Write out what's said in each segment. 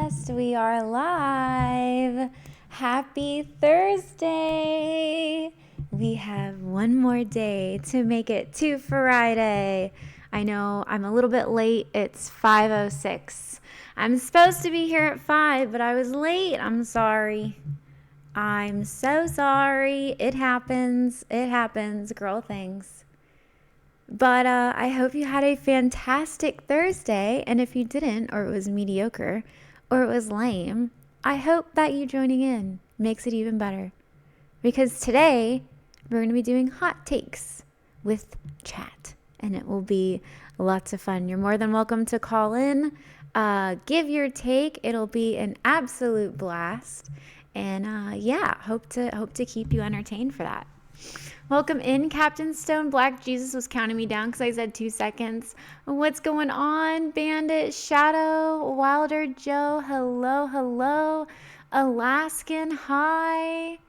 podcast. We are live. Happy Thursday. We have one more day to make it to Friday. I know I'm a little bit late. It's 5:06. I'm supposed to be here at 5, but I was late. I'm sorry. I'm so sorry. It happens. It happens. Girl things. But I hope you had a fantastic Thursday. And if you didn't, or it was mediocre, or it was lame, I hope that you joining in makes it even better. Because today, we're going to be doing hot takes with chat. And it will be lots of fun. You're more than welcome to call in. Give your take. It'll be an absolute blast. And hope to keep you entertained for that. Welcome in, Captain Stone. Black Jesus was counting me down because I said 2 seconds. What's going on, Bandit, Shadow, Wilder, Joe, hello, Alaskan, hi.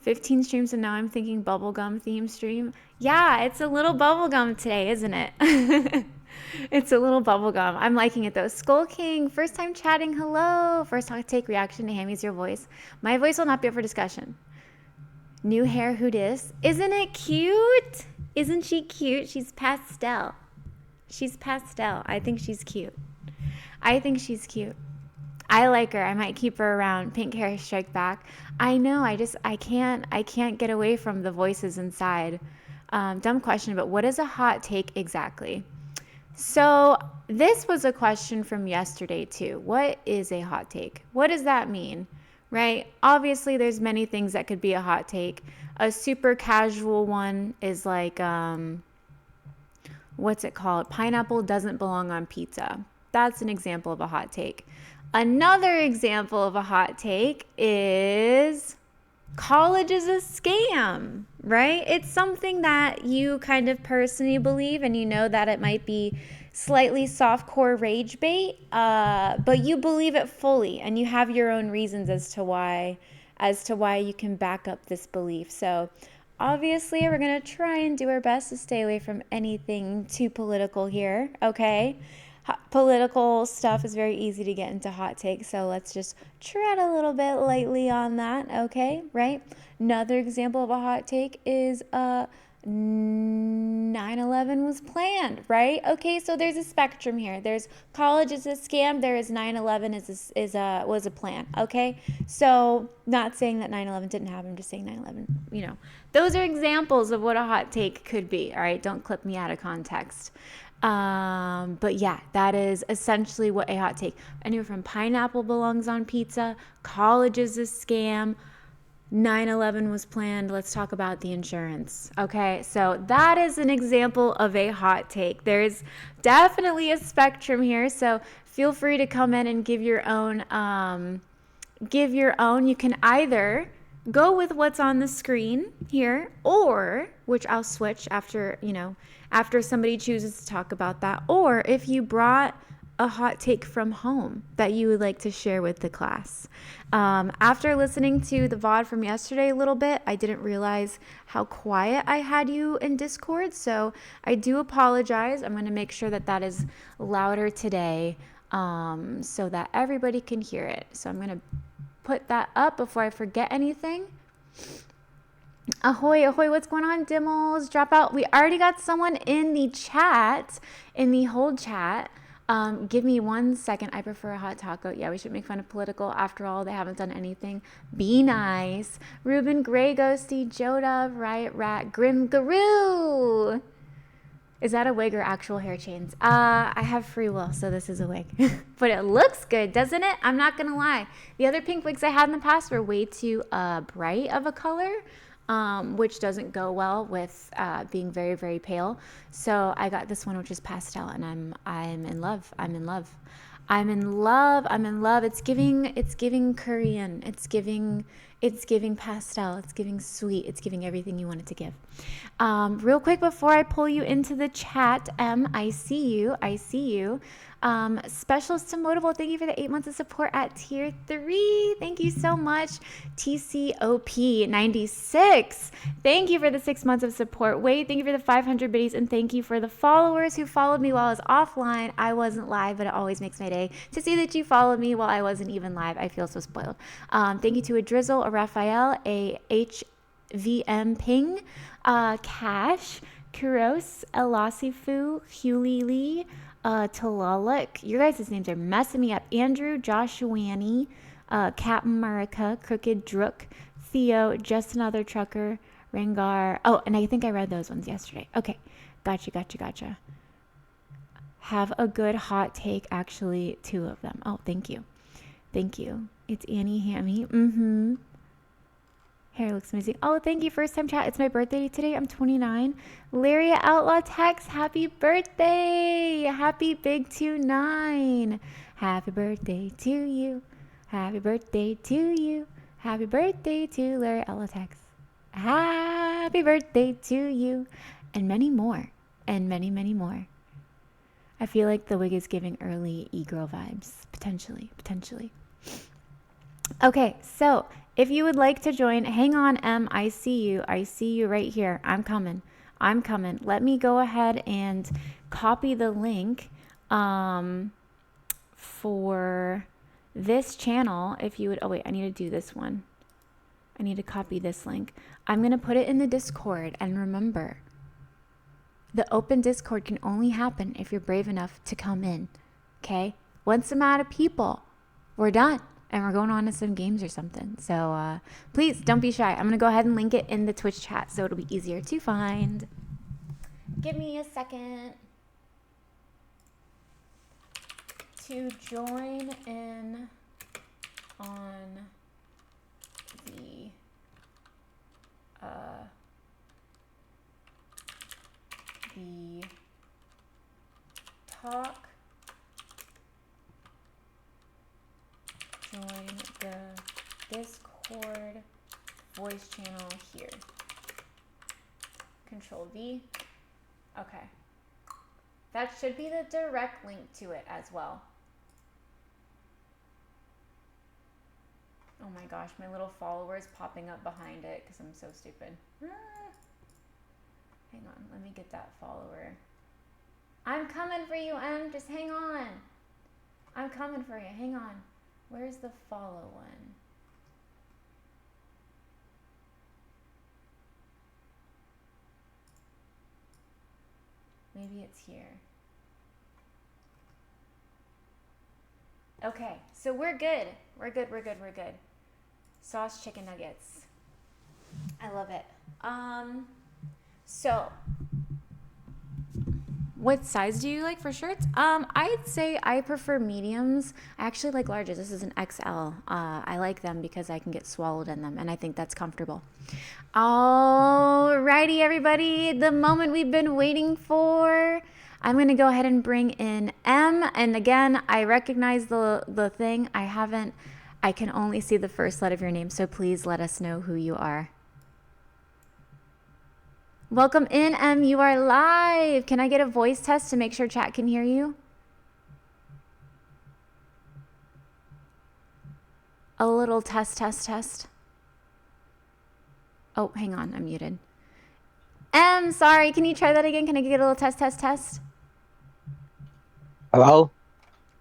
15 streams and now I'm thinking bubblegum theme stream. Yeah, it's a little bubblegum today, isn't it? It's a little bubblegum. I'm liking it though. Skull King, first time chatting, hello. First hot take reaction to Hammy's your voice. My voice will not be up for discussion. New hair, who dis? Isn't it cute? Isn't she cute? She's pastel. I think she's cute. I like her. I might keep her around. Pink hair, strike back. I know. I can't get away from the voices inside. Dumb question, but what is a hot take exactly? So this was a question from yesterday too. What is a hot take? What does that mean? Right? Obviously, there's many things that could be a hot take. A super casual one is like, what's it called? Pineapple doesn't belong on pizza. That's an example of a hot take. Another example of a hot take is college is a scam, right? It's something that you kind of personally believe and you know that it might be slightly softcore rage bait, but you believe it fully and you have your own reasons as to why you can back up this belief. So obviously we're going to try and do our best to stay away from anything too political here, okay? Political stuff is very easy to get into hot takes, so let's just tread a little bit lightly on that, okay? Right? Another example of a hot take is 9/11 was planned, right? Okay, so there's a spectrum here. There's college is a scam. There is 9/11 was a plan. Okay, so not saying that 9/11 didn't happen. I'm just saying 9/11. Those are examples of what a hot take could be. All right, don't clip me out of context. But yeah, that is essentially what a hot take. Anywhere from pineapple belongs on pizza, college is a scam, 9/11 was planned. Let's talk about the insurance. Okay, so that is an example of a hot take. There's definitely a spectrum here, so feel free to come in and give your own. You can either go with what's on the screen here, or, which I'll switch after somebody chooses to talk about that, or if you brought a hot take from home that you would like to share with the class. After listening to the VOD from yesterday a little bit, I didn't realize how quiet I had you in Discord, so I do apologize. I'm going to make sure that is louder today so that everybody can hear it. So I'm going to put that up before I forget anything. Ahoy, what's going on, Dimmels? Drop out. We already got someone in the chat, in the hold chat. Give me 1 second. I prefer a hot taco. Yeah, we should make fun of political. After all, they haven't done anything. Be nice. Ruben, Gray, Ghosty, Jodov, Riot Rat, Grim Guru. Is that a wig or actual hair chains? I have free will, so this is a wig. But it looks good, doesn't it? I'm not going to lie. The other pink wigs I had in the past were way too bright of a color. Which doesn't go well with being very, very pale. So I got this one, which is pastel, and I'm in love. It's giving Korean. It's giving It's giving pastel. It's giving sweet. It's giving everything you want it to give. Real quick before I pull you into the chat, I see you. I see you. Specials to Motable, thank you for the 8 months of support at tier 3. Thank you so much. TCOP96, thank you for the 6 months of support. Wade, thank you for the 500 biddies, and thank you for the followers who followed me while I was offline. I wasn't live, but it always makes my day to see that you followed me while I wasn't even live. I feel so spoiled. Thank you to a Drizzle, a Raphael, a HVM Ping, Cash, Kuros, Elasifu, Huli Lee, Talaluk. Your guys' names are messing me up. Andrew, Joshuani, Captain Marika, Crooked Drook, Theo, Just Another Trucker, Rengar. Oh, and I think I read those ones yesterday. Okay. Gotcha. Have a good hot take. Actually, 2 of them. Oh, thank you. It's Annie Hammy. Hair looks amazing. Oh, thank you. First time chat. It's my birthday today. I'm 29. Laria Outlaw Tex, happy birthday. Happy Big 29. Happy birthday to you. Happy birthday to you. Happy birthday to Laria Outlaw Tex. Happy birthday to you. And many more. And many, many more. I feel like the wig is giving early e-girl vibes. Potentially. Okay, so if you would like to join, hang on, I see you right here. I'm coming. Let me go ahead and copy the link for this channel. If you would, oh wait, I need to do this one. I need to copy this link. I'm going to put it in the Discord, and remember, the open Discord can only happen if you're brave enough to come in, okay? Once I'm out of people, we're done. And we're going on to some games or something. So please don't be shy. I'm going to go ahead and link it in the Twitch chat so it'll be easier to find. Give me a second to join in on the talk. Join the Discord voice channel here. Control V. Okay. That should be the direct link to it as well. Oh my gosh, my little follower's popping up behind it because I'm so stupid. Hang on, let me get that follower. I'm coming for you, Em. Just hang on. I'm coming for you. Hang on. Where's the follow one? Maybe it's here. Okay, so we're good. We're good. Sauce chicken nuggets. I love it. So what size do you like for shirts? I'd say I prefer mediums. I actually like larges. This is an XL. I like them because I can get swallowed in them, and I think that's comfortable. Alrighty, everybody. The moment we've been waiting for. I'm going to go ahead and bring in M. And again, I recognize the thing. I can only see the first letter of your name, so please let us know who you are. Welcome in, M. You are live. Can I get a voice test to make sure chat can hear you? A little test. Oh, hang on. I'm muted. M, sorry. Can you try that again? Can I get a little test? Hello?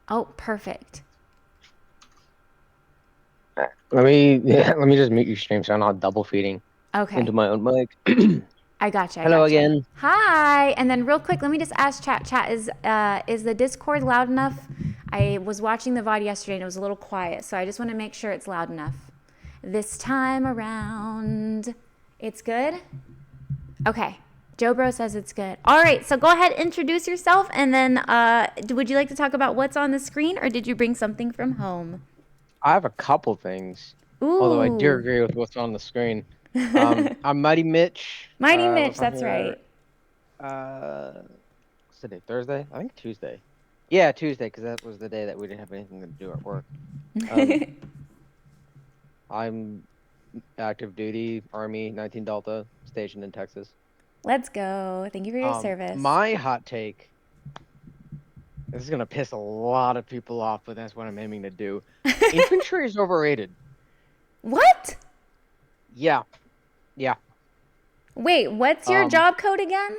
Oh, perfect. Let me just mute your stream so I'm not double feeding into my own mic. I gotcha. Hello again. Hi. And then real quick, let me just ask chat. Chat, is the Discord loud enough? I was watching the VOD yesterday and it was a little quiet, so I just want to make sure it's loud enough. This time around, it's good? Okay. Joe Bro says it's good. All right, so go ahead, introduce yourself, and then would you like to talk about what's on the screen, or did you bring something from home? I have a couple things. Ooh. Although I do agree with what's on the screen. I'm Mighty Mitch. Mighty Mitch, that's right. What's the day? Thursday? I think Tuesday. Yeah, Tuesday, because that was the day that we didn't have anything to do at work. I'm active duty Army 19 Delta, stationed in Texas. Let's go. Thank you for your service. My hot take. This is gonna piss a lot of people off, but that's what I'm aiming to do. Infantry is overrated. What? Yeah, yeah. Wait, what's your Um, job code again?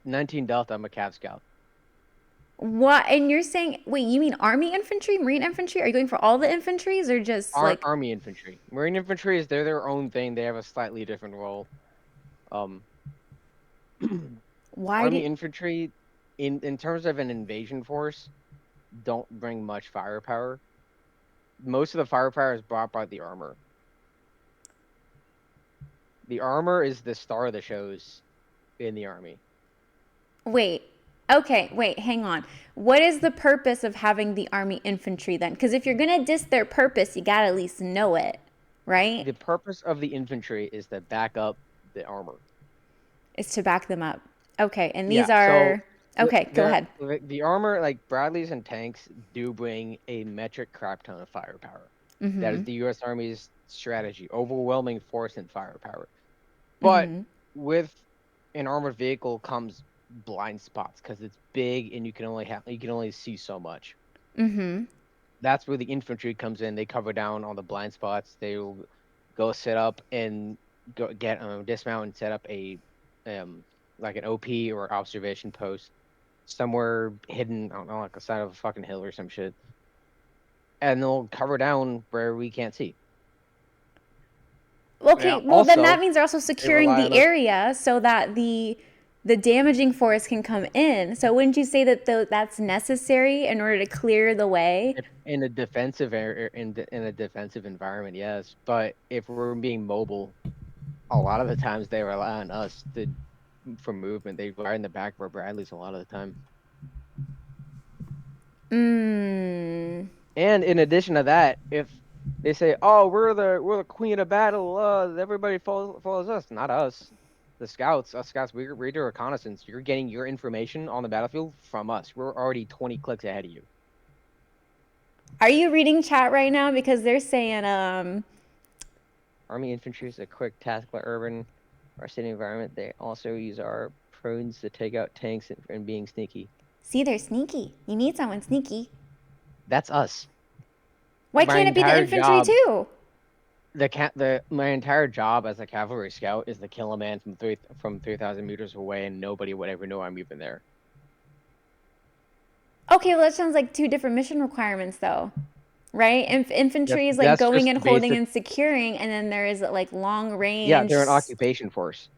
19 Delta. I'm a Cav Scout. What? And you're saying, wait, you mean Army infantry, Marine infantry? Are you going for all the infantries or just like, Army infantry. Marine infantry is they're their own thing. They have a slightly different role. Um, why Army did, infantry, in terms of an invasion force, don't bring much firepower. Most of the firepower is brought by the armor. The armor is the star of the shows in the army. wait, okay, wait, hang on. What is the purpose of having the Army infantry then? Because if you're going to diss their purpose, you got to at least know it, right? The purpose of the infantry is to back up the armor. Is to back them up. Okay, and these Yeah, so are, okay, go ahead. the armor, like Bradleys and tanks, do bring a metric crap ton of firepower. That is the U.S. Army's strategy, overwhelming force and firepower. But with an armored vehicle comes blind spots because it's big and you can only see so much. That's where the infantry comes in. They cover down on the blind spots. They will go set up and go get dismount and set up a like an OP or observation post somewhere hidden, I don't know, like the side of a fucking hill or some shit. And they'll cover down where we can't see. Okay, Now, well then also, that means they're also they securing rely the on us. area so that the damaging force can come in. So wouldn't you say that that's necessary in order to clear the way? In a defensive area, in a defensive environment, yes. But if we're being mobile, a lot of the times they rely on us for movement. They ride in the back of our Bradleys a lot of the time. And in addition to that, if they say, "Oh, we're the queen of battle," everybody follows us, not us. The scouts, us scouts, we do reconnaissance. You're getting your information on the battlefield from us. We're already 20 clicks ahead of you. Are you reading chat right now? Because they're saying, Army infantry is a quick, tactical, urban or city environment. They also use our prunes to take out tanks and being sneaky. see, they're sneaky. You need someone sneaky. That's us. Why My can't it be the entire infantry job, too? my entire job as a cavalry scout is to kill a man from 3,000 meters away, and nobody would ever know I'm even there. Okay, well that sounds like two different mission requirements though. Right? Infantry is like That's going just and the holding basic. and securing, and then there is like long Yeah, range. they're an occupation force.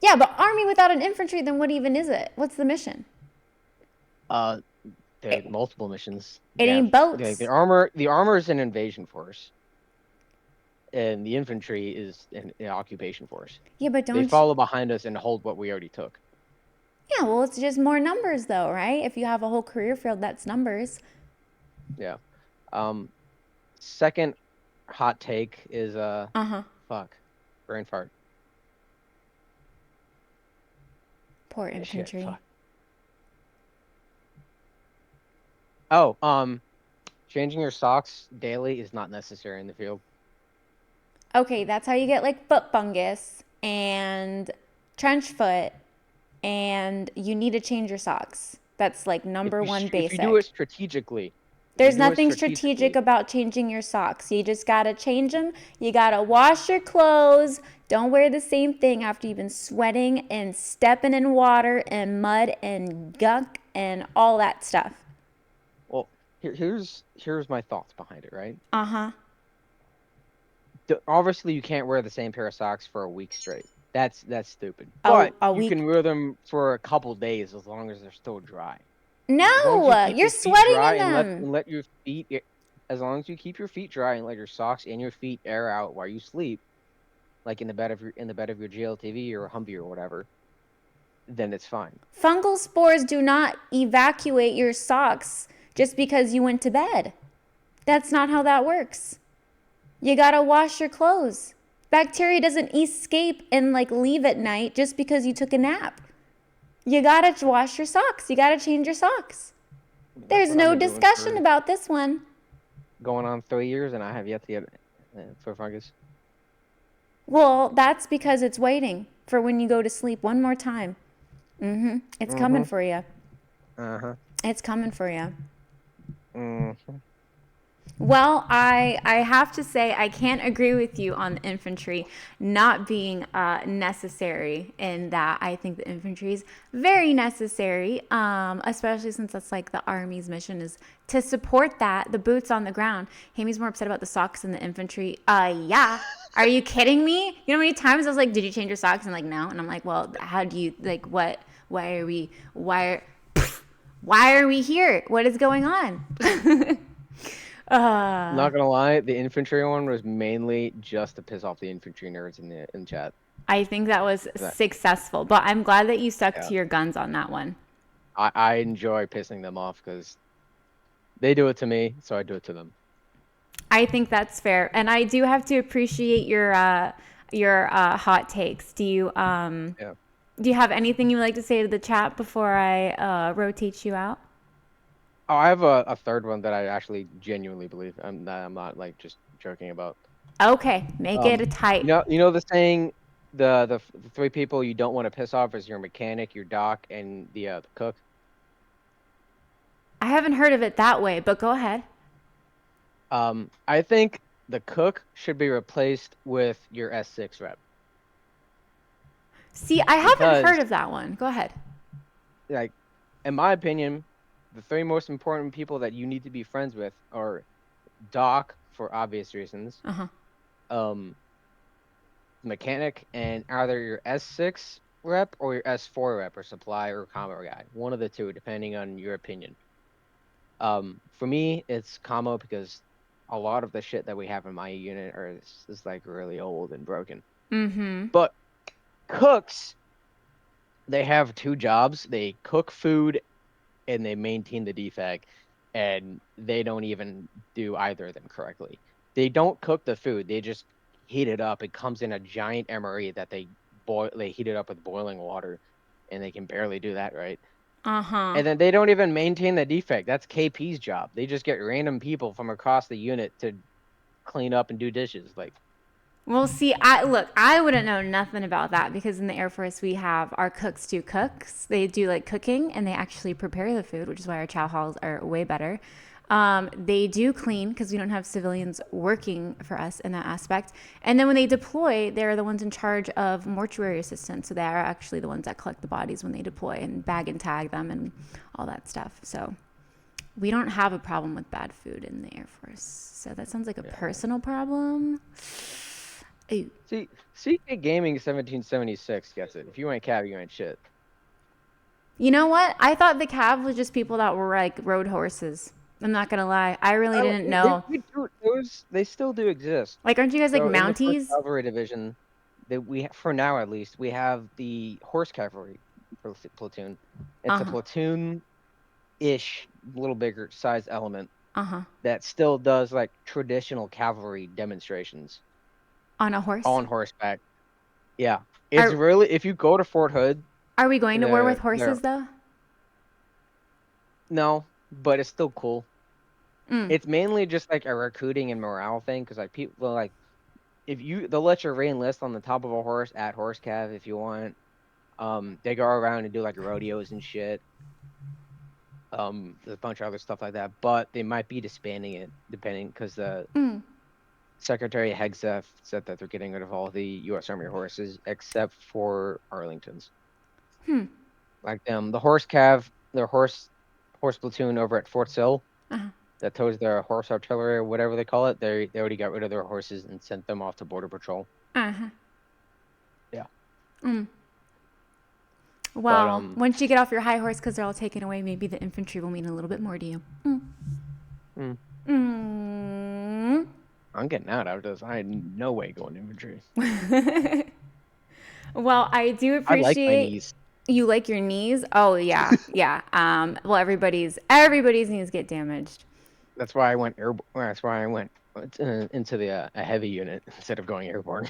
Yeah, but army without an infantry, then what even is it? What's the mission? There are multiple missions. It They have ain't boats. the armor. The armor is an invasion force, and the infantry is an occupation force. Yeah, but They don't. follow behind us and hold what we already took. Yeah, well, it's just more numbers, though, right? If you have a whole career field, that's numbers. Yeah. Second hot take is fuck, brain fart. Poor Yeah, shit, infantry. fuck. Oh, changing your socks daily is not necessary in the field. Okay, that's how you get like foot fungus and trench foot, and you need to change your socks. That's like number one If you do it basic. strategically, There's nothing strategic about changing your socks. You just gotta change them. You gotta wash your clothes. Don't wear the same thing after you've been sweating and stepping in water and mud and gunk and all that stuff. Well, here's my thoughts behind it, right? Uh-huh. Obviously, you can't wear the same pair of socks for a week straight. That's stupid. A, But a you week. can wear them for a couple days as long as they're still dry. As long as you No, keep you're your feet sweating dry in and them. let your feet, as long as you keep your feet dry and let your socks and your feet air out while you sleep, like in the bed of your GLTV or Humvee or whatever, then it's fine. Fungal spores do not evacuate your socks just because you went to bed. That's not how that works. You gotta wash your clothes. Bacteria doesn't escape and like leave at night just because you took a nap. You gotta wash your socks. You gotta change your socks. There's no discussion about this one. Going on 3 years, and I have yet to get for fungus? Well, that's because it's waiting for when you go to sleep one more time. It's coming Mm-hmm. for you. Uh-huh. It's coming for you. Mm-hmm. Well, I have to say I can't agree with you on the infantry not being necessary. In that I think the infantry is very necessary, especially since that's like the army's mission is to support that the boots on the ground. Hamy's more upset about the socks than the infantry. Yeah. Are you kidding me? You know how many times I was like, "Did you change your socks?" And like, no. And I'm like, "Well, how do you like what? Why are we? Why are we here? What is going on?" Not gonna lie, the infantry one was mainly just to piss off the infantry nerds in chat. I think that was That successful, but I'm glad that you stuck yeah, to your guns on that one. I enjoy pissing them off because they do it to me, so I do it to them. I think that's fair, and I do have to appreciate your hot takes. Yeah. Do you have anything you would like to say to the chat before I rotate you out? Oh, I have a third one that I actually genuinely believe. I'm not like just joking about. Okay, make it a tight. You know the saying, the three people you don't want to piss off is your mechanic, your doc, and the cook. I haven't heard of it that way, but go ahead. I think the cook should be replaced with your S6 rep See, I haven't because, heard of that one. Go ahead. like, in my opinion, the three most important people that you need to be friends with are doc for obvious reasons, Uh huh. um, mechanic, and either your S6 rep or your S4 rep or supply or combo guy. One of the two, depending on your opinion. For me, it's combo because a lot of the shit that we have in my unit is like really old and broken. Mm-hmm. But cooks, they have two jobs. They cook food and they maintain the defect, and they don't even do either of them correctly. They don't cook the food. They just heat it up. It comes in a giant MRE that they heat it up with boiling water, and they can barely do that right. Uh huh. And then they don't even maintain the defect. That's KP's job. They just get random people from across the unit to clean up and do dishes. Like, Well, see, I wouldn't know nothing about that because in the Air Force we have our cooks do cooks. They do like cooking and they actually prepare the food, which is why our chow halls are way better. They do clean because we don't have civilians working for us in that aspect. And then when they deploy, they're the ones in charge of mortuary assistance. So they are actually the ones that collect the bodies when they deploy and bag and tag them and all that stuff. So we don't have a problem with bad food in the Air Force. So that sounds like a yeah. personal problem. Ooh. See, CK Gaming 1776 gets it. If you ain't cab, you ain't shit. You know what? I thought the Cav was just people that were like road horses. I'm not gonna lie. I really Oh, didn't know. they still do exist. Like, aren't you guys like So in the first Mounties? cavalry division, that for now at least, we have the horse cavalry platoon. Uh It's a huh. platoon-ish, little bigger size element Uh huh. that still does like traditional cavalry demonstrations On a horse? on horseback. Yeah, it's Are really if you go to Fort Hood, Are we going to war with the horses though? no, but it's still cool. Mm. It's mainly just like a recruiting and morale thing because like people like they'll let you re-enlist on the top of a horse at horse cav if you want. They go around and do like rodeos and shit. There's a bunch of other stuff like that, but they might be disbanding it depending because the Mm. Secretary Hegseth said that they're getting rid of all the U.S. Army horses except for Arlington's. Hmm. Like the horse cav, their horse platoon over at Fort Sill Uh-huh. that tows their horse artillery or whatever they call it. They already got rid of their horses and sent them off to border patrol. Uh-huh. Yeah, Mm. but Well, once you get off your high horse because they're all taken away, maybe the infantry will mean a little bit more to you. Mm. mm, Mm. I'm getting out of this. I had no way going infantry. Well, I do I like my appreciate knees. you like your knees. Oh yeah, yeah. Well, everybody's knees get damaged. That's why I went airborne. That's why I went into a heavy unit instead of going airborne.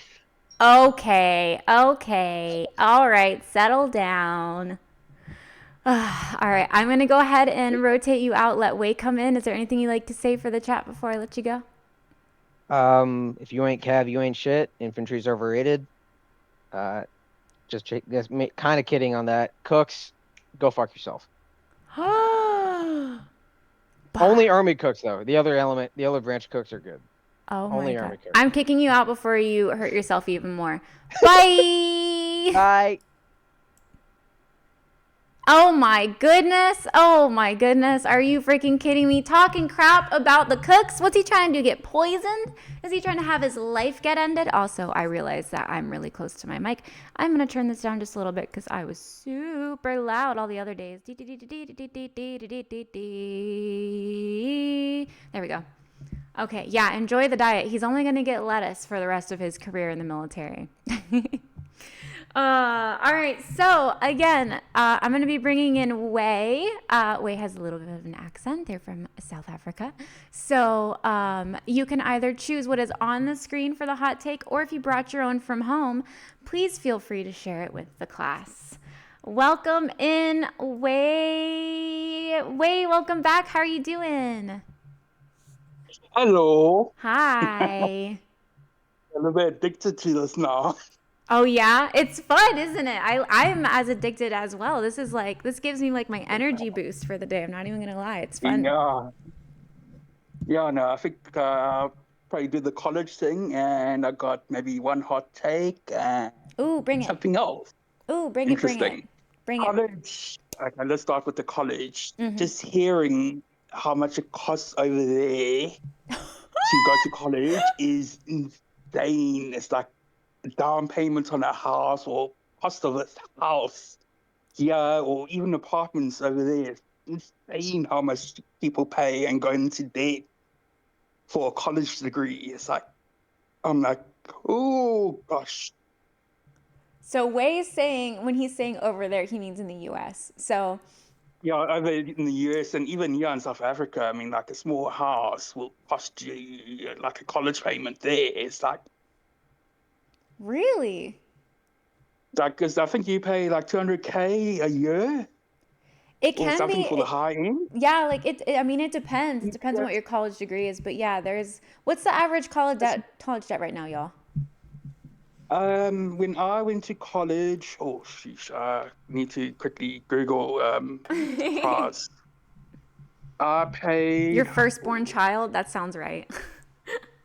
Okay, okay. All right, settle down. All right, I'm going to go ahead and rotate you out. Let Wei come in. Is there anything you'd like to say for the chat before I let you go? If you ain't cav, you ain't shit. Infantry's overrated. Uh, just kind of kidding on that. Cooks, go fuck yourself. Only army cooks though. The other branch cooks are good. Oh my Only God. army cooks. I'm kicking you out before you hurt yourself even more. Bye. Bye. Oh my goodness. Oh my goodness. Are you freaking kidding me? Talking crap about the cooks? What's he trying to do? Get poisoned? Is he trying to have his life get ended? Also, I realize that I'm really close to my mic. I'm going to turn this down just a little bit because I was super loud all the other days. There we go. Okay, yeah, enjoy the diet. He's only going to get lettuce for the rest of his career in the military. All right, so again, I'm going to be bringing in Wei. Wei has a little bit of an accent. They're from South Africa. So you can either choose what is on the screen for the hot take, or if you brought your own from home, please feel free to share it with the class. Welcome in, Wei. Wei, welcome back. How are you doing? Hello. Hi. I'm a little bit addicted to this now. Oh yeah, it's fun, isn't it? I'm as addicted as well. This gives me like my energy boost for the day. I'm not even gonna lie, it's fun. Yeah. Yeah, no, I think probably do the college thing, and I got maybe one hot take and Ooh, bring it. something else Ooh, bring it, bring it, interesting. bring it. College. Okay, let's start with the college. Mm-hmm. Just hearing how much it costs over there to go to college is insane. It's like down payment on a house or cost of a house. Yeah, or even apartments over there. It's insane how much people pay and go into debt for a college degree. It's like, I'm like, oh gosh. So Wei is saying when he's saying over there, he means in the U.S. So Yeah, over in the US and even here in South Africa, I mean, like a small house will cost you like a college payment there. It's really, because I think you pay like 200K a year it or can something be. for the high end. Yeah, like I mean, it depends. It depends on what your college degree is. But yeah, what's the average college debt right now, y'all? When I went to college, oh sheesh, I need to quickly Google the price. I Your paid, firstborn child? That sounds right.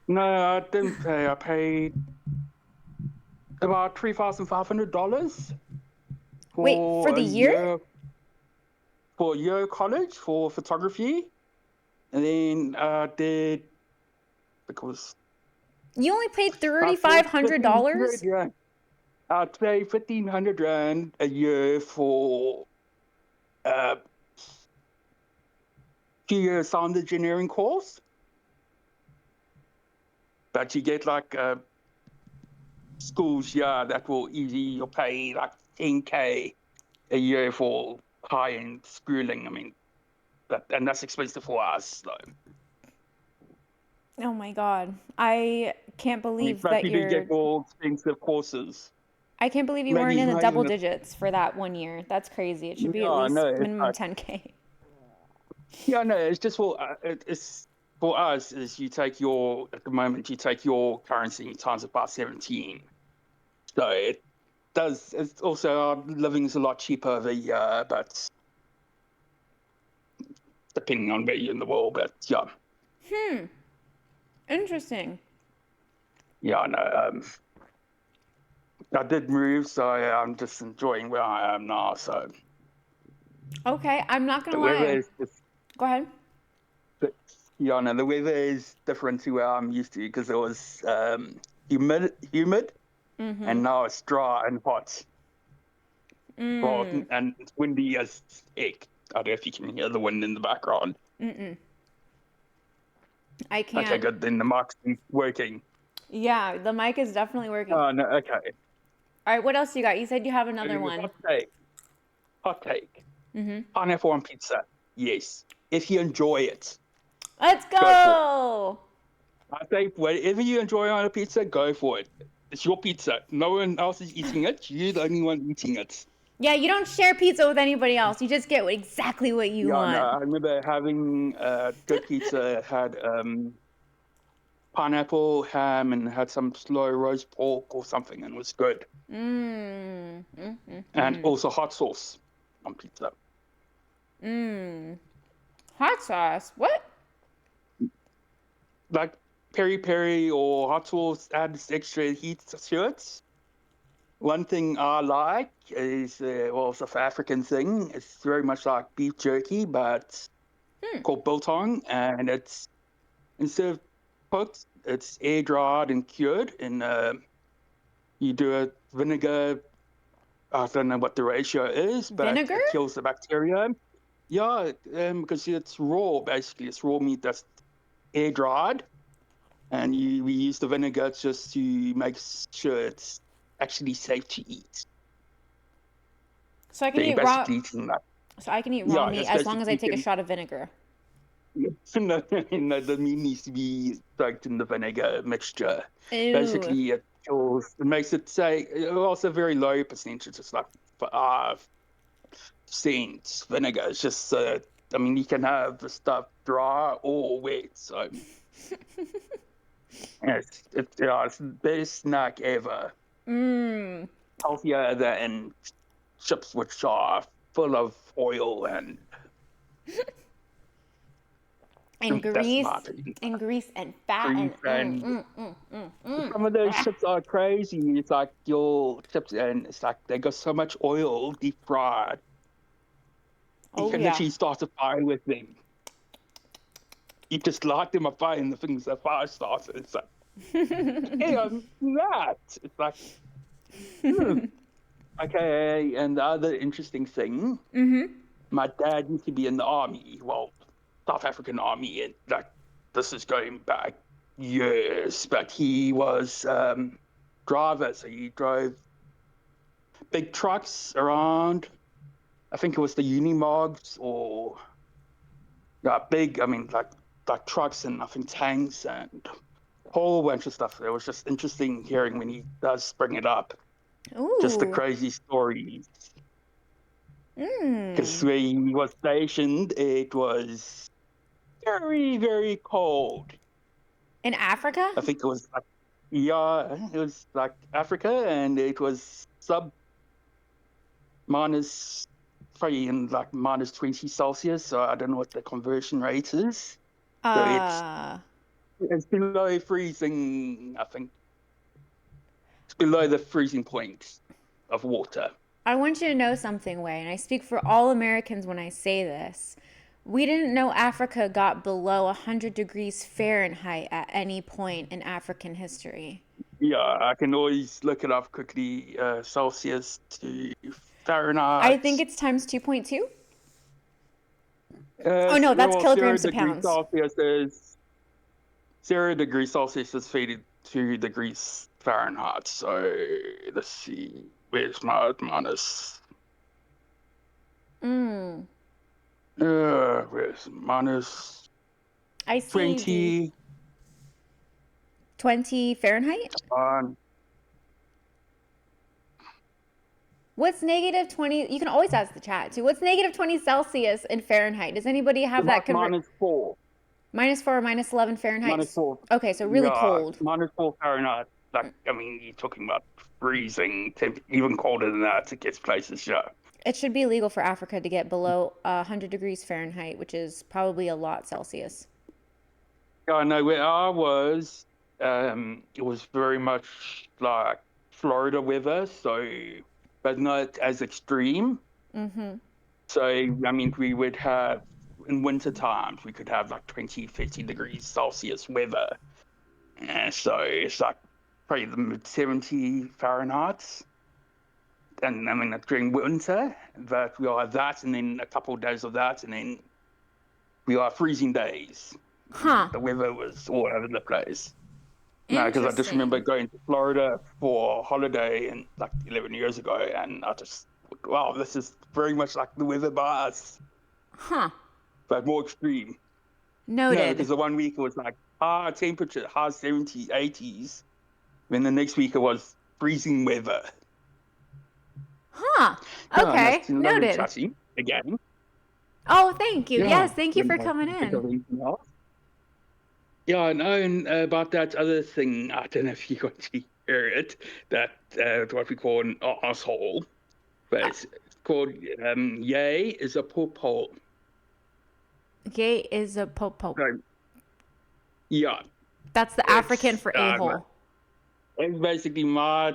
no, I didn't pay. I paid about $3,500 Wait, for the year? For a year of college for photography, and then I did because You only paid for $3,500? 1,500, yeah, I paid 1,500 rand a year for a 2-year sound engineering course. But you get like schools, yeah, that will easily pay like 10K a year for high-end schooling. I mean, and that's expensive for us, though. Oh my God. I can't I mean, believe but that you do get more expensive courses. I can't believe you weren't Maybe in the not double even. digits for that 1 year. That's crazy. It should be at Yeah, least no, it's minimum like, 10K. yeah, no, it's just it's for us is you take your at the moment you take your currency times it by 17. So it does. It's also our living is a lot cheaper over here, but depending on where you're in the world. But Interesting. yeah, no. I did move, so I'm just enjoying where I am now. So Okay, I'm not the gonna weather lie. is just, Go ahead. yeah, no, the weather is different to where I'm used to because it was humid, Mm-hmm. and now it's dry and hot. Well, Mm. and it's windy as heck. I don't know if you can hear the wind in the background. Mm-mm. I Okay, can't. good. Then the mic's working. Yeah, the mic is definitely working. Oh, no, okay. All right, what else you got? You said you have another one. Hot take. Hot take. Mm-hmm. Pineapple on pizza. Yes. If you enjoy it, Let's go for it. go. I say whatever you enjoy on a pizza, go for it. It's your pizza. No one else is eating it. You're the only one eating it. Yeah, you don't share pizza with anybody else. You just get exactly what you Yeah, no, want. I remember having good pizza. It had pineapple, ham, and had some slow roast pork or something, and it was good. And also hot sauce on pizza. Hot sauce. What? Like peri peri or hot sauce adds extra heat to it. One thing I like is, well, it's a South African thing. It's very much like beef jerky, but called biltong, and it's instead of cooked, it's air dried and cured. And you do a vinegar. I don't know what the ratio is, but Vinegar? it kills the bacteria. Yeah, because it's raw. Basically, it's raw meat that's air dried, and we use the vinegar just to make sure it's actually safe to eat. So I can So you're eat raw. basically eating that. So I can eat raw Yeah, meat it's as long as I basically take a shot of vinegar. no, the meat needs to be soaked in the vinegar mixture. Ew. Basically, it kills. It makes it say also very low percentage. It's like 5% vinegar. It's just I mean, you can have the stuff dry or wet. So it's the best snack ever. Healthier than chips, which are full of oil and that's my opinion. and grease and fat Grease and some of those chips are crazy. It's like your chips, and it's like they got so much oil, deep fried. You Oh can yeah. literally start a fire with them. You just light them a fire, and the thing's a fire starter. It's like, hey, I'm that. It's like, okay. And the other interesting thing, my dad used to be in the army. Well, South African army, and like this is going back years, but he was driver, so he drove big trucks around. I think it was the Unimogs or yeah, big. I mean, like trucks and I think tanks and a whole bunch of stuff. It was just interesting hearing when he does bring it up. Just the Ooh. crazy stories. Because where he was stationed, it was very, very cold. In Africa? I think it was like, yeah, it was like Africa, and it was sub minus probably in like minus 20 Celsius. So I don't know what the conversion rate is. So it's below freezing. I think it's below the freezing point of water. I want you to know something, Wei, and I speak for all Americans when I say this. We didn't know Africa got below 100 degrees Fahrenheit at any point in African history. Yeah, I can always look it up quickly. Celsius to Fahrenheit. I think it's times 2.2. Oh no, that's kilograms to pounds. Zero degrees Celsius is 32 degrees Fahrenheit. So let's see, where's my minus? Where's minus? I see 20. 20 Fahrenheit? What's negative 20? You can always ask the chat too. What's negative 20 Celsius in Fahrenheit? Does anybody have that? Minus 4. Minus 4 or minus 11 Fahrenheit? Minus 4. Okay, so really cold. Minus 4 Fahrenheit. Like, I mean, you're talking about freezing, even colder than that to get places, yeah. It should be illegal for Africa to get below 100 degrees Fahrenheit, which is probably a lot Celsius. Yeah, no, where I was, it was very much like Florida weather, so, but not as extreme. So, I mean, we would have, in winter times, we could have like 20, 30 degrees Celsius weather. So it's like probably the mid 70 Fahrenheit. And I mean, during winter, but we are that, and then a couple of days of that, and then we are freezing days. The weather was all over the place. No, because I just remember going to Florida for a holiday and like 11 years ago, and I just, wow, this is very much like the weather by us. But more extreme. Noted. No, because the one week it was like high temperature, high 70s, 80s. Then the next week it was freezing weather. Okay. Noted. Chatting again. Oh, thank you. Yeah. Yes, thank you for coming in. Yeah, I know about that other thing. I don't know if you got to hear it. That what we call an asshole, but it's called yay is a poop hole. Gay is a popo. So, yeah, That's the African for a-hole. it's basically my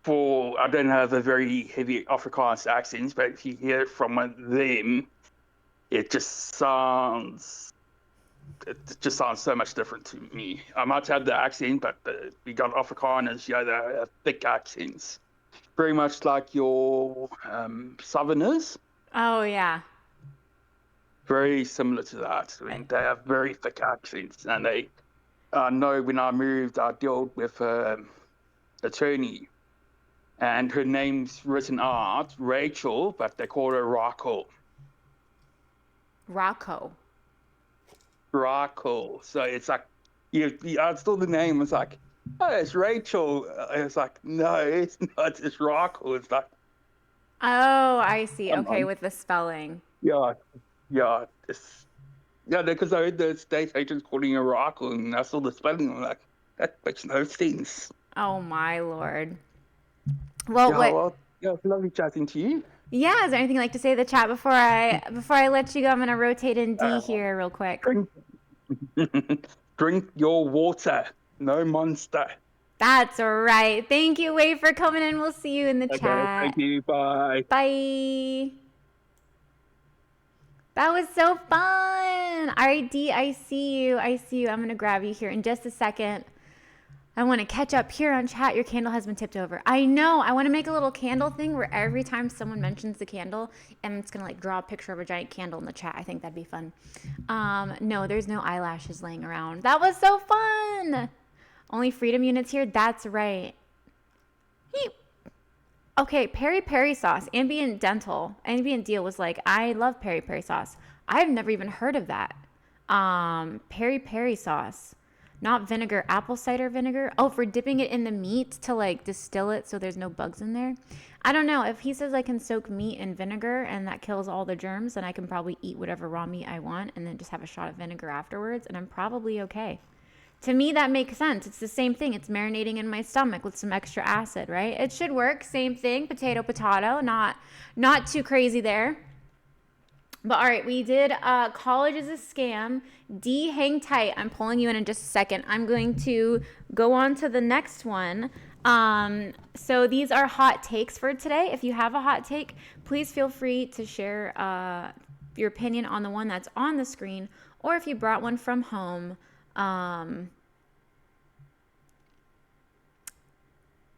for I don't have a very heavy Afrikaans accent, but if you hear it from them, it just sounds so much different to me. I might have the accent, but we got Afrikaners, they have thick accents, very much like your Southerners. Oh, yeah. Very similar to that. I mean, they have very thick accents, and they. I know when I moved, I dealt with an attorney, and her name's written out Rachel, but they call her Rachel. Rocco. Rachel. So it's like I still the name. It's like, oh, it's Rachel. It's like, no, it's not. It's Rachel. It's like, Oh, I see. come Okay, on. with the spelling. Yeah, yeah. Because I heard the state agents calling her Rachel, and I saw the spelling. I'm like, that makes no sense. Oh, my Lord. Well, Yeah, what? well, yeah, it's lovely chatting to you. Yeah, is there anything you'd like to say to the chat before I let you go? I'm gonna rotate in D here real quick. Drink, drink your water, no monster. That's right. Thank you, Wade, for coming in. We'll see you in the Okay, chat. thank you. Bye. Bye. That was so fun. All right, D, I see you. I see you. I'm gonna grab you here in just a second. I want to catch up here on chat. Your candle has been tipped over. I know. I want to make a little candle thing where every time someone mentions the candle, and it's going to like draw a picture of a giant candle in the chat. I think that'd be fun. No, there's no eyelashes laying around. That was so fun. Only freedom units here. That's right. Okay, peri peri sauce. Ambient Deal was like, I love peri peri sauce. I've never even heard of that. Peri peri sauce. Not vinegar, apple cider vinegar. Oh, for dipping it in the meat to like distill it so there's no bugs in there. I don't know. If he says I can soak meat in vinegar and that kills all the germs, then I can probably eat whatever raw meat I want and then just have a shot of vinegar afterwards, and I'm probably okay. To me, that makes sense. It's the same thing. It's marinating in my stomach with some extra acid, right? It should work. Same thing. Potato, potato. Not too crazy there. But all right, we did college is a scam. D, hang tight. I'm pulling you in just a second. I'm going to go on to the next one. So these are hot takes for today. If you have a hot take, please feel free to share your opinion on the one that's on the screen, or if you brought one from home.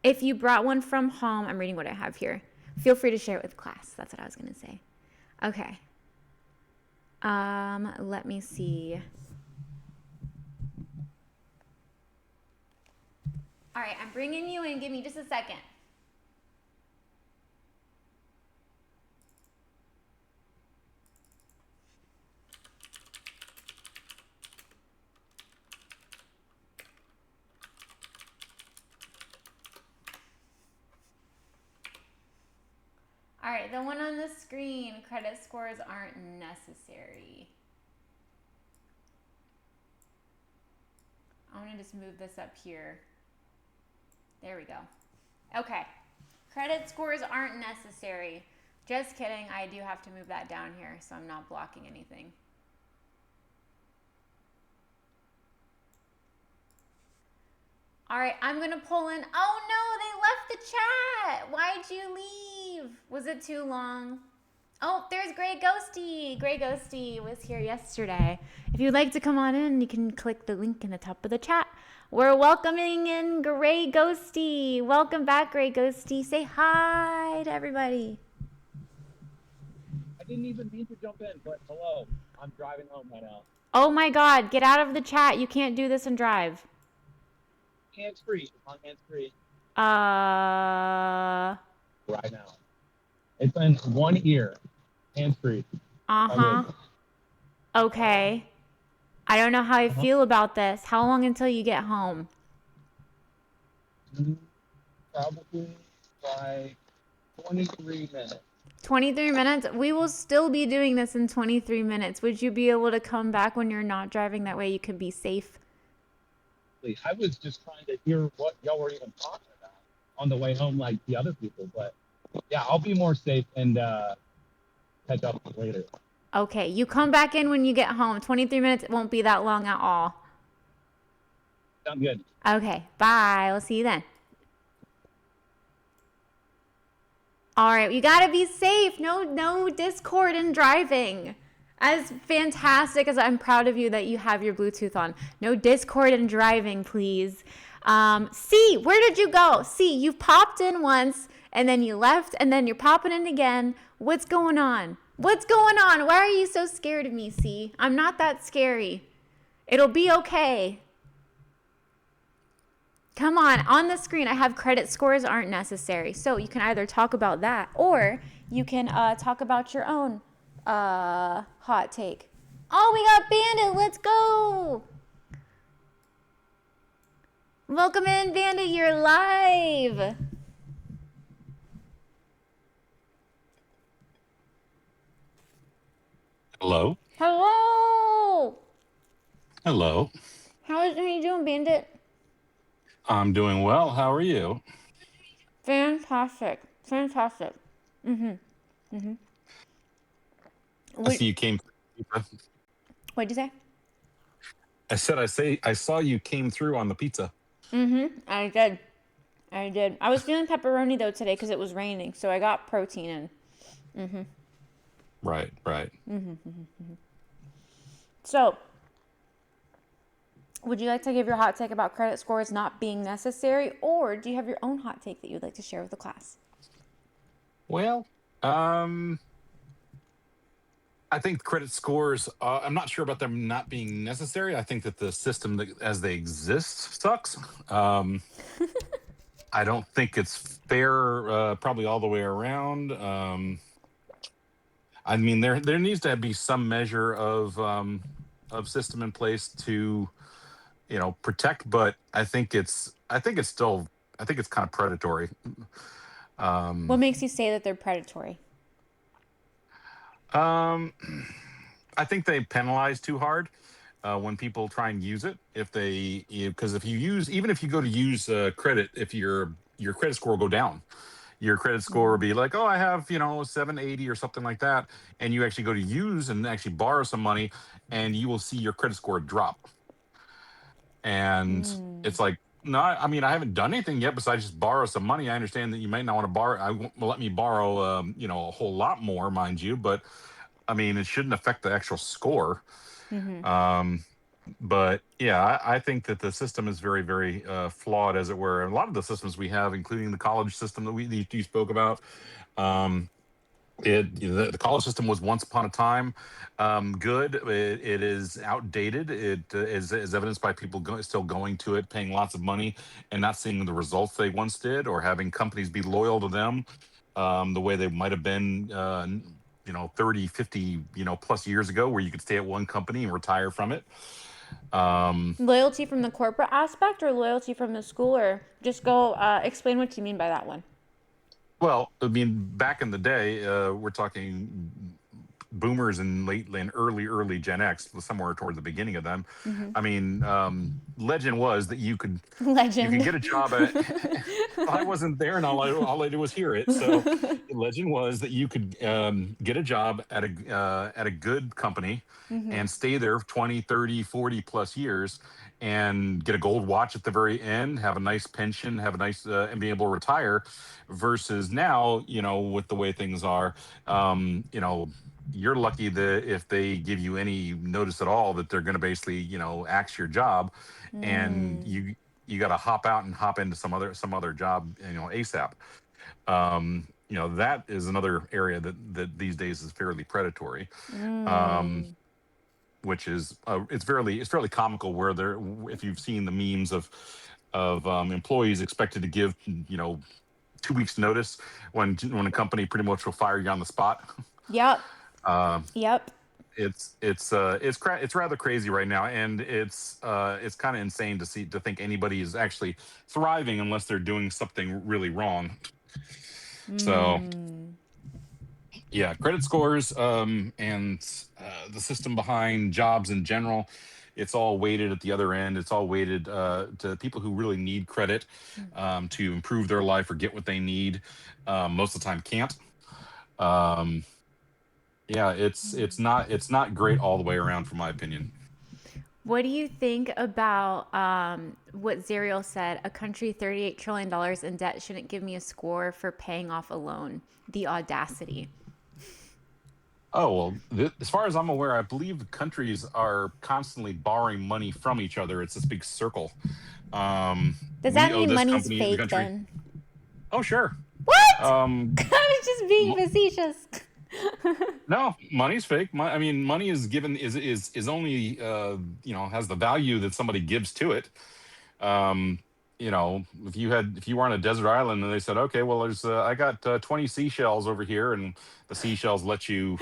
If you brought one from home, I'm reading what I have here. Feel free to share it with class. That's what I was going to say. Okay. Let me see. All right, I'm bringing you in. Give me just a second. All right, the one on the screen, credit scores aren't necessary. I'm gonna just move this up here. There we go. Okay, credit scores aren't necessary. Just kidding, I do have to move that down here so I'm not blocking anything. All right, I'm gonna pull in. Oh no, they left the chat. Why'd you leave? Was it too long? Oh, there's Gray Ghosty. Gray Ghosty was here yesterday. If you'd like to come on in, you can click the link in the top of the chat. We're welcoming in Gray Ghosty. Welcome back, Gray Ghosty. Say hi to everybody. I didn't even mean to jump in, but hello. I'm driving home right now. Oh my God, get out of the chat. You can't do this and drive. Hands-free. On hands-free. Right now. It's in one ear. Hands-free. Uh-huh. Okay. I don't know how I feel about this. How long until you get home? Probably like 23 minutes. 23 minutes? We will still be doing this in 23 minutes. Would you be able to come back when you're not driving? That way you can be safe. I was just trying to hear what y'all were even talking about on the way home, like the other people. But yeah, I'll be more safe and catch up later. Okay, you come back in when you get home. 23 minutes won't be that long at all. Sounds good. Okay, bye. We'll see you then. All right, you gotta be safe. No Discord and driving. As fantastic as I'm proud of you that you have your Bluetooth on. No Discord and driving, please. C, where did you go? C, you popped in once and then you left and then you're popping in again. What's going on? What's going on? Why are you so scared of me, C? I'm not that scary. It'll be okay. Come on the screen I have credit scores aren't necessary. So you can either talk about that or you can talk about your own hot take. Oh, we got Bandit. Let's go. Welcome in, Bandit. You're live. Hello. Hello. Hello. How are you doing, Bandit? I'm doing well. How are you? Fantastic. I see you came. What'd you say? I saw you came through on the pizza. I did. I was feeling pepperoni though today because it was raining, so I got protein in. Right. So, would you like to give your hot take about credit scores not being necessary, or do you have your own hot take that you'd like to share with the class? Well, I think credit scores, I'm not sure about them not being necessary. I think that the system as they exist sucks. I don't think it's fair, probably all the way around. I mean, there needs to be some measure of system in place to, protect, but I think it's kind of predatory. What makes you say that they're predatory? Um, I think they penalize too hard when people try and use it. Because if you go to use credit, if your credit score will go down, your credit score will be like, oh, I have 780 or something like that, and you actually go to use and actually borrow some money, and you will see your credit score drop. And it's like, no, I mean, I haven't done anything yet besides just borrow some money. I understand that you might not want to borrow. Let me borrow, a whole lot more, mind you, but I mean, it shouldn't affect the actual score. But yeah, I think that the system is very, very flawed, as it were. And a lot of the systems we have, including the college system that you spoke about, the college system was once upon a time good. It is outdated. It is evidenced by people still going to it, paying lots of money, and not seeing the results they once did, or having companies be loyal to them the way they might have been 30, 50 plus years ago, where you could stay at one company and retire from it. Loyalty from the corporate aspect or loyalty from the school, or just go explain what you mean by that one. Well, I mean, back in the day, we're talking boomers and early Gen X, somewhere toward the beginning of them. I mean, legend was that you could get a job at. I wasn't there, and all I did was hear it. So, legend was that you could get a job at a good company and stay there 20, 30, 40 plus years, and get a gold watch at the very end, have a nice pension, have a nice and be able to retire. Versus now, with the way things are, you're lucky that if they give you any notice at all that they're going to basically, axe your job, and you got to hop out and hop into some other job, ASAP. That is another area that these days is fairly predatory. Which is it's fairly comical, where if you've seen the memes of employees expected to give 2 weeks notice when a company pretty much will fire you on the spot. Yep. Yep. It's rather crazy right now, and it's kind of insane to think anybody is actually thriving unless they're doing something really wrong. So Yeah, credit scores, and the system behind jobs in general, it's all weighted at the other end. It's all weighted to people who really need credit to improve their life or get what they need. Most of the time, can't. Um, yeah, it's not great all the way around, from my opinion. What do you think about what Zerial said? A country $38 trillion in debt shouldn't give me a score for paying off a loan. The audacity. Oh well, as far as I'm aware, I believe the countries are constantly borrowing money from each other. It's this big circle. Does We that owe mean this money's company, the fake country. then? Oh sure. What? Um, I was just being facetious. No, money's fake. I mean, money is given is only has the value that somebody gives to it. Um, if you were on a desert island and they said, okay, well, there's I got 20 seashells over here, and the seashells let you,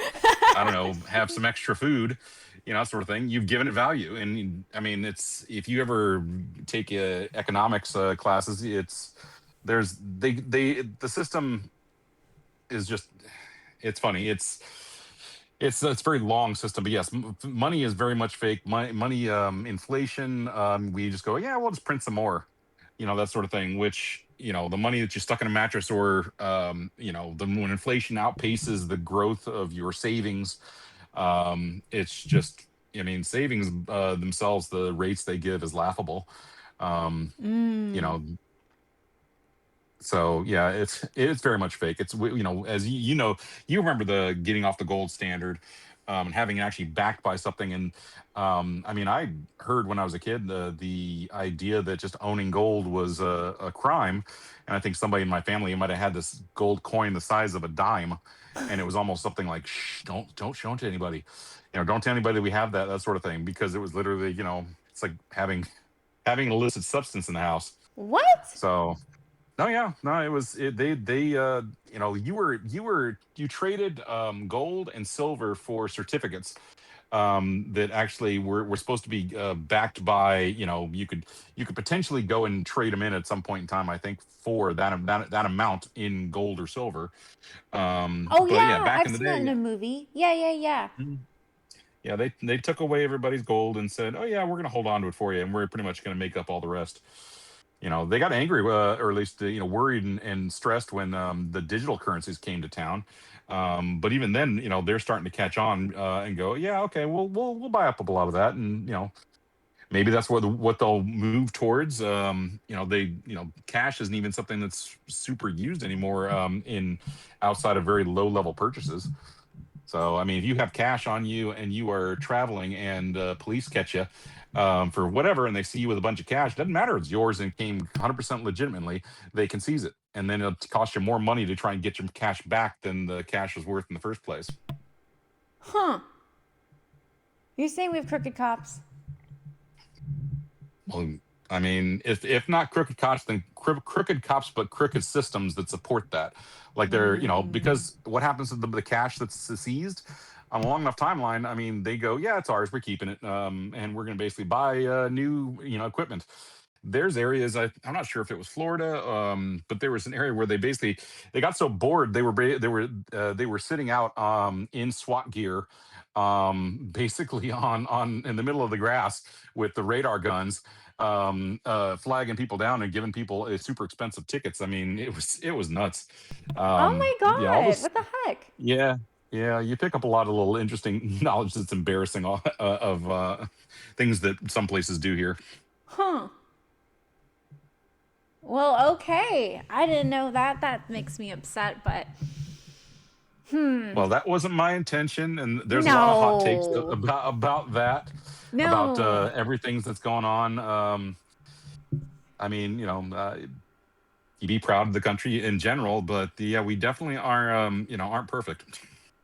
I don't know, have some extra food, sort of thing. You've given it value, and I mean, it's if you ever take economics classes, the system is just it's funny. It's a very long system, but yes, money is very much fake. Money, inflation. We just go, yeah, we'll just print some more, that sort of thing. Which the money that you stuck in a mattress, or when inflation outpaces the growth of your savings, it's just, I mean, savings themselves, the rates they give is laughable. You know, so yeah, it's very much fake. It's as you remember the getting off the gold standard, and having it actually backed by something. And I mean, I heard when I was a kid the idea that just owning gold was a crime, and I think somebody in my family might have had this gold coin the size of a dime, and it was almost something like, shh, don't show it to anybody, don't tell anybody that we have that sort of thing, because it was literally, it's like having an illicit substance in the house. What? So. No, yeah, no, it was they you traded gold and silver for certificates that actually were supposed to be backed by, you could potentially go and trade them in at some point in time, I think, for that amount in gold or silver. Oh But yeah, yeah, back I've in the seen that in day. a movie. Yeah, yeah, yeah. Mhm. Yeah, they took away everybody's gold and said, "Oh yeah, we're going to hold on to it for you, and we're pretty much going to make up all the rest." They got angry, or at least worried and stressed when the digital currencies came to town. But even then, they're starting to catch on and go, yeah, okay, we'll buy up a lot of that, and maybe that's what they'll move towards. Cash isn't even something that's super used anymore in outside of very low level purchases. So, I mean, if you have cash on you and you are traveling and police catch you for whatever, and they see you with a bunch of cash, doesn't matter if it's yours and came 100% legitimately, they can seize it. And then it'll cost you more money to try and get your cash back than the cash was worth in the first place. Huh. You're saying we have crooked cops? Well, I mean, if not crooked cops, then crooked cops, but crooked systems that support that. Like they're, because what happens to the cash that's seized on a long enough timeline? I mean, they go, yeah, it's ours, we're keeping it, and we're going to basically buy new, equipment. There's areas, I'm not sure if it was Florida, but there was an area where they got so bored they were sitting out in SWAT gear, basically on in the middle of the grass with the radar guns, flagging people down and giving people super expensive tickets. I mean, it was nuts. Oh my Yeah, all God. this. What the heck? Yeah, yeah, you pick up a lot of little interesting knowledge that's embarrassing of things that some places do here. Huh. Well, okay. I didn't know that. That makes me upset, but Well, that wasn't my intention, and there's a lot of hot takes no. about that, about No. everything that's going on. I mean, you be proud of the country in general, but yeah, we definitely aren't perfect.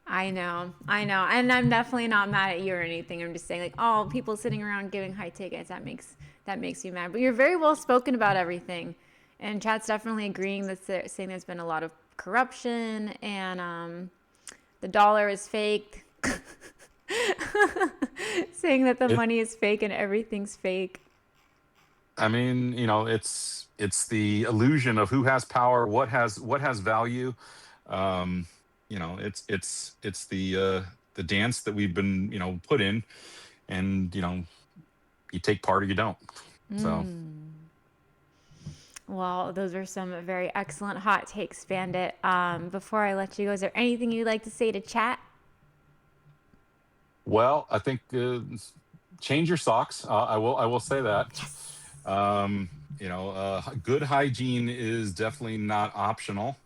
I know. I know. And I'm definitely not mad at you or anything. I'm just saying like, oh, people sitting around giving high tickets, that makes you mad. But you're very well spoken about everything. And Chad's definitely agreeing that saying there's been a lot of corruption and the dollar is fake. Saying that the It, money is fake and everything's fake. I mean, it's the illusion of who has power, what has value. Um, it's the dance that we've been put in, and you take part or you don't. So Well, those are some very excellent hot takes, Bandit. Before I let you go, is there anything you'd like to say to chat? well, I think change your socks. I will say that. Good hygiene is definitely not optional.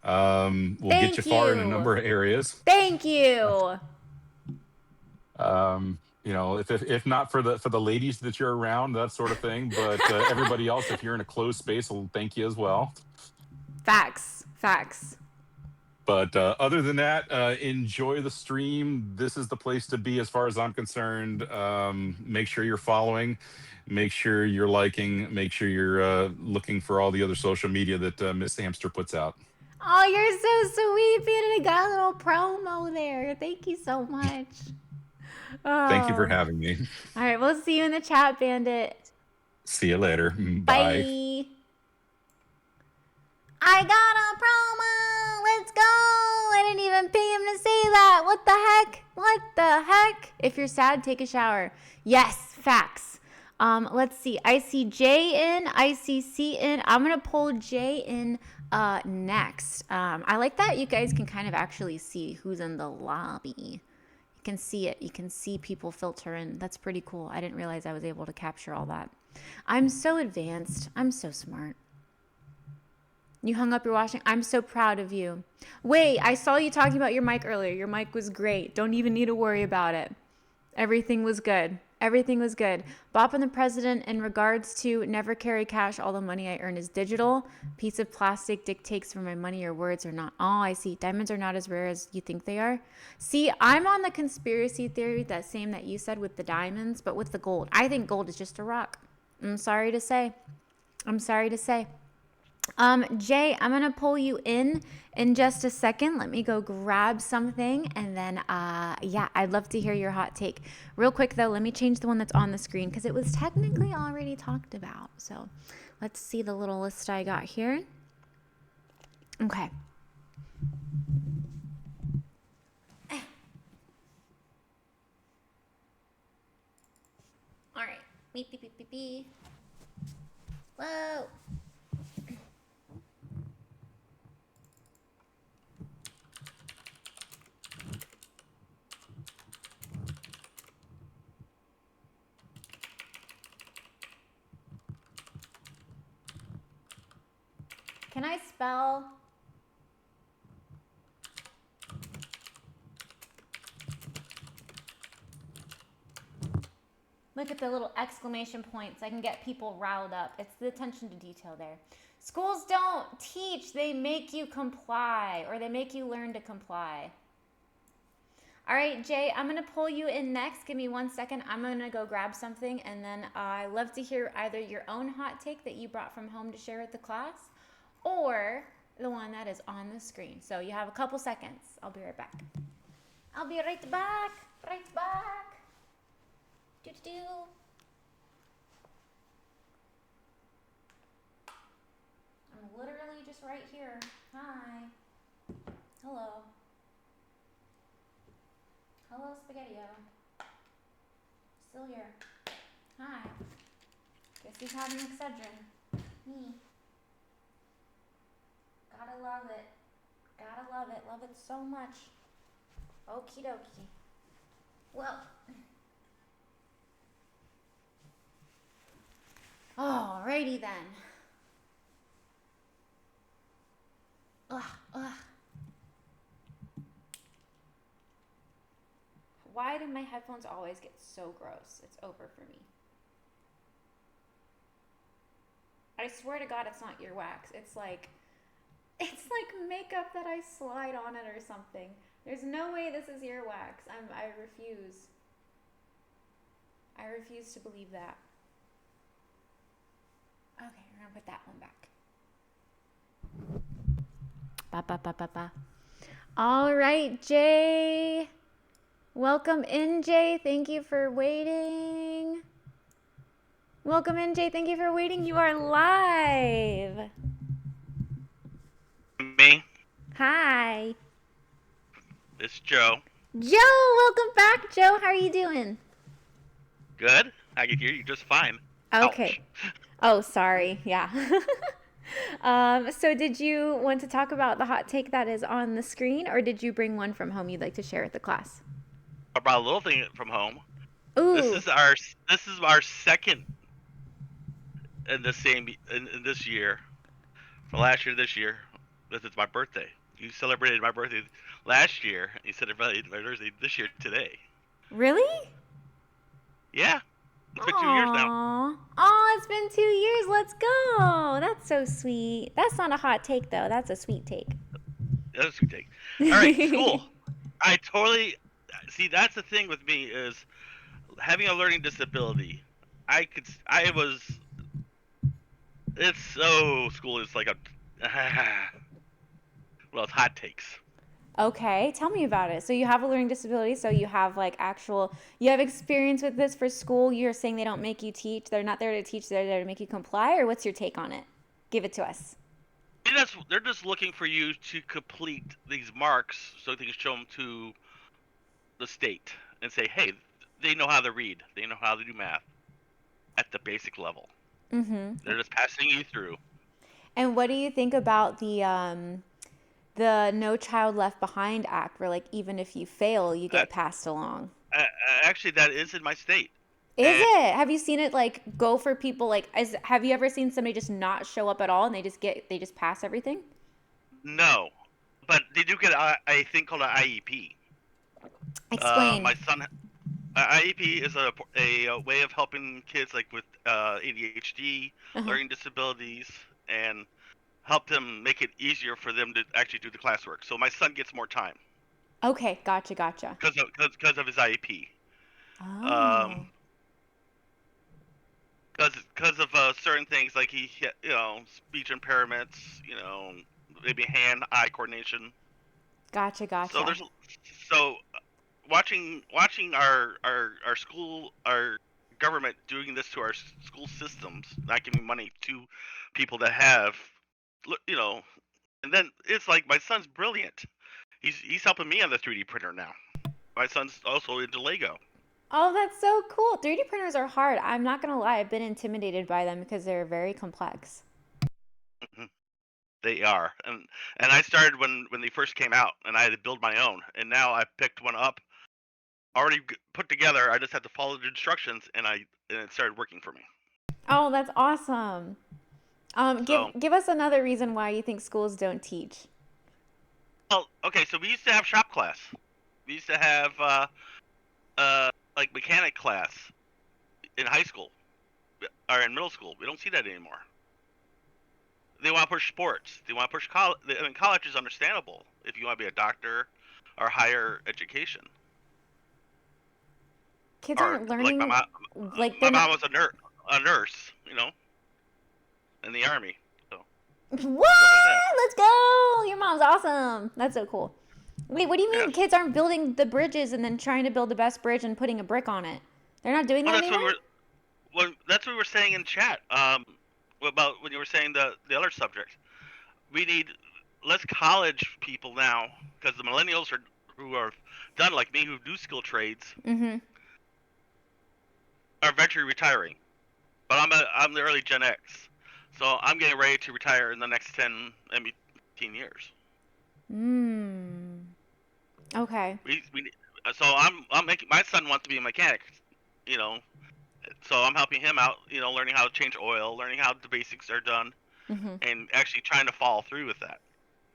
Will get you Thank far in a you. number of areas. Thank you. If not for the ladies that you're around, that sort of thing, but everybody else, if you're in a closed space, will thank you as well. Facts. Facts. But other than that, enjoy the stream. This is the place to be as far as I'm concerned. Make sure you're following, make sure you're liking, make sure you're looking for all the other social media that Miss Hamster puts out. Oh, you're so sweet, Bandit. I got a little promo there. Thank you so much. Thank you for Oh. having me. All right, we'll see you in the chat, Bandit. See you later. Bye. Bye. I got a promo. Let's go. I didn't even pay him to say that. What the heck? What the heck? If you're sad, take a shower. Yes, facts. Let's see. I see Jay in. I see C in. I'm going to pull Jay in next. I like that you guys can kind of actually see who's in the lobby. You can see it. You can see people filter in. That's pretty cool. I didn't realize I was able to capture all that. I'm so advanced. I'm so smart. You hung up your washing. I'm so proud of you. Wait, I saw you talking about your mic earlier. Your mic was great. Don't even need to worry about it. Everything was good. Everything was good. Bop and the President, in regards to never carry cash, all the money I earn is digital. Piece of plastic dictates for my money or words are not. Oh, I see. Diamonds are not as rare as you think they are. See, I'm on the conspiracy theory, that same that you said with the diamonds, but with the gold. I think gold is just a rock. I'm sorry to say. I'm sorry to say. Jay, I'm going to pull you in just a second. Let me go grab something. And then, yeah, I'd love to hear your hot take. Real quick, though, let me change the one that's on the screen because it was technically already talked about. So let's see the little list I got here. Okay. All right. Beep, beep, beep, beep, beep. Whoa. Can I spell? Look at the little exclamation points. I can get people riled up. It's the attention to detail there. Schools don't teach. They make you comply, or they make you learn to comply. All right, Jay, I'm going to pull you in next. Give me 1 second. I'm going to go grab something, and then I love to hear either your own hot take that you brought from home to share with the class, or the one that is on the screen. So you have a couple seconds. I'll be right back. I'll be right back. Right back. Do-do-do. I'm literally just right here. Hi. Hello. Hello, Spaghetti-O. Still here. Hi. Guess he's having Excedrin. Me. Gotta love it. Gotta love it. Love it so much. Okie dokie. Well. Alrighty then. Ugh. Why do my headphones always get so gross? It's over for me. I swear to God, it's not earwax. It's like makeup that I slide on it or something. There's no way this is earwax. I refuse. I refuse to believe that. Okay, we're gonna put that one back. Ba. All right, Jay. Welcome in, Jay. Thank you for waiting. Welcome in, Jay. Thank you for waiting. You are live. Me? Hi. It's Joe. Joe, welcome back, Joe. How are you doing? Good. I can hear you just fine. Okay. Ouch. Oh, sorry. Yeah. So did you want to talk about the hot take that is on the screen, or did you bring one from home you'd like to share with the class? I brought a little thing from home. This Ooh, is our second in the same in this year. For last year, this year. This is my birthday. You celebrated my birthday last year. You celebrated my birthday this year today. really? Yeah. It's been 2 years now. Aww. Aw, it's been 2 years. Let's go. That's so sweet. That's not a hot take, though. That's a sweet take. That's a good take. All right, school. I totally see. That's the thing with me is having a learning disability. I was. It's so school is like a. Well, it's hot takes. Okay, tell me about it. So you have a learning disability, so you have you have experience with this for school. You're saying they don't make you teach. They're not there to teach, they're there to make you comply, or what's your take on it? Give it to us. They're just looking for you to complete these marks so they can show them to the state and say, hey, they know how to read. They know how to do math at the basic level. Mm-hmm. They're just passing you through. And what do you think about the No Child Left Behind Act, where even if you fail, you get passed along? Actually, that is in my state. Is it? Have you seen it go for people have you ever seen somebody just not show up at all and they just pass everything? No, but they do get a thing called an IEP. Explain. My son, IEP is a way of helping kids with ADHD, learning disabilities, and help them make it easier for them to actually do the classwork. So my son gets more time. Okay, gotcha. Because of his IEP. Oh. Because of certain things like speech impairments, maybe hand-eye coordination. Gotcha. So watching our school, our government doing this to our school systems, not giving money to people that have, and then it's like my son's brilliant. He's helping me on the 3D printer now. My son's also into Lego. Oh, that's so cool. 3D printers are hard. I'm not gonna lie, I've been intimidated by them because they're very complex. They are, and I started when they first came out, and I had to build my own, and now I picked one up, already put together. I just had to follow the instructions, and it started working for me. Oh, that's awesome. So, give us another reason why you think schools don't teach. well, okay, so we used to have shop class. We used to have like mechanic class in high school or in middle school. We don't see that anymore. They want to push sports. They want to push college. I mean, college is understandable if you want to be a doctor or higher education. Kids Or aren't learning my mom was a nurse, in the army. So what? Let's go! Your mom's awesome. That's so cool. Wait, what do you mean kids aren't building the bridges and then trying to build the best bridge and putting a brick on it? They're not doing that anymore? That's what we were saying in chat. About when you were saying the other subject. We need less college people now because the millennials who are done like me who do skill trades are eventually retiring. But I'm the early Gen X, so I'm getting ready to retire in the next 10, maybe 15 years. Okay. So I'm making my son wants to be a mechanic, so I'm helping him out, learning how to change oil, learning how the basics are done, and actually trying to follow through with that.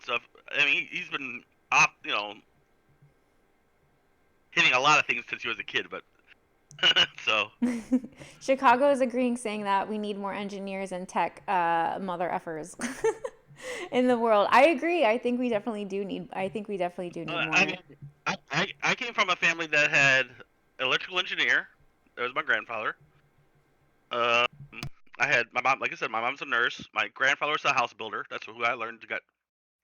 So he's been off, hitting a lot of things since he was a kid, but so Chicago is agreeing, saying that we need more engineers and tech mother effers in the world. I agree. I think we definitely do need more. I came from a family that had electrical engineer. That was my grandfather. I had my mom. Like I said, my mom's a nurse. My grandfather was a house builder. That's who I learned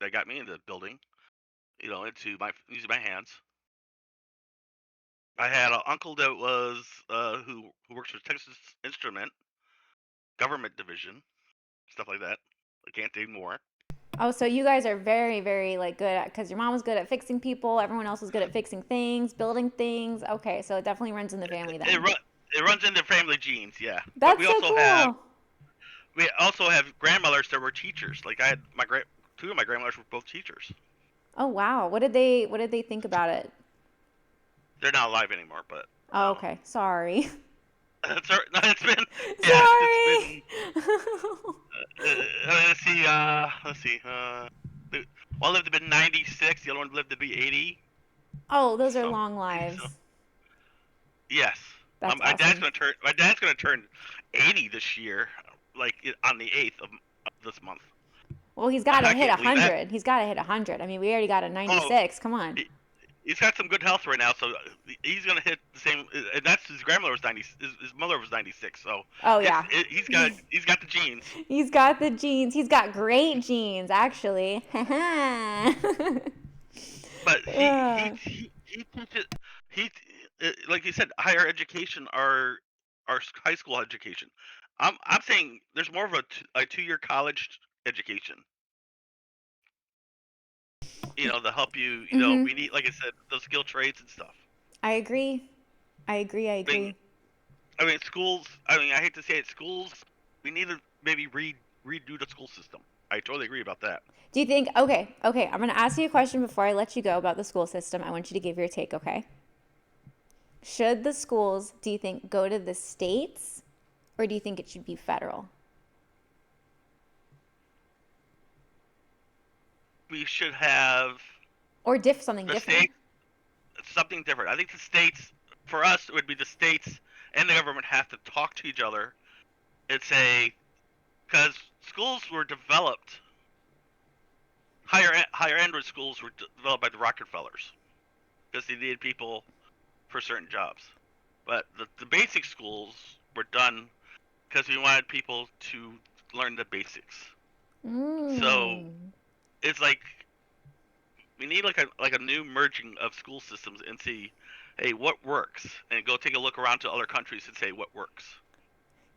that got me into building. Into using my hands. I had an uncle that was who works for Texas Instrument government division, stuff like that. I can't do more. Oh, so you guys are very, very like good at, because your mom was good at fixing people, everyone else was good at fixing things, building things. Okay, so it definitely runs in the family then. It runs in the family genes, yeah. But That's so cool. we also have grandmothers that were teachers. Like I had two of my grandmothers were both teachers. Oh wow, what did they think about it? They're not alive anymore, but. Oh, okay, sorry. It's been. Yeah, it's Sorry. been. Let's see. One lived to be 96. The other one lived to be 80. Oh, those are long lives. So, yes. That's my awesome. dad's gonna turn 80 this year, like on the 8th of this month. Well, he's got to hit 100. He's got to hit 100. I mean, we already got a 96. Come on. He's got some good health right now, so he's gonna hit the same. And that's his grandmother was 90. His mother was 96. So. Oh yeah. He's got the genes. He's got the genes. He's got great genes, actually. But he teaches. Like you said, higher education are high school education. I'm saying there's more of a 2-year college education. To help you. We need, like I said, those skill trades and stuff. I agree. I mean, schools. I hate to say it, schools. We need to maybe redo the school system. I totally agree about that. Do you think? Okay. I'm going to ask you a question before I let you go about the school system. I want you to give your take. Okay. Should the schools, do you think, go to the states, or do you think it should be federal? We should have. Or something different. States, something different. I think the states, for us, it would be the states and the government have to talk to each other and say, because schools were developed, higher end schools were developed by the Rockefellers, because they needed people for certain jobs. But the basic schools were done because we wanted people to learn the basics. So it's like we need like a new merging of school systems and see, hey, what works, and go take a look around to other countries and say what works.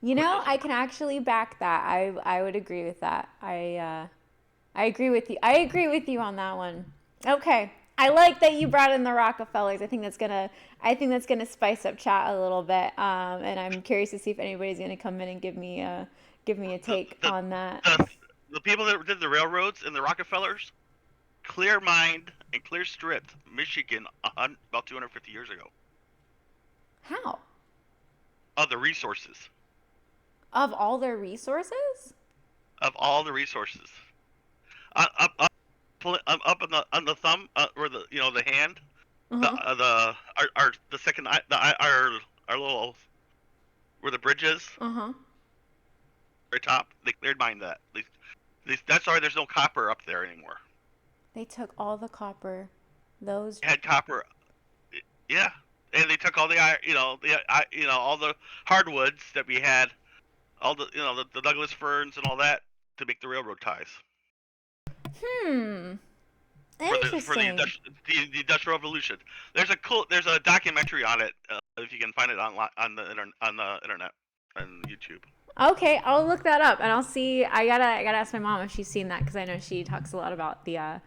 I can actually back that. I would agree with that. I agree with you. I agree with you on that one. Okay. I like that you brought in the Rockefellers. I think that's gonna spice up chat a little bit. And I'm curious to see if anybody's gonna come in and give me a take on that. The people that did the railroads and the Rockefellers, clear mined and clear stripped Michigan about 250 years ago. How? Of the resources. Of all their resources? Of all the resources. Up on the thumb, or the hand, the second our little, where the bridge is. Very top. They cleared mine that. That's why there's no copper up there anymore. They took all the copper. Those had copper. Yeah, and they took all the all the hardwoods that we had, all the the Douglas firs and all that to make the railroad ties. Interesting. For the Industrial Revolution. There's a documentary on it, if you can find it on the internet on YouTube. Okay, I'll look that up and I'll see. I gotta ask my mom if she's seen that, because I know she talks a lot about the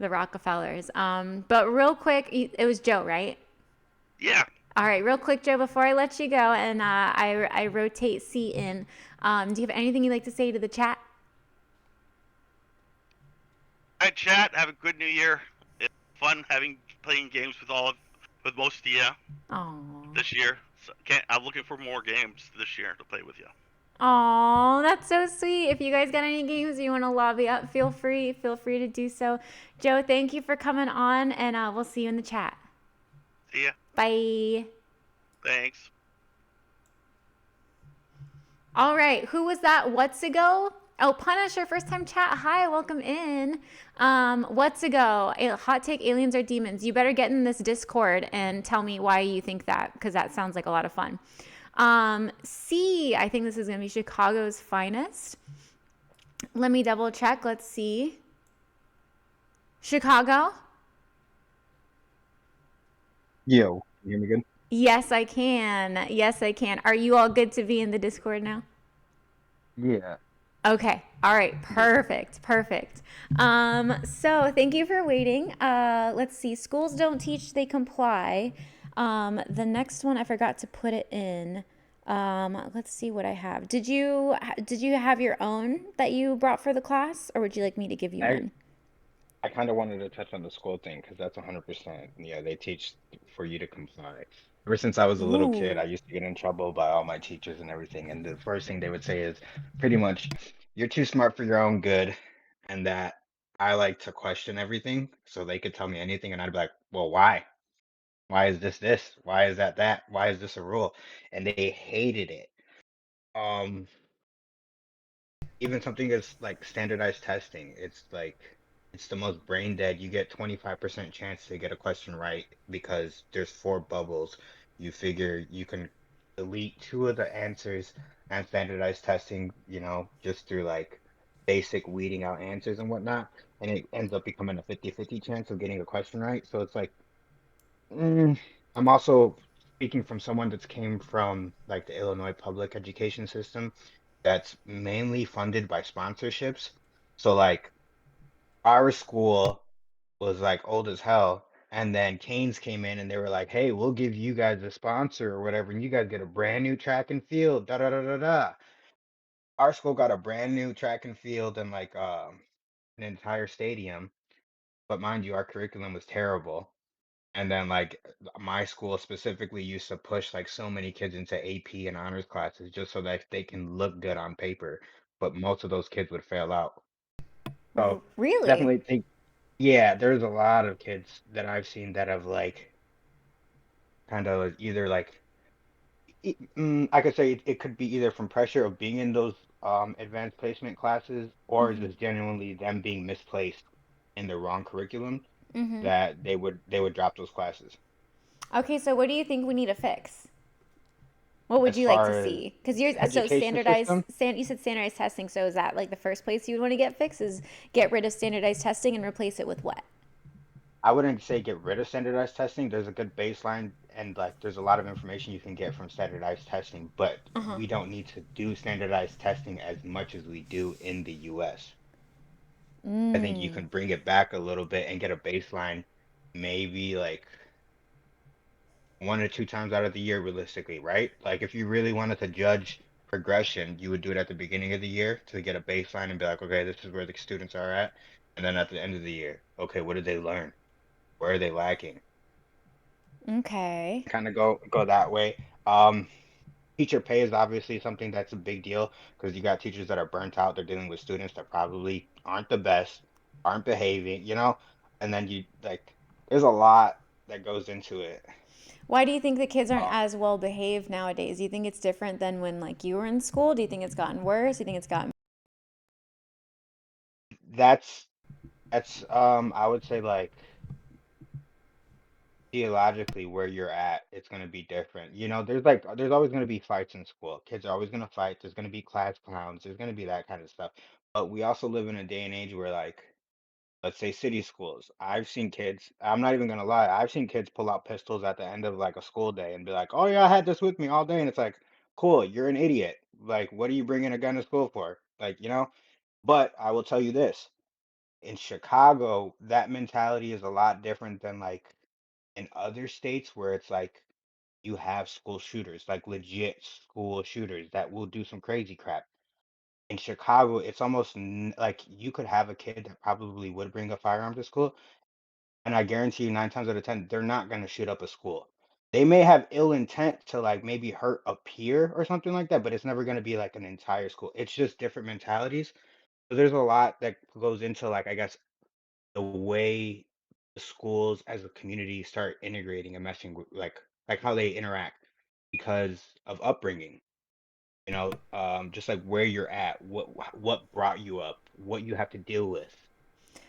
Rockefellers. But real quick, it was Joe, right? Yeah. All right, real quick, Joe, before I let you go and I rotate C in, do you have anything you'd like to say to the chat? Hi, chat. Have a good New Year. It's fun playing games with most of you this year. So I'm looking for more games this year to play with you. Oh, that's so sweet. If you guys got any games you want to lobby up, feel free to do so. Joe, thank you for coming on, and we'll see you in the chat. See ya. Bye. Thanks. All right, who was that? What's ago? Oh, Punisher, first time chat. Hi, welcome in. What's ago? Hot take: aliens are demons. You better get in this Discord and tell me why you think that, because that sounds like a lot of fun. C, I think this is going to be Chicago's finest. Let me double check. Let's see. Chicago? Yo, you hear me good? Yes, I can. Are you all good to be in the Discord now? Yeah. Okay. All right. Perfect. Perfect. So thank you for waiting. Let's see. Schools don't teach, they comply. The next one I forgot to put it in. Let's see what I have. Did you have your own that you brought for the class, or would you like me to give you I one? I kind of wanted to touch on the school thing because that's 100%. Yeah, they teach for you to comply. Ever since I was a little kid, I Ooh. used to get in trouble by all my teachers and everything. And the first thing they would say is pretty much, you're too smart for your own good. And that I like to question everything. So they could tell me anything. And I'd be like, well, why? Why is this this? Why is that that? Why is this a rule? And they hated it. Um, Even something as like standardized testing, it's like it's the most brain dead. You get 25% chance to get a question right because there's four bubbles. You figure you can delete two of the answers and standardized testing, just through like basic weeding out answers and whatnot, and it ends up becoming a 50-50 chance of getting a question right. So it's like, mm, I'm also speaking from someone that's came from like the Illinois public education system that's mainly funded by sponsorships. So like our school was like old as hell. And then Canes came in and they were like, hey, we'll give you guys a sponsor or whatever, and you guys get a brand new track and field, da da da da da. Our school got a brand new track and field and like an entire stadium. But mind you, our curriculum was terrible. And then like my school specifically used to push like so many kids into AP and honors classes just so that they can look good on paper. But most of those kids would fail out. So Really? definitely think, yeah, there's a lot of kids that I've seen that have like kind of either like I could say it could be either from pressure of being in those advanced placement classes or just genuinely them being misplaced in the wrong curriculum that they would drop those classes. Okay, so what do you think we need to fix? What would As you like to far as see? Because yours, so education system, you said standardized testing. So is that like the first place you would want to get fixed? Is get rid of standardized testing and replace it with what? I wouldn't say get rid of standardized testing. There's a good baseline and like there's a lot of information you can get from standardized testing, but we don't need to do standardized testing as much as we do in the US. I think you can bring it back a little bit and get a baseline maybe like one or two times out of the year realistically, right? Like if you really wanted to judge progression, you would do it at the beginning of the year to get a baseline and be like, okay, this is where the students are at. And then at the end of the year, okay, what did they learn? Where are they lacking? Okay. Kind of go that way. Um, Teacher pay is obviously something that's a big deal because you got teachers that are burnt out. They're dealing with students that probably aren't the best, aren't behaving, and then you like, there's a lot that goes into it. Why do you think the kids aren't Uh, as well behaved nowadays? Do you think it's different than when like you were in school? Do you think it's gotten worse? Do you think it's gotten that's I would say like theologically where you're at, it's gonna be different. There's always gonna be fights in school. Kids are always gonna fight. There's gonna be class clowns. There's gonna be that kind of stuff. But we also live in a day and age where like let's say city schools. I've seen kids, I'm not even gonna lie, I've seen kids pull out pistols at the end of like a school day and be like, "Oh yeah, I had this with me all day." And it's like, "Cool, you're an idiot. Like, what are you bringing a gun to school for?" Like. But I will tell you this, in Chicago, that mentality is a lot different than like in other states where it's like you have school shooters, like legit school shooters that will do some crazy crap. In Chicago, it's almost like you could have a kid that probably would bring a firearm to school, and I guarantee you 9 times out of 10, they're not gonna shoot up a school. They may have ill intent to, like, maybe hurt a peer or something like that, but it's never gonna be, like, an entire school. It's just different mentalities. So there's a lot that goes into, like, I guess, the way the schools as a community start integrating and meshing with like, how they interact because of upbringing, just, like, where you're at, what brought you up, what you have to deal with.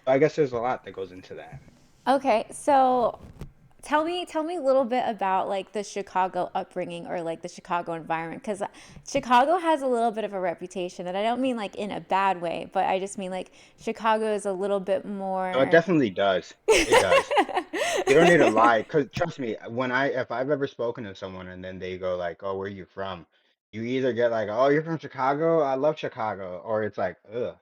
I guess there's a lot that goes into that. Okay, so tell me a little bit about like the Chicago upbringing or like the Chicago environment because Chicago has a little bit of a reputation, and I don't mean like in a bad way, but I just mean like Chicago is a little bit No, it more. definitely does. It does. You don't need to lie, because trust me, if I've ever spoken to someone and then they go like, "Oh, where are you from?" You either get like, oh, you're from Chicago, I love Chicago, or it's like, ugh.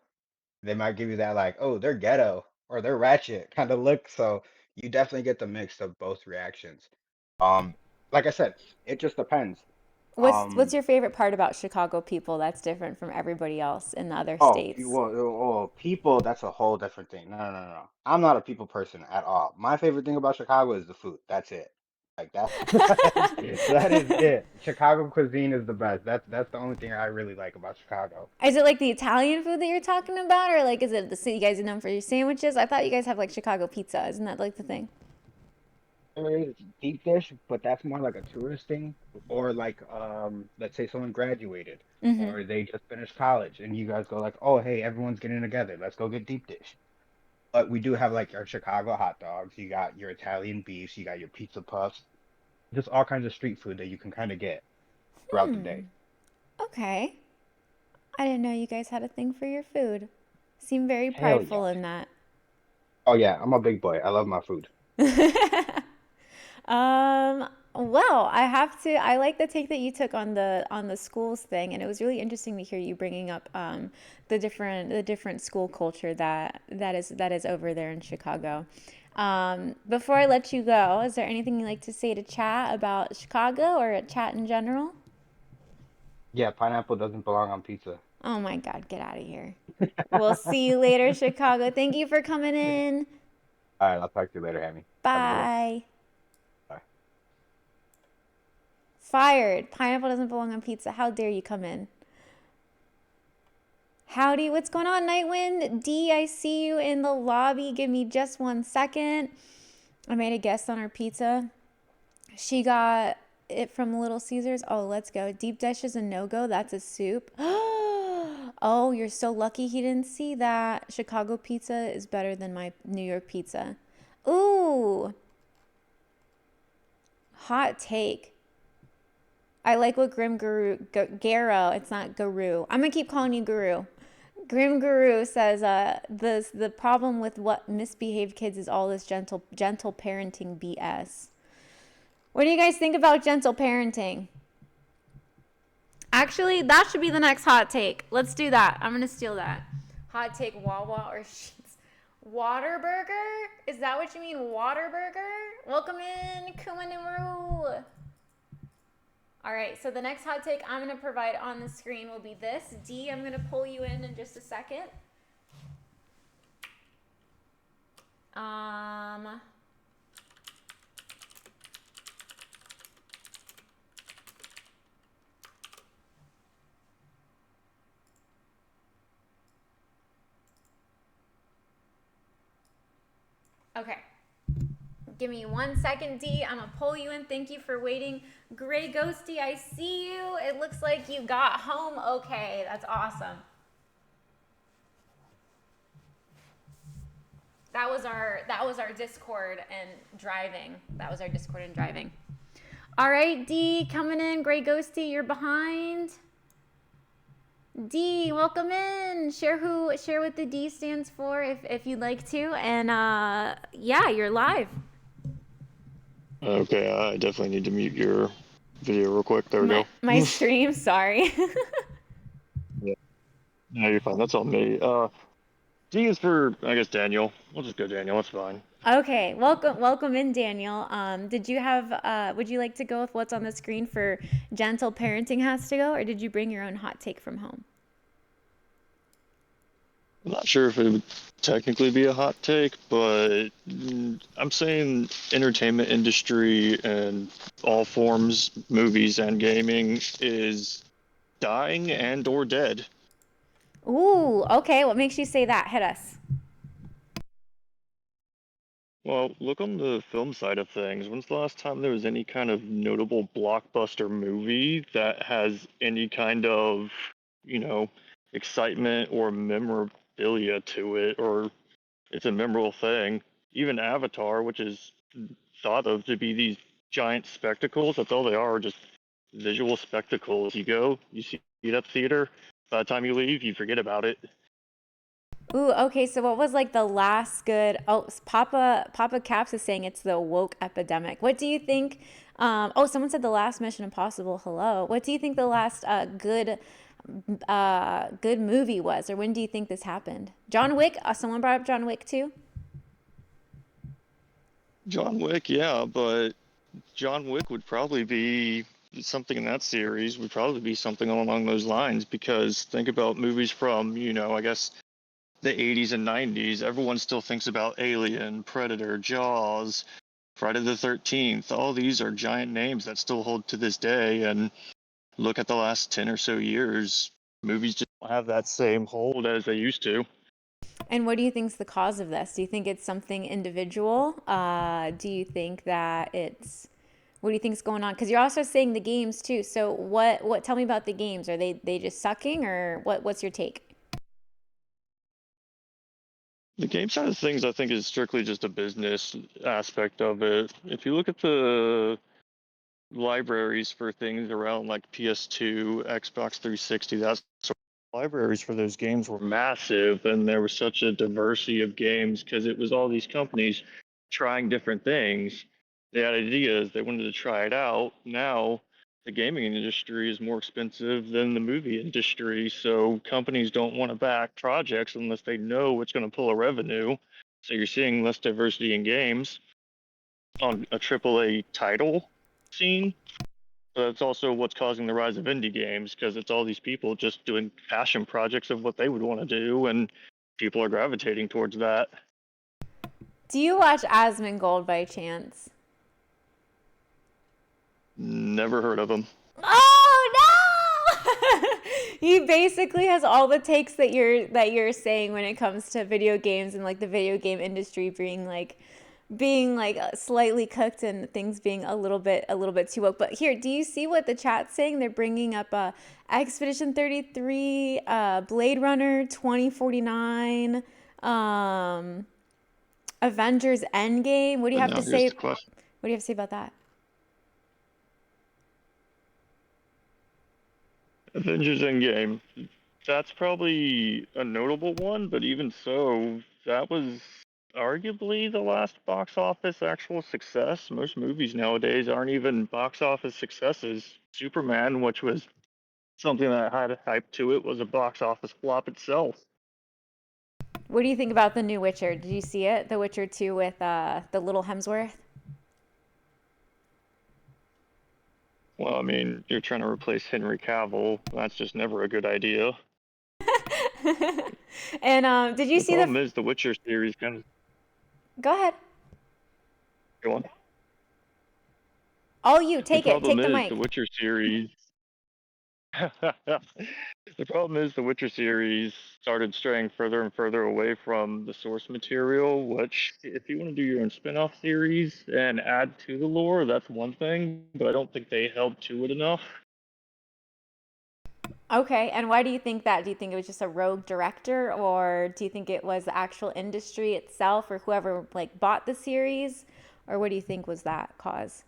They might give you that like, oh, they're ghetto or they're ratchet kind of look. So you definitely get the mix of both reactions. Um, like I said, it just depends. What's your favorite part about Chicago people that's different from everybody else in the other Oh, states? people, that's a whole different thing. No, no, no, no. I'm not a people person at all. My favorite thing about Chicago is the food. That's it. Like that, that is it. Chicago cuisine is the best. That's the only thing I really like about Chicago. Is it like the Italian food that you're talking about, or like is it the city you guys are known for your sandwiches? I thought you guys have like Chicago pizza. Isn't that like the thing? There is deep dish, but that's more like a tourist thing, or like let's say someone graduated or they just finished college and you guys go like, "Oh, hey, everyone's getting together. Let's go get deep dish." But we do have like our Chicago hot dogs, you got your Italian beefs, you got your pizza puffs, just all kinds of street food that you can kind of get throughout the day. Okay. I didn't know you guys had a thing for your food. Seem very Hell yeah. prideful in that. Oh yeah, I'm a big boy. I love my food. Well, I like the take that you took on the schools thing, and it was really interesting to hear you bringing up the different school culture that is over there in Chicago. Before I let you go, is there anything you'd like to say to chat about Chicago or chat in general? Yeah, pineapple doesn't belong on pizza. Oh my God, get out of here. We'll see you later, Chicago. Thank you for coming in. All right, I'll talk to you later, Hammy. Have a good one. Bye. Bye. Fired. Pineapple doesn't belong on pizza. How dare you come in? Howdy, what's going on, Nightwind? D, I see you in the lobby. Give me just 1 second. I made a guess on her pizza. She got it from Little Caesars. Oh, let's go. Deep dish is a no-go. That's a soup. Oh, you're so lucky he didn't see that. Chicago pizza is better than my New York pizza. Ooh. Hot take. I like what Grim Guru, Garo, it's not Guru. I'm going to keep calling you Guru. Grim Guru says the problem with what misbehaved kids is all this gentle parenting BS. What do you guys think about gentle parenting? Actually, that should be the next hot take. Let's do that. I'm going to steal that. Hot take Wawa or Sheets. Waterburger? Is that what you mean, Waterburger? Welcome in, Kumanimaru. All right, so the next hot take I'm going to provide on the screen will be this. D, I'm going to pull you in just a second. Okay. Give me 1 second, D. I'm going to pull you in. Thank you for waiting. Gray Ghosty, I see you. It looks like you got home okay. That's awesome. That was our Discord and driving. All right, D, coming in. Gray Ghosty, you're behind. D, welcome in. Share what the D stands for if you'd like to. And yeah, you're live. Okay, I definitely need to mute your video real quick. There we go. My stream, sorry. Yeah. No, you're fine. That's on me. D is for, I guess, Daniel. We'll just go Daniel. That's fine. Okay, welcome in, Daniel. Would you like to go with what's on the screen for gentle parenting has to go, or did you bring your own hot take from home? I'm not sure if it would technically be a hot take, but I'm saying entertainment industry and all forms, movies and gaming, is dying and or dead. Ooh, okay. What makes you say that? Hit us. Well, look on the film side of things. When's the last time there was any kind of notable blockbuster movie that has any kind of, excitement or memorabilia to it, or it's a memorable thing? Even Avatar, which is thought of to be these giant spectacles, that's all they are, just visual spectacles. You go, you see it at the theater, by the time you leave, you forget about it. Ooh, okay. So what was like the last good? Oh, Papa Caps is saying it's the woke epidemic. What do you think? Oh, someone said the last Mission Impossible. Hello. What do you think the last good movie was, or when do you think this happened? John Wick. Someone brought up John Wick too. John Wick, yeah, but John Wick would probably be something in that series, would probably be something along those lines, because think about movies from, I guess the 80s and 90s. Everyone still thinks about Alien, Predator, Jaws, Friday the 13th. All these are giant names that still hold to this day. And look at the last 10 or so years, movies just don't have that same hold as they used to. And what do you think is the cause of this? Do you think it's something individual? Do you think that it's what do you think is going on? Because you're also saying the games too. So what? Tell me about the games. Are they just sucking, or what's your take? The game side of things, I think, is strictly just a business aspect of it. If you look at the libraries for things around like PS2, Xbox 360, that's libraries for those games were massive, and there was such a diversity of games because it was all these companies trying different things. They had ideas, they wanted to try it out. Now the gaming industry is more expensive than the movie industry, so companies don't want to back projects unless they know it's going to pull a revenue. So you're seeing less diversity in games on a AAA title scene. But that's also what's causing the rise of indie games, because it's all these people just doing passion projects of what they would want to do, and people are gravitating towards that. Do you watch Asmongold by chance? Never heard of them. Oh no! He basically has all the takes that you're saying when it comes to video games and like the video game industry being like slightly cooked and things being a little bit too woke. But here, do you see what the chat's saying? They're bringing up Expedition 33, Blade Runner 2049, Avengers Endgame. What do you But have now to here's say? the question. What do you have to say about that? Avengers Endgame. That's probably a notable one, but even so, that was arguably the last box office actual success. Most movies nowadays aren't even box office successes. Superman, which was something that had a hype to it, was a box office flop itself. What do you think about the new Witcher? Did you see it? The Witcher 2 with the little Hemsworth? Well, I mean, you're trying to replace Henry Cavill. That's just never a good idea. And did you The see problem is the Witcher series kind of. Go ahead. Go on. All you, The take it. problem Take the is mic. the Witcher series. The problem is the Witcher series started straying further and further away from the source material, which, if you want to do your own spin off series and add to the lore, that's one thing, but I don't think they held to it enough. Okay, and why do you think that? Do you think it was just a rogue director, or do you think it was the actual industry itself, or whoever like bought the series, or what do you think was that cause?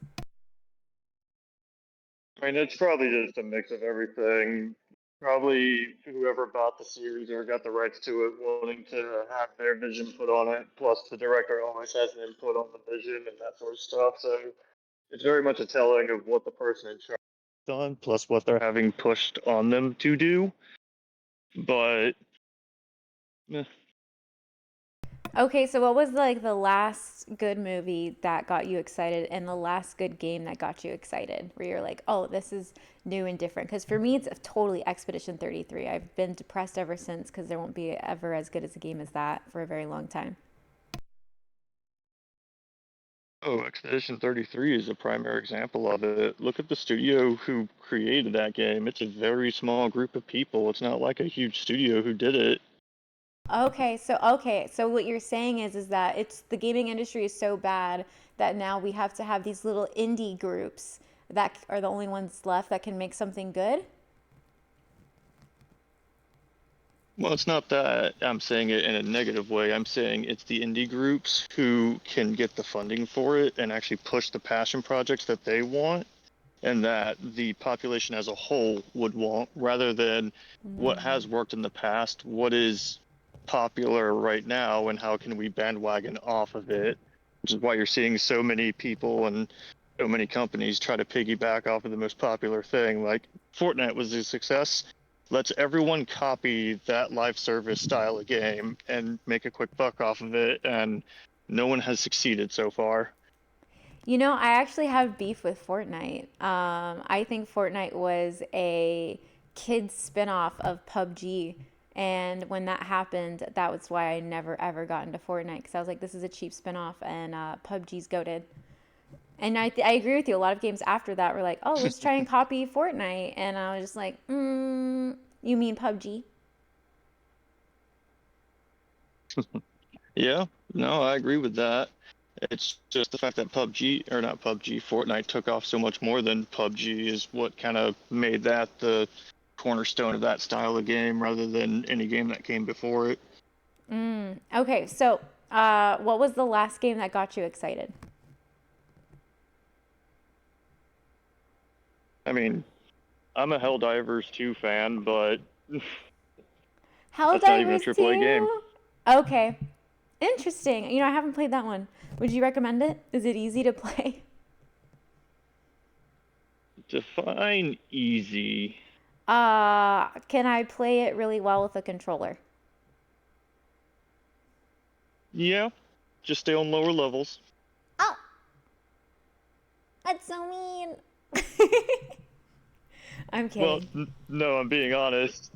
I mean, it's probably just a mix of everything. Probably whoever bought the series or got the rights to it wanting to have their vision put on it. Plus, the director always has an input on the vision and that sort of stuff. So it's very much a telling of what the person in charge has done, plus what they're having pushed on them to do. But eh, Okay, so what was like the last good movie that got you excited and the last good game that got you excited where you're like, oh, this is new and different? Because for me, it's totally Expedition 33. I've been depressed ever since because there won't be ever as good as a game as that for a very long time. oh, Expedition 33 is a primary example of it. Look at the studio who created that game. It's a very small group of people. It's not like a huge studio who did it. Okay, so what you're saying is that it's the gaming industry is so bad that now we have to have these little indie groups that are the only ones left that can make something good? Well, it's not that I'm saying it in a negative way. I'm saying it's the indie groups who can get the funding for it and actually push the passion projects that they want and that the population as a whole would want, rather than what has worked in the past, what is popular right now, and how can we bandwagon off of it? Which is why you're seeing so many people and so many companies try to piggyback off of the most popular thing. Like Fortnite was a success. Let's everyone copy that live service style of game and make a quick buck off of it, and no one has succeeded so far. You know, I actually have beef with Fortnite. I think Fortnite was a kids spinoff of PUBG. And when that happened, that was why I never ever got into Fortnite, because I was like, this is a cheap spinoff, and PUBG's goated. And I agree with you. A lot of games after that were like, oh, let's try and copy Fortnite. And I was just like, you mean PUBG? Yeah, no, I agree with that. It's just the fact that Fortnite took off so much more than PUBG is what kind of made that the cornerstone of that style of game rather than any game that came before it. Okay, so what was the last game that got you excited? I mean, I'm a Helldivers 2 fan, but that's not even a Helldivers AAA game. 2? Okay. Interesting. You know, I haven't played that one. Would you recommend it? Is it easy to play? Define easy. Can I play it really well with a controller? Yeah, just stay on lower levels. Oh, that's so mean. I'm kidding. Well, no, I'm being honest.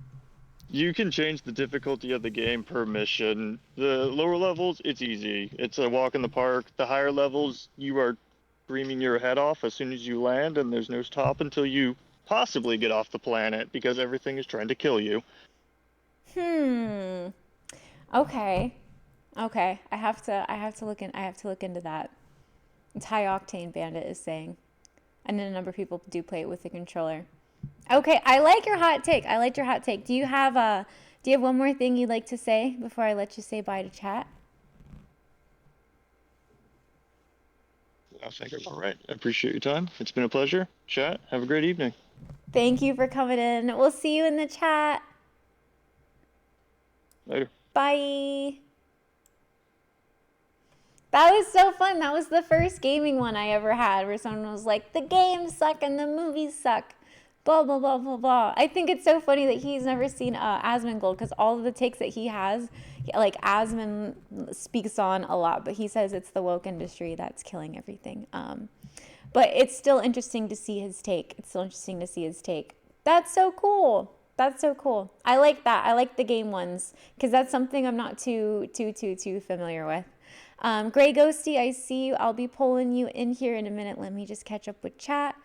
You can change the difficulty of the game per mission. The lower levels, it's easy. It's a walk in the park. The higher levels, you are screaming your head off as soon as you land, and there's no stop until you possibly get off the planet because everything is trying to kill you. Okay. I have to look into that. It's High Octane Bandit is saying. And then a number of people do play it with the controller. Okay, I like your hot take. Do you have one more thing you'd like to say before I let you say bye to chat? I think I'm all right. I appreciate your time. It's been a pleasure. Chat. Have a great evening. Thank you for coming in. We'll see you in the chat. Later. Bye. That was so fun. That was the first gaming one I ever had where someone was like, the games suck and the movies suck. Blah, blah, blah, blah, blah. I think it's so funny that he's never seen Asmongold, because all of the takes that he has, like Asmon speaks on a lot, but he says it's the woke industry that's killing everything. But it's still interesting to see his take. That's so cool. I like that. I like the game ones, because that's something I'm not too familiar with. Gray Ghosty, I see you. I'll be pulling you in here in a minute. Let me just catch up with chat.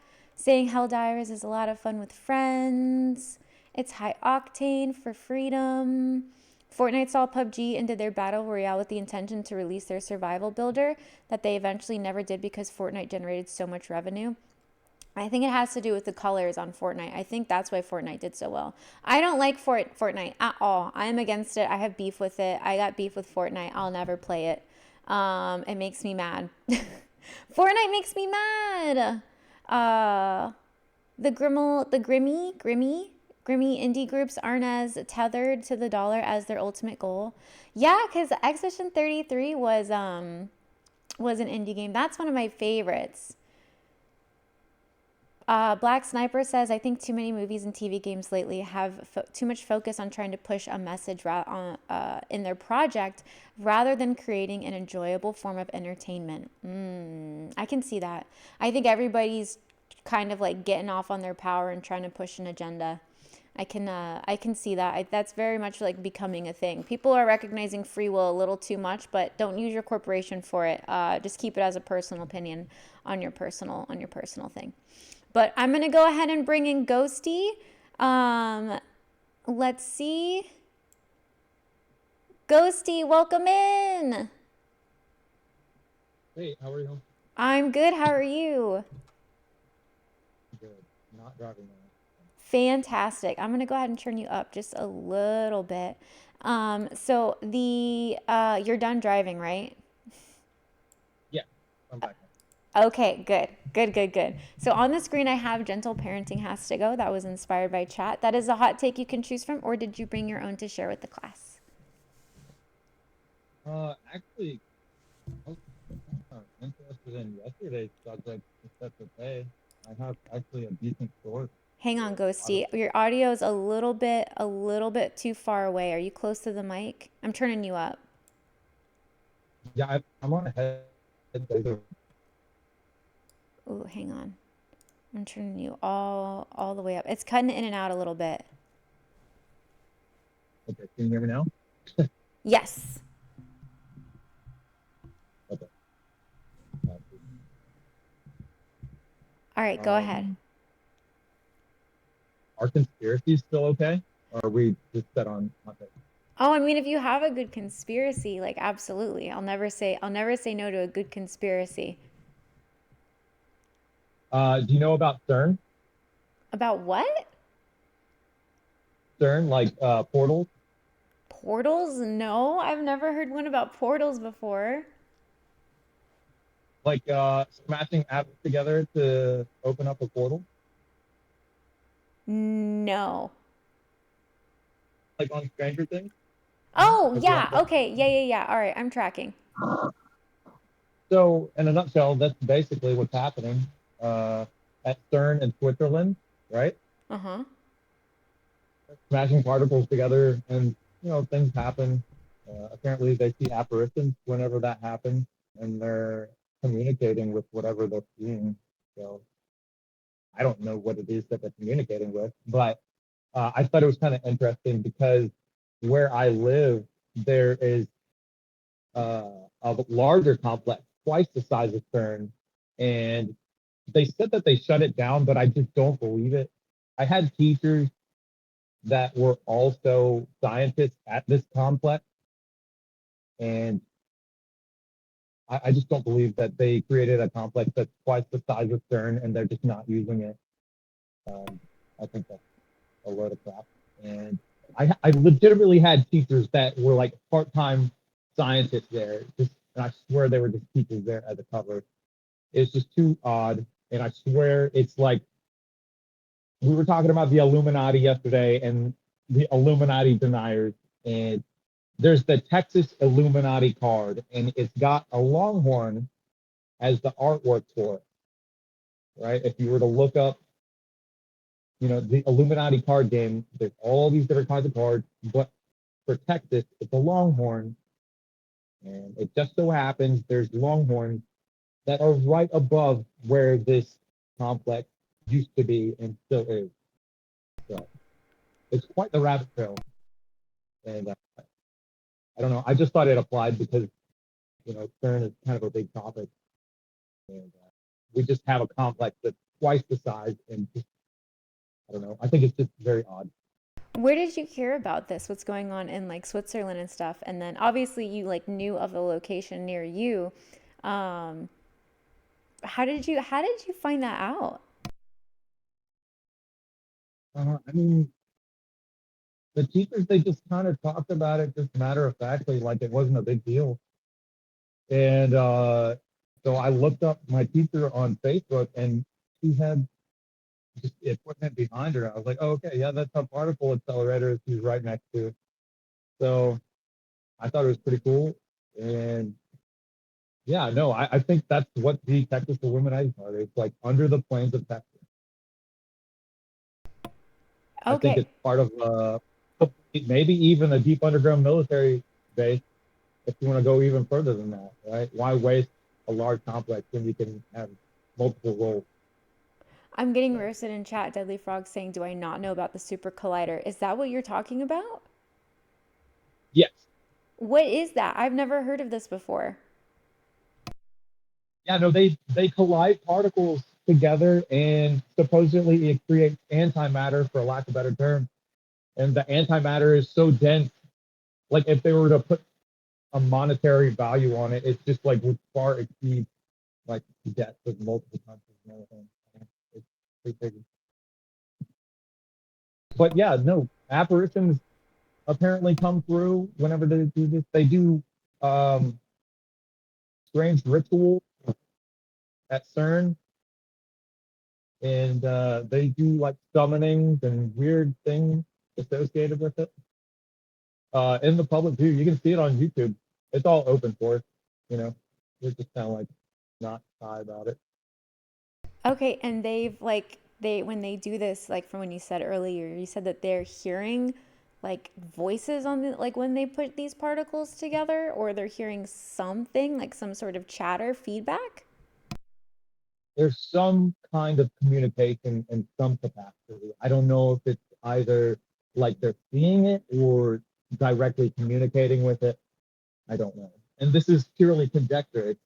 Saying Helldivers is a lot of fun with friends. It's high octane for freedom. Fortnite saw PUBG and did their battle royale with the intention to release their survival builder that they eventually never did because Fortnite generated so much revenue. I think it has to do with the colors on Fortnite. I think that's why Fortnite did so well. I don't like Fortnite at all. I'm against it. I have beef with it. I got beef with Fortnite. I'll never play it. It makes me mad. Fortnite makes me mad. The grimy indie groups aren't as tethered to the dollar as their ultimate goal. Yeah, because Expedition 33 was an indie game. That's one of my favorites. Black Sniper says, I think too many movies and TV games lately have too much focus on trying to push a message in their project rather than creating an enjoyable form of entertainment. I can see that. I think everybody's kind of like getting off on their power and trying to push an agenda. I can see that. That's very much like becoming a thing. People are recognizing free will a little too much, but don't use your corporation for it. Just keep it as a personal opinion on your personal thing. But I'm going to go ahead and bring in Ghosty. Let's see. Ghosty, welcome in. Hey, how are you? I'm good. How are you? Good. Not driving now. Fantastic. I'm going to go ahead and turn you up just a little bit. So you're done driving, right? Yeah, I'm back now. Okay, good. So on the screen, I have Gentle Parenting Has to Go. That was inspired by chat. That is a hot take you can choose from, or did you bring your own to share with the class? Actually, I was interested in yesterday's subject, if that's okay. I have actually a decent source. Hang on, Ghosty. Your audio is a little bit too far away. Are you close to the mic? I'm turning you up. Yeah, I'm on a headset. Ooh, hang on. I'm turning you all the way up. It's cutting in and out a little bit. Okay, can you hear me now? Yes. Okay. All right, go ahead. Are conspiracies still okay? Or are we just set on topic? Oh, I mean, if you have a good conspiracy, like absolutely. I'll never say no to a good conspiracy. Do you know about CERN? About what? CERN, like portals? Portals? No, I've never heard one about portals before. Like smashing atoms together to open up a portal? No. Like on Stranger Things? Oh, Like yeah. Okay. Yeah. All right, I'm tracking. So, in a nutshell, that's basically what's happening at CERN in Switzerland, right? Uh-huh. Smashing particles together, and things happen. Apparently, they see apparitions whenever that happens, and they're communicating with whatever they're seeing. So, I don't know what it is that they're communicating with, but I thought it was kind of interesting because where I live, there is a larger complex, twice the size of CERN, and they said that they shut it down, but I just don't believe it. I had teachers that were also scientists at this complex, and I just don't believe that they created a complex that's twice the size of CERN and they're just not using it. I think that's a load of crap. And I legitimately had teachers that were like part-time scientists there, just, and I swear they were just teachers there as a cover. It's just too odd, and I swear it's like we were talking about the Illuminati yesterday and the Illuminati deniers, and there's the Texas Illuminati card, and it's got a longhorn as the artwork for it, right? If you were to look up, the Illuminati card game, there's all these different kinds of cards, but for Texas, it's a longhorn, and it just so happens there's longhorns that are right above where this complex used to be and still is. So it's quite the rabbit trail, and I don't know. I just thought it applied because CERN is kind of a big topic, and we just have a complex that's twice the size, and just, I don't know. I think it's just very odd. Where did you hear about this? What's going on in like Switzerland and stuff? And then obviously you like knew of a location near you. Um, how did you find that out? I mean, the teachers, they just kind of talked about it just matter of factly, like it wasn't a big deal. And so I looked up my teacher on Facebook, and she had just the equipment behind her. I was like, oh, okay, yeah, that's a particle accelerator she's right next to. So I thought it was pretty cool. And yeah, no, I think that's what the Texas Illuminati are. It's like under the plains of Texas. I think Okay. it's part of maybe even a deep underground military base if you want to go even further than that, right? Why waste a large complex when you can have multiple roles? I'm getting roasted in chat. Deadly Frog saying, "Do I not know about the super collider?" Is that what you're talking about? Yes. What is that? I've never heard of this before. Yeah, no, they collide particles together, and supposedly it creates antimatter, for lack of a better term. And the antimatter is so dense, like if they were to put a monetary value on it, it's just like would far exceed like the depth of multiple countries and everything. It's pretty big. But yeah, no, apparitions apparently come through whenever they do this. They do um, strange rituals at CERN, and they do like summonings and weird things associated with it in the public view. You can see it on YouTube. it's all open source, you know. We're just kind of like not shy about it. Okay, and they've like they when they do this, like from when you said earlier, you said that they're hearing like voices on the like when they put these particles together, or they're hearing something like some sort of chatter feedback. There's some kind of communication in some capacity. I don't know if it's either like they're seeing it or directly communicating with it. I don't know. And this is purely conjecture.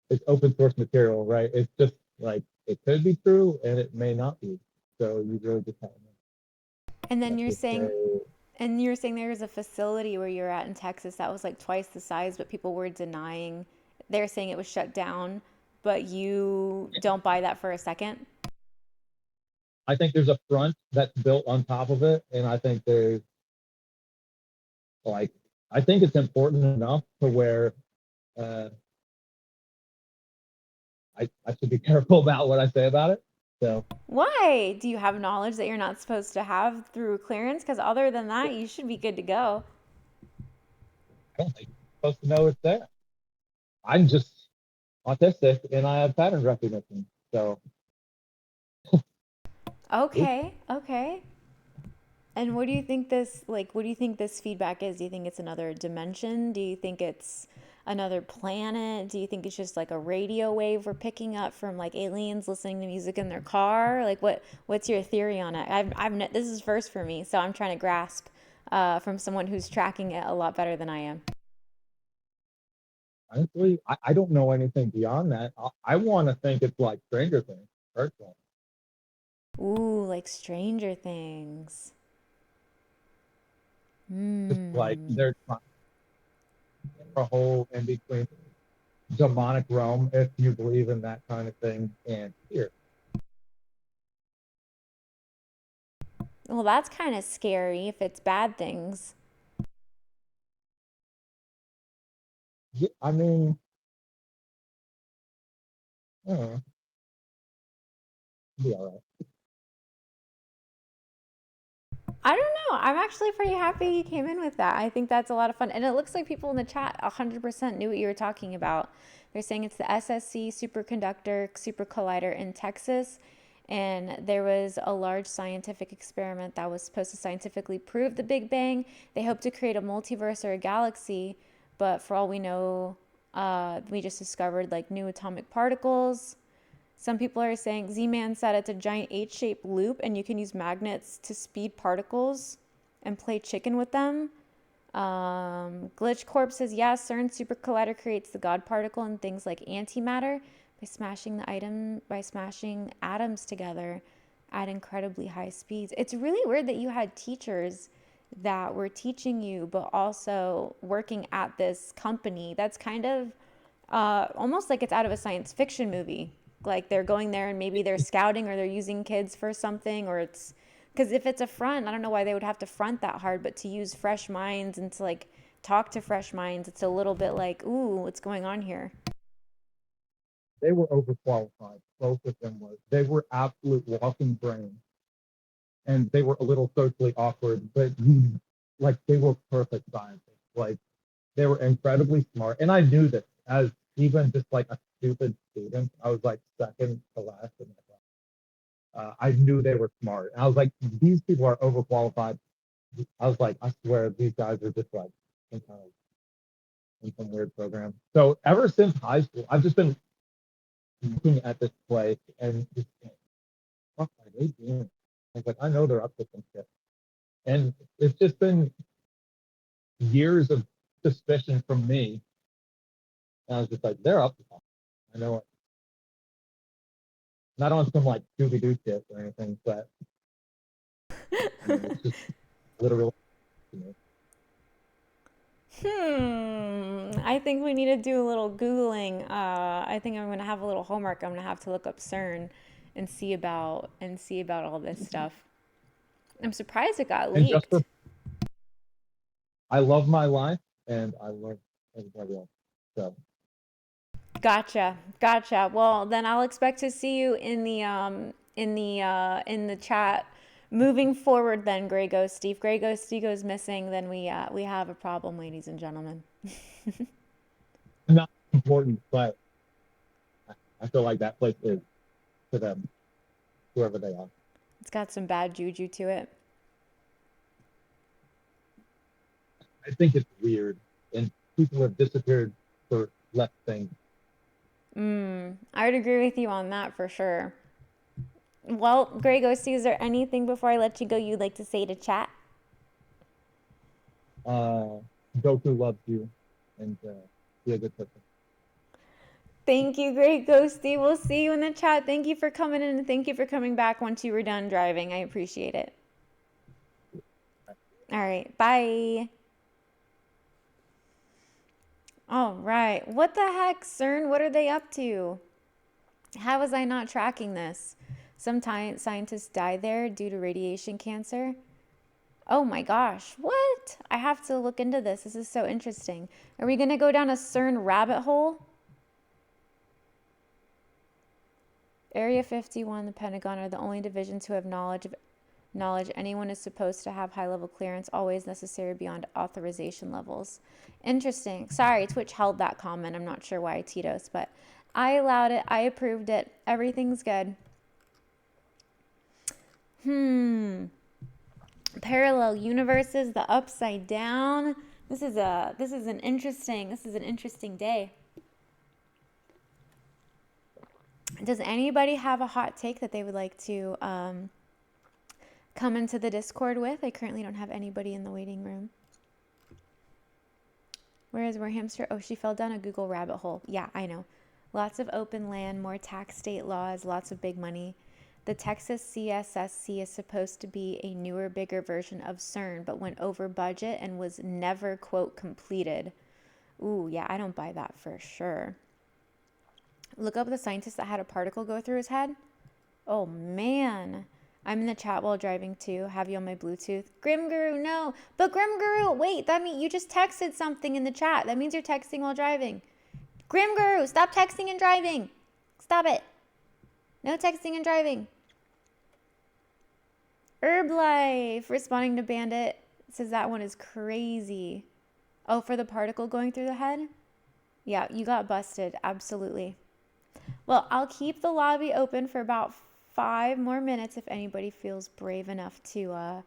It's open source material, right? It's just like it could be true and it may not be. So you really just have to And then you're just say, saying And you're saying there was a facility where you're at in Texas that was like twice the size, but people were denying. They're saying it was shut down, but you don't buy that for a second. I think there's a front that's built on top of it, and I think there's like I think it's important enough to where uh, I should be careful about what I say about it. So Why? Do you have knowledge that you're not supposed to have through clearance? Because other than that, you should be good to go. I don't think you're supposed to know it's there. I'm just autistic and I have pattern recognition. So Okay, okay. And what do you think this like what do you think this feedback is? Do you think it's another dimension? Do you think it's another planet? Do you think it's just like a radio wave we're picking up from like aliens listening to music in their car? Like what's your theory on it? This is first for me, so I'm trying to grasp from someone who's tracking it a lot better than I am. honestly, I don't know anything beyond that. I want to think it's like Stranger Things, personally. Ooh, like Stranger Things. Just like Hmm. they're trying a whole in between demonic realm, if you believe in that kind of thing, and here. Well, that's kind of scary if it's bad things. Yeah, I mean, I don't know, it'll be all right. I don't know. I'm actually pretty happy you came in with that. I think that's a lot of fun. And it looks like people in the chat 100% knew what you were talking about. They're saying it's the SSC superconductor super collider in Texas. And there was a large scientific experiment that was supposed to scientifically prove the Big Bang. They hope to create a multiverse or a galaxy. But for all we know, we just discovered like new atomic particles. Some people are saying Z-Man said it's a giant H-shaped loop and you can use magnets to speed particles and play chicken with them. Glitch Corp says, yeah, CERN super collider creates the God particle and things like antimatter by smashing atoms together at incredibly high speeds. It's really weird that you had teachers that were teaching you, but also working at this company. That's kind of almost like it's out of a science fiction movie. Like they're going there and maybe they're scouting or they're using kids for something, or it's because if it's a front, I don't know why they would have to front that hard, but to use fresh minds and to like talk to fresh minds, it's a little bit like, ooh, what's going on here? They were overqualified. Both of them were. They were absolute walking brains, and they were a little socially awkward, but like they were perfect scientists. Like they were incredibly smart, and I knew this as even just like a stupid student. I was like second to last in my class. I knew they were smart. And I was like, these people are overqualified. I was like, I swear these guys are just like some kind of in some weird program. So ever since high school, I've just been looking at this place and just what are they doing? I was like, I know they're up to some shit. And it's just been years of suspicion from me. And I was just like, they're up to something. I know it. Not on some like Scooby Doo shit or anything, but I mean, it's just literal. I think we need to do a little Googling. I think I'm gonna have a little homework. I'm gonna have to look up CERN and see about all this stuff. I'm surprised it got And just leaked. for, I love my life and I love everybody else. So Gotcha. Well, then I'll expect to see you in the chat moving forward. Then Grey Ghost Steve. Grey Ghost Steve goes missing. Then we have a problem, ladies and gentlemen. not important, but I feel like that place is to them, whoever they are. It's got some bad juju to it. I think it's weird, and people have disappeared for less things. I would agree with you on that for sure. Well, Grey Ghosty, is there anything before I let you go you'd like to say to chat? Goku loves you, and be a good person. Thank you, Grey Ghosty. We'll see you in the chat. Thank you for coming in, and thank you for coming back once you were done driving. I appreciate it. All right, bye. All right. What the heck, CERN? What are they up to? How was I not tracking this? Some scientists died there due to radiation cancer. Oh my gosh, what? I have to look into this. This is so interesting. Are we going to go down a CERN rabbit hole? Area 51, the Pentagon are the only divisions who have knowledge. Anyone is supposed to have high-level clearance, always necessary beyond authorization levels. Interesting. Sorry, Twitch held that comment. I'm not sure why, Tito's, but I allowed it. I approved it. Everything's good. Parallel universes, the upside down. This is an interesting day. Does anybody have a hot take that they would like to come into the Discord with? I currently don't have anybody in the waiting room. Where is hamster? Oh, she fell down a Google rabbit hole. Yeah, I know. Lots of open land, more tax state laws, lots of big money. The Texas CSST is supposed to be a newer, bigger version of CERN, but went over budget and was never, quote, completed. Ooh, yeah, I don't buy that for sure. Look up the scientist that had a particle go through his head. Oh, man. I'm in the chat while driving too. Have you on my Bluetooth? Grim Guru, no. But Grim Guru, wait, that means you just texted something in the chat. That means you're texting while driving. Grim Guru, stop texting and driving. Stop it. No texting and driving. Herblife, responding to Bandit, says that one is crazy. Oh, for the particle going through the head? Yeah, you got busted. Absolutely. Well, I'll keep the lobby open for about 5 more minutes if anybody feels brave enough to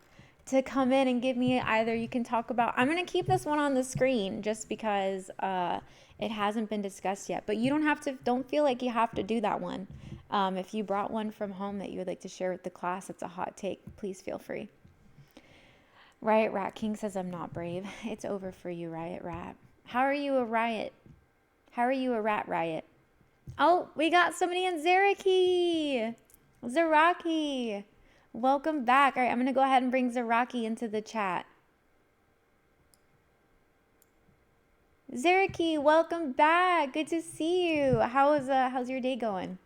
come in and give me either. You can talk about, I'm going to keep this one on the screen just because it hasn't been discussed yet, but you don't feel like you have to do that one. If you brought one from home that you would like to share with the class, it's a hot take, please feel free. Riot Rat King says I'm not brave. It's over for you, Riot Rat. How are you a riot? How are you a rat riot? Oh, we got somebody in Zaraki. Welcome back. All right, I'm going to go ahead and bring Zaraki into the chat. Zaraki, welcome back. Good to see you. How's your day going?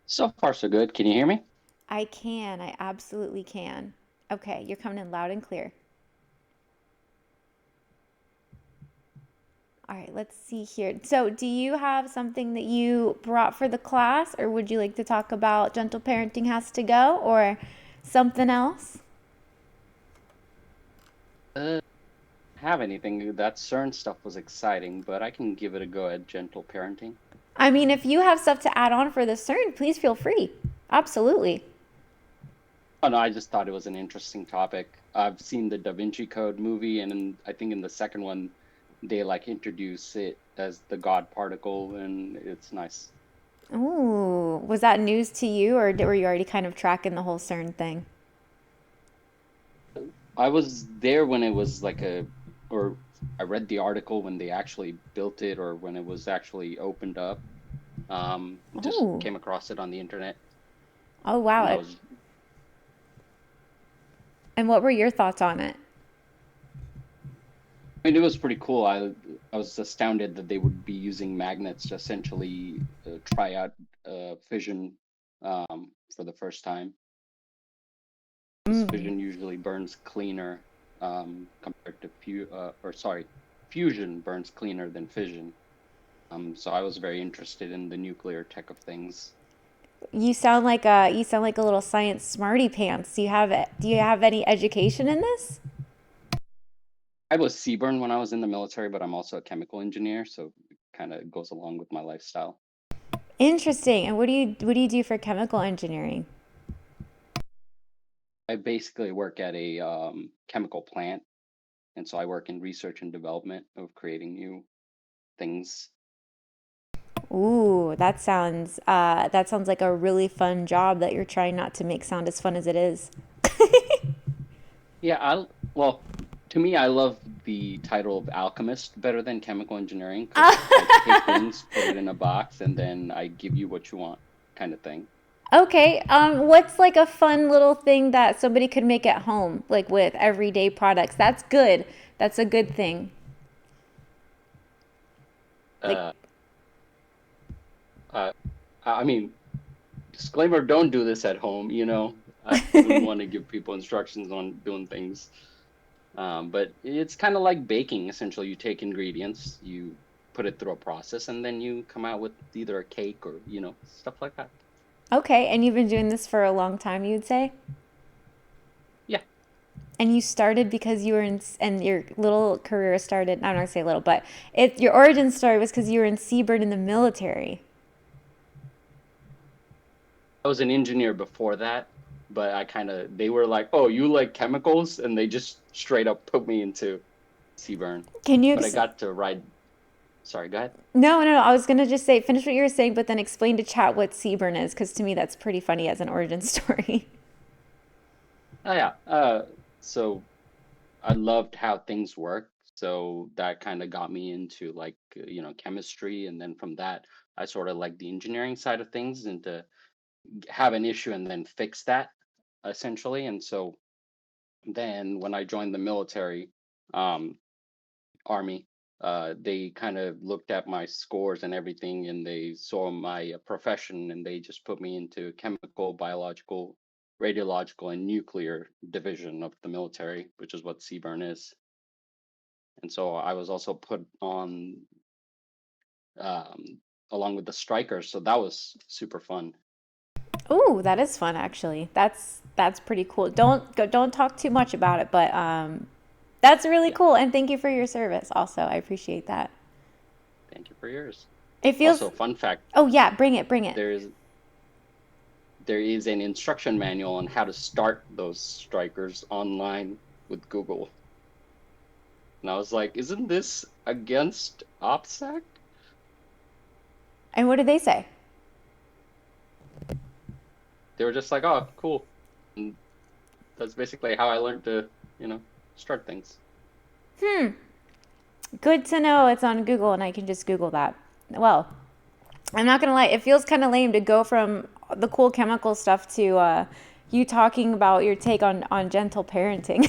So far, so good. Can you hear me? I can. I absolutely can. Okay, you're coming in loud and clear. All right, let's see here. So do you have something that you brought for the class, or would you like to talk about Gentle Parenting Has to Go, or something else? Have anything. That CERN stuff was exciting, but I can give it a go at Gentle Parenting. I mean, if you have stuff to add on for the CERN, please feel free. Absolutely. Oh, no, I just thought it was an interesting topic. I've seen the Da Vinci Code movie, and I think in the second one, they introduce it as the God particle, and it's nice. Ooh, was that news to you, or were you already kind of tracking the whole CERN thing? I was there when it was or I read the article when they actually built it, or when it was actually opened up. Just came across it on the internet. Oh, wow. And what were your thoughts on it? I mean, it was pretty cool. I was astounded that they would be using magnets to essentially try out fission for the first time. Fission usually burns cleaner compared to fusion burns cleaner than fission. So I was very interested in the nuclear tech of things. You sound like a little science smarty pants. Do you have any education in this? I was Seaburn when I was in the military, but I'm also a chemical engineer, so kind of goes along with my lifestyle. Interesting. And what do you do for chemical engineering? I basically work at a chemical plant, and so I work in research and development of creating new things. Ooh, that sounds like a really fun job that you're trying not to make sound as fun as it is. Yeah, well, to me, I love the title of alchemist better than chemical engineering because I take things, put it in a box, and then I give you what you want, kind of thing. Okay, what's like a fun little thing that somebody could make at home, like with everyday products? That's good. That's a good thing. Like, I mean, disclaimer: don't do this at home. I wouldn't want to give people instructions on doing things. But it's kind of like baking. Essentially, you take ingredients, you put it through a process, and then you come out with either a cake or stuff like that. okay, and you've been doing this for a long time, you'd say? Yeah. And you started because you were and your little career started, I'm not gonna say little, but your origin story was because you were in Seabird in the military. I was an engineer before that, but they were like, "Oh, you like chemicals?" And they just straight up put me into Seaburn. But I got to ride. Sorry, go ahead. No. I was gonna just say, finish what you were saying, but then explain to chat what Seaburn is, because to me that's pretty funny as an origin story. Oh yeah. So I loved how things worked. So that kind of got me into chemistry, and then from that, I sort of like the engineering side of things, and to have an issue and then fix that, essentially. And so then when I joined the military, army, they kind of looked at my scores and everything, and they saw my profession, and they just put me into chemical, biological, radiological, and nuclear division of the military, which is what Seaburn is. And so I was also put on along with the strikers, so that was super fun. Ooh, that is fun actually. That's pretty cool. Don't talk too much about it, but that's really cool, and thank you for your service also. I appreciate that. Thank you for yours. It feels Also, fun fact. Oh yeah, bring it. There is an instruction manual on how to start those strikers online with Google. And I was like, isn't this against OPSEC? And what did they say? They were just like, oh, cool. And that's basically how I learned to, start things. Good to know it's on Google and I can just Google that. Well, I'm not gonna lie, it feels kind of lame to go from the cool chemical stuff to you talking about your take on gentle parenting.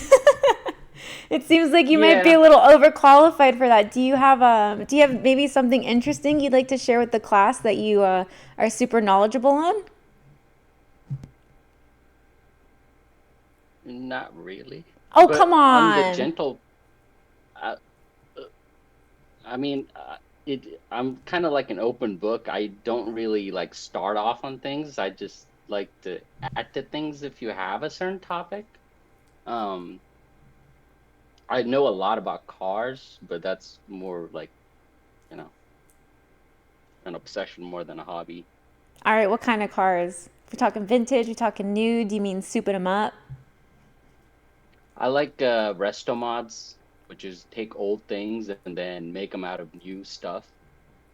It seems like you might be a little overqualified for that. Do you have maybe something interesting you'd like to share with the class that you are super knowledgeable on? Not really. Oh, come on. On the gentle, I'm kind of like an open book. I don't really start off on things. I just like to add to things if you have a certain topic. I know a lot about cars, but that's more like, an obsession more than a hobby. All right, what kind of cars? We're talking vintage, we're talking new. Do you mean souping them up? I like resto mods, which is take old things and then make them out of new stuff.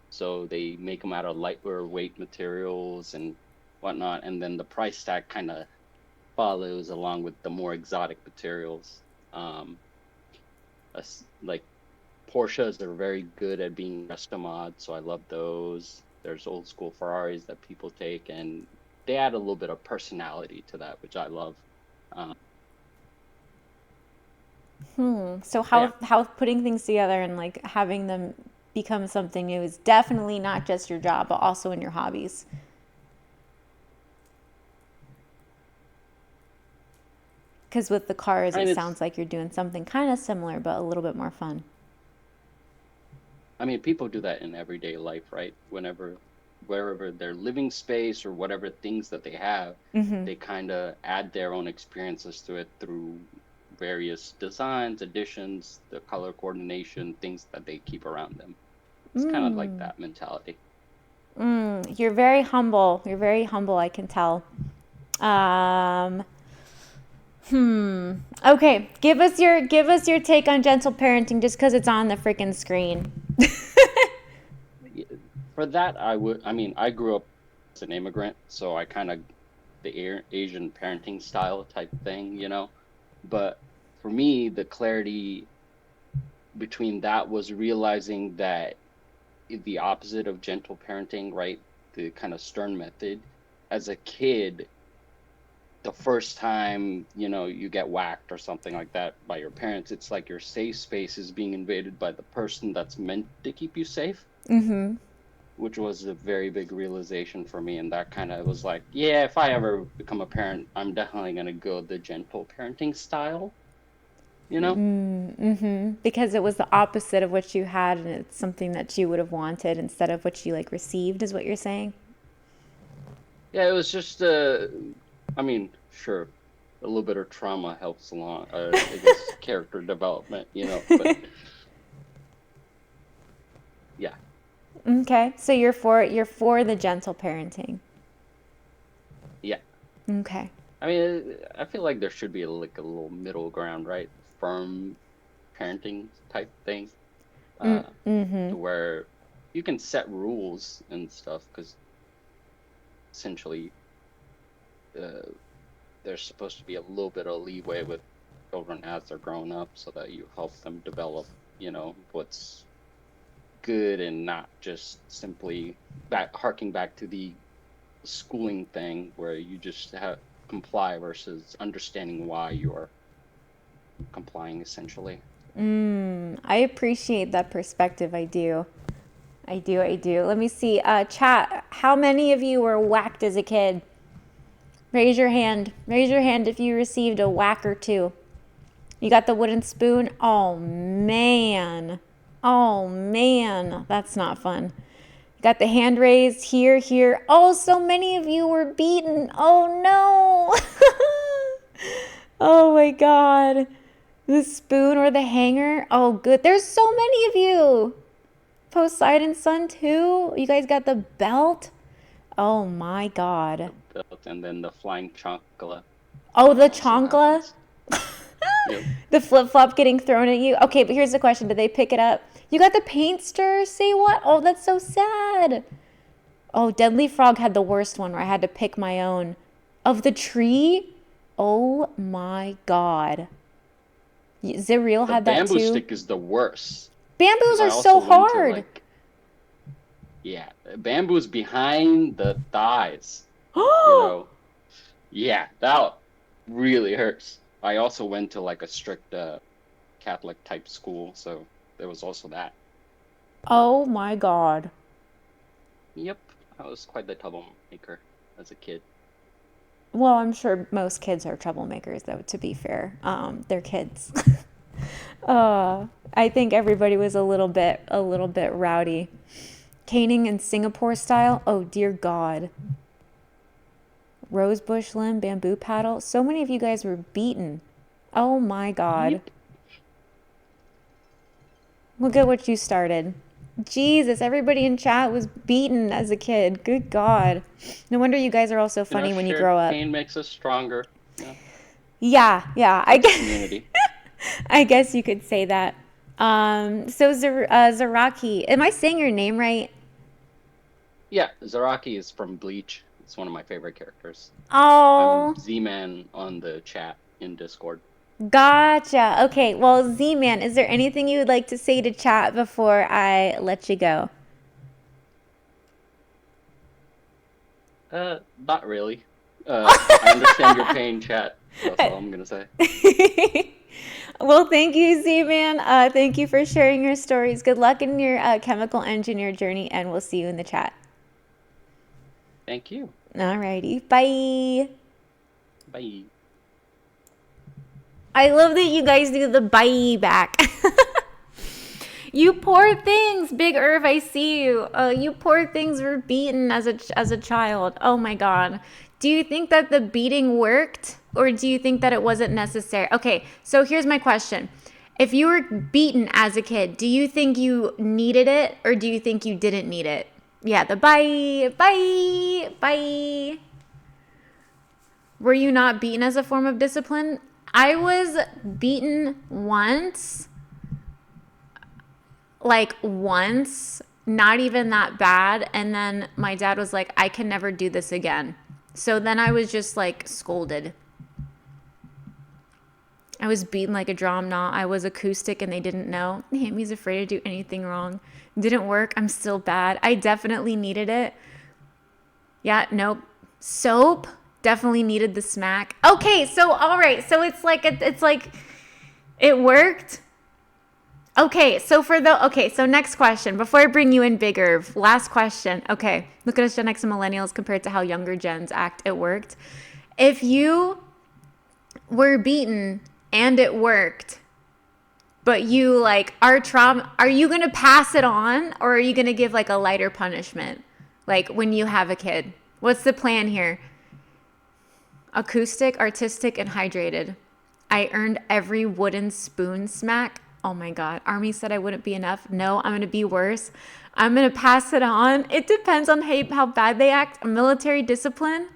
So they make them out of lighter weight materials and whatnot, and then the price tag kind of follows along with the more exotic materials. Like Porsches are very good at being resto mods, so I love those. There's old school Ferraris that people take, and they add a little bit of personality to that, which I love. So how putting things together and having them become something new is definitely not just your job, but also in your hobbies. Because with the cars, it sounds like you're doing something kind of similar, but a little bit more fun. I mean, people do that in everyday life, right? Wherever their living space or whatever things that they have, they kind of add their own experiences to it through various designs, additions, the color coordination, things that they keep around them. It's kind of like that mentality. You're very humble. You're very humble, I can tell. Okay, give us your take on gentle parenting just because it's on the freaking screen. For that, I grew up as an immigrant, so I kind of the Asian parenting style type thing, But for me, the clarity between that was realizing that the opposite of gentle parenting, right? The kind of stern method. As a kid, the first time, you get whacked or something like that by your parents, it's like your safe space is being invaded by the person that's meant to keep you safe. Which was a very big realization for me. And that kind of was like, yeah, if I ever become a parent, I'm definitely going to go the gentle parenting style, Because it was the opposite of what you had, and it's something that you would have wanted instead of what you received, is what you're saying? Yeah, it was just, sure, a little bit of trauma helps along, I guess, character development, but yeah. Okay, so you're for the gentle parenting. Yeah. Okay. I feel like there should be a little middle ground, right? Firm parenting type thing, to where you can set rules and stuff, because essentially there's supposed to be a little bit of leeway with children as they're growing up, so that you help them develop, what's good, and not just simply harking back to the schooling thing where you just comply versus understanding why you're complying, essentially. I appreciate that perspective. I do. Let me see. Chat, how many of you were whacked as a kid? Raise your hand. Raise your hand if you received a whack or two. You got the wooden spoon? Oh, man. That's not fun. You got the hand raised here. Oh, so many of you were beaten. Oh, no. Oh, my God. The spoon or the hanger? Oh, good. There's so many of you. Poseidon Sun, too. You guys got the belt? Oh, my God. The belt, and then the flying chancla. Oh, the chancla? Yep. The flip-flop getting thrown at you? Okay, but here's the question. Did they pick it up? You got the paint stir? Say what? Oh, that's so sad. Oh, Deadly Frog had the worst one where I had to pick my own. Of the tree? Oh, my God. Zeriel had that too. The bamboo stick is the worst. Bamboos are so hard. Yeah, bamboo's behind the thighs. Yeah, that really hurts. I also went to a strict Catholic type school, so there was also that. Oh my God. Yep, I was quite the troublemaker as a kid. Well, I'm sure most kids are troublemakers, though, to be fair. They're kids. I think everybody was a little bit rowdy. Caning in Singapore style? Oh, dear God. Rosebush limb, bamboo paddle. So many of you guys were beaten. Oh, my God. Yep. Look at what you started. Jesus, everybody in chat was beaten as a kid. Good God. No wonder you guys are all so funny when you grow up. Pain makes us stronger. Yeah. I guess. Community. I guess you could say that. So Zaraki, am I saying your name right? Yeah, Zaraki is from Bleach. It's one of my favorite characters. Oh. I'm Z-Man on the chat in Discord. Gotcha. Okay, well, Z-Man, is there anything you would like to say to chat before I let you go? Not really. I understand your pain, chat. That's all I'm gonna say. Well, thank you, Z-Man. Thank you for sharing your stories. Good luck in your chemical engineer journey, and we'll see you in the chat. Thank you. Alrighty. Bye. Bye. I love that you guys do the bye back. You poor things, Big Irv, I see you. You poor things were beaten as a child. Oh my God. Do you think that the beating worked, or do you think that it wasn't necessary? Okay, so here's my question. If you were beaten as a kid, do you think you needed it or do you think you didn't need it? Yeah, the bye. Were you not beaten as a form of discipline? I was beaten once, not even that bad. And then my dad was like, I can never do this again. So then I was just like scolded. I was beaten like a drum knot. I was acoustic and they didn't know. Hammy's afraid to do anything wrong. Didn't work. I'm still bad. I definitely needed it. Yeah, nope. Soap definitely needed the smack. Okay, so all right. So it's like it worked. Okay, so so next question. Before I bring you in bigger, last question. Okay, look at us Gen X and millennials compared to how younger gens act. It worked. If you were beaten and it worked, but you are you going to pass it on or are you going to give like a lighter punishment? Like when you have a kid. What's the plan here? Acoustic, artistic, and hydrated. I earned every wooden spoon smack. Oh my God. Army said I wouldn't be enough. No, I'm going to be worse. I'm going to pass it on. It depends on how bad they act. Military discipline,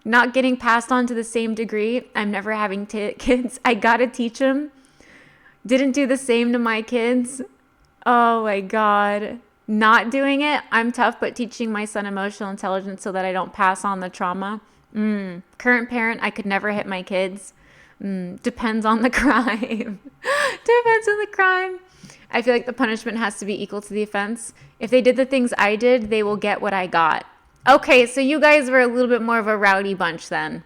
not getting passed on to the same degree. I'm never having kids. I got to teach them. Didn't do the same to my kids. Oh my God. Not doing it. I'm tough, but teaching my son emotional intelligence so that I don't pass on the trauma. Current parent, I could never hit my kids. Depends on the crime. Depends on the crime. I feel like the punishment has to be equal to the offense. If they did the things I did, they will get what I got. Okay, so you guys were a little bit more of a rowdy bunch then.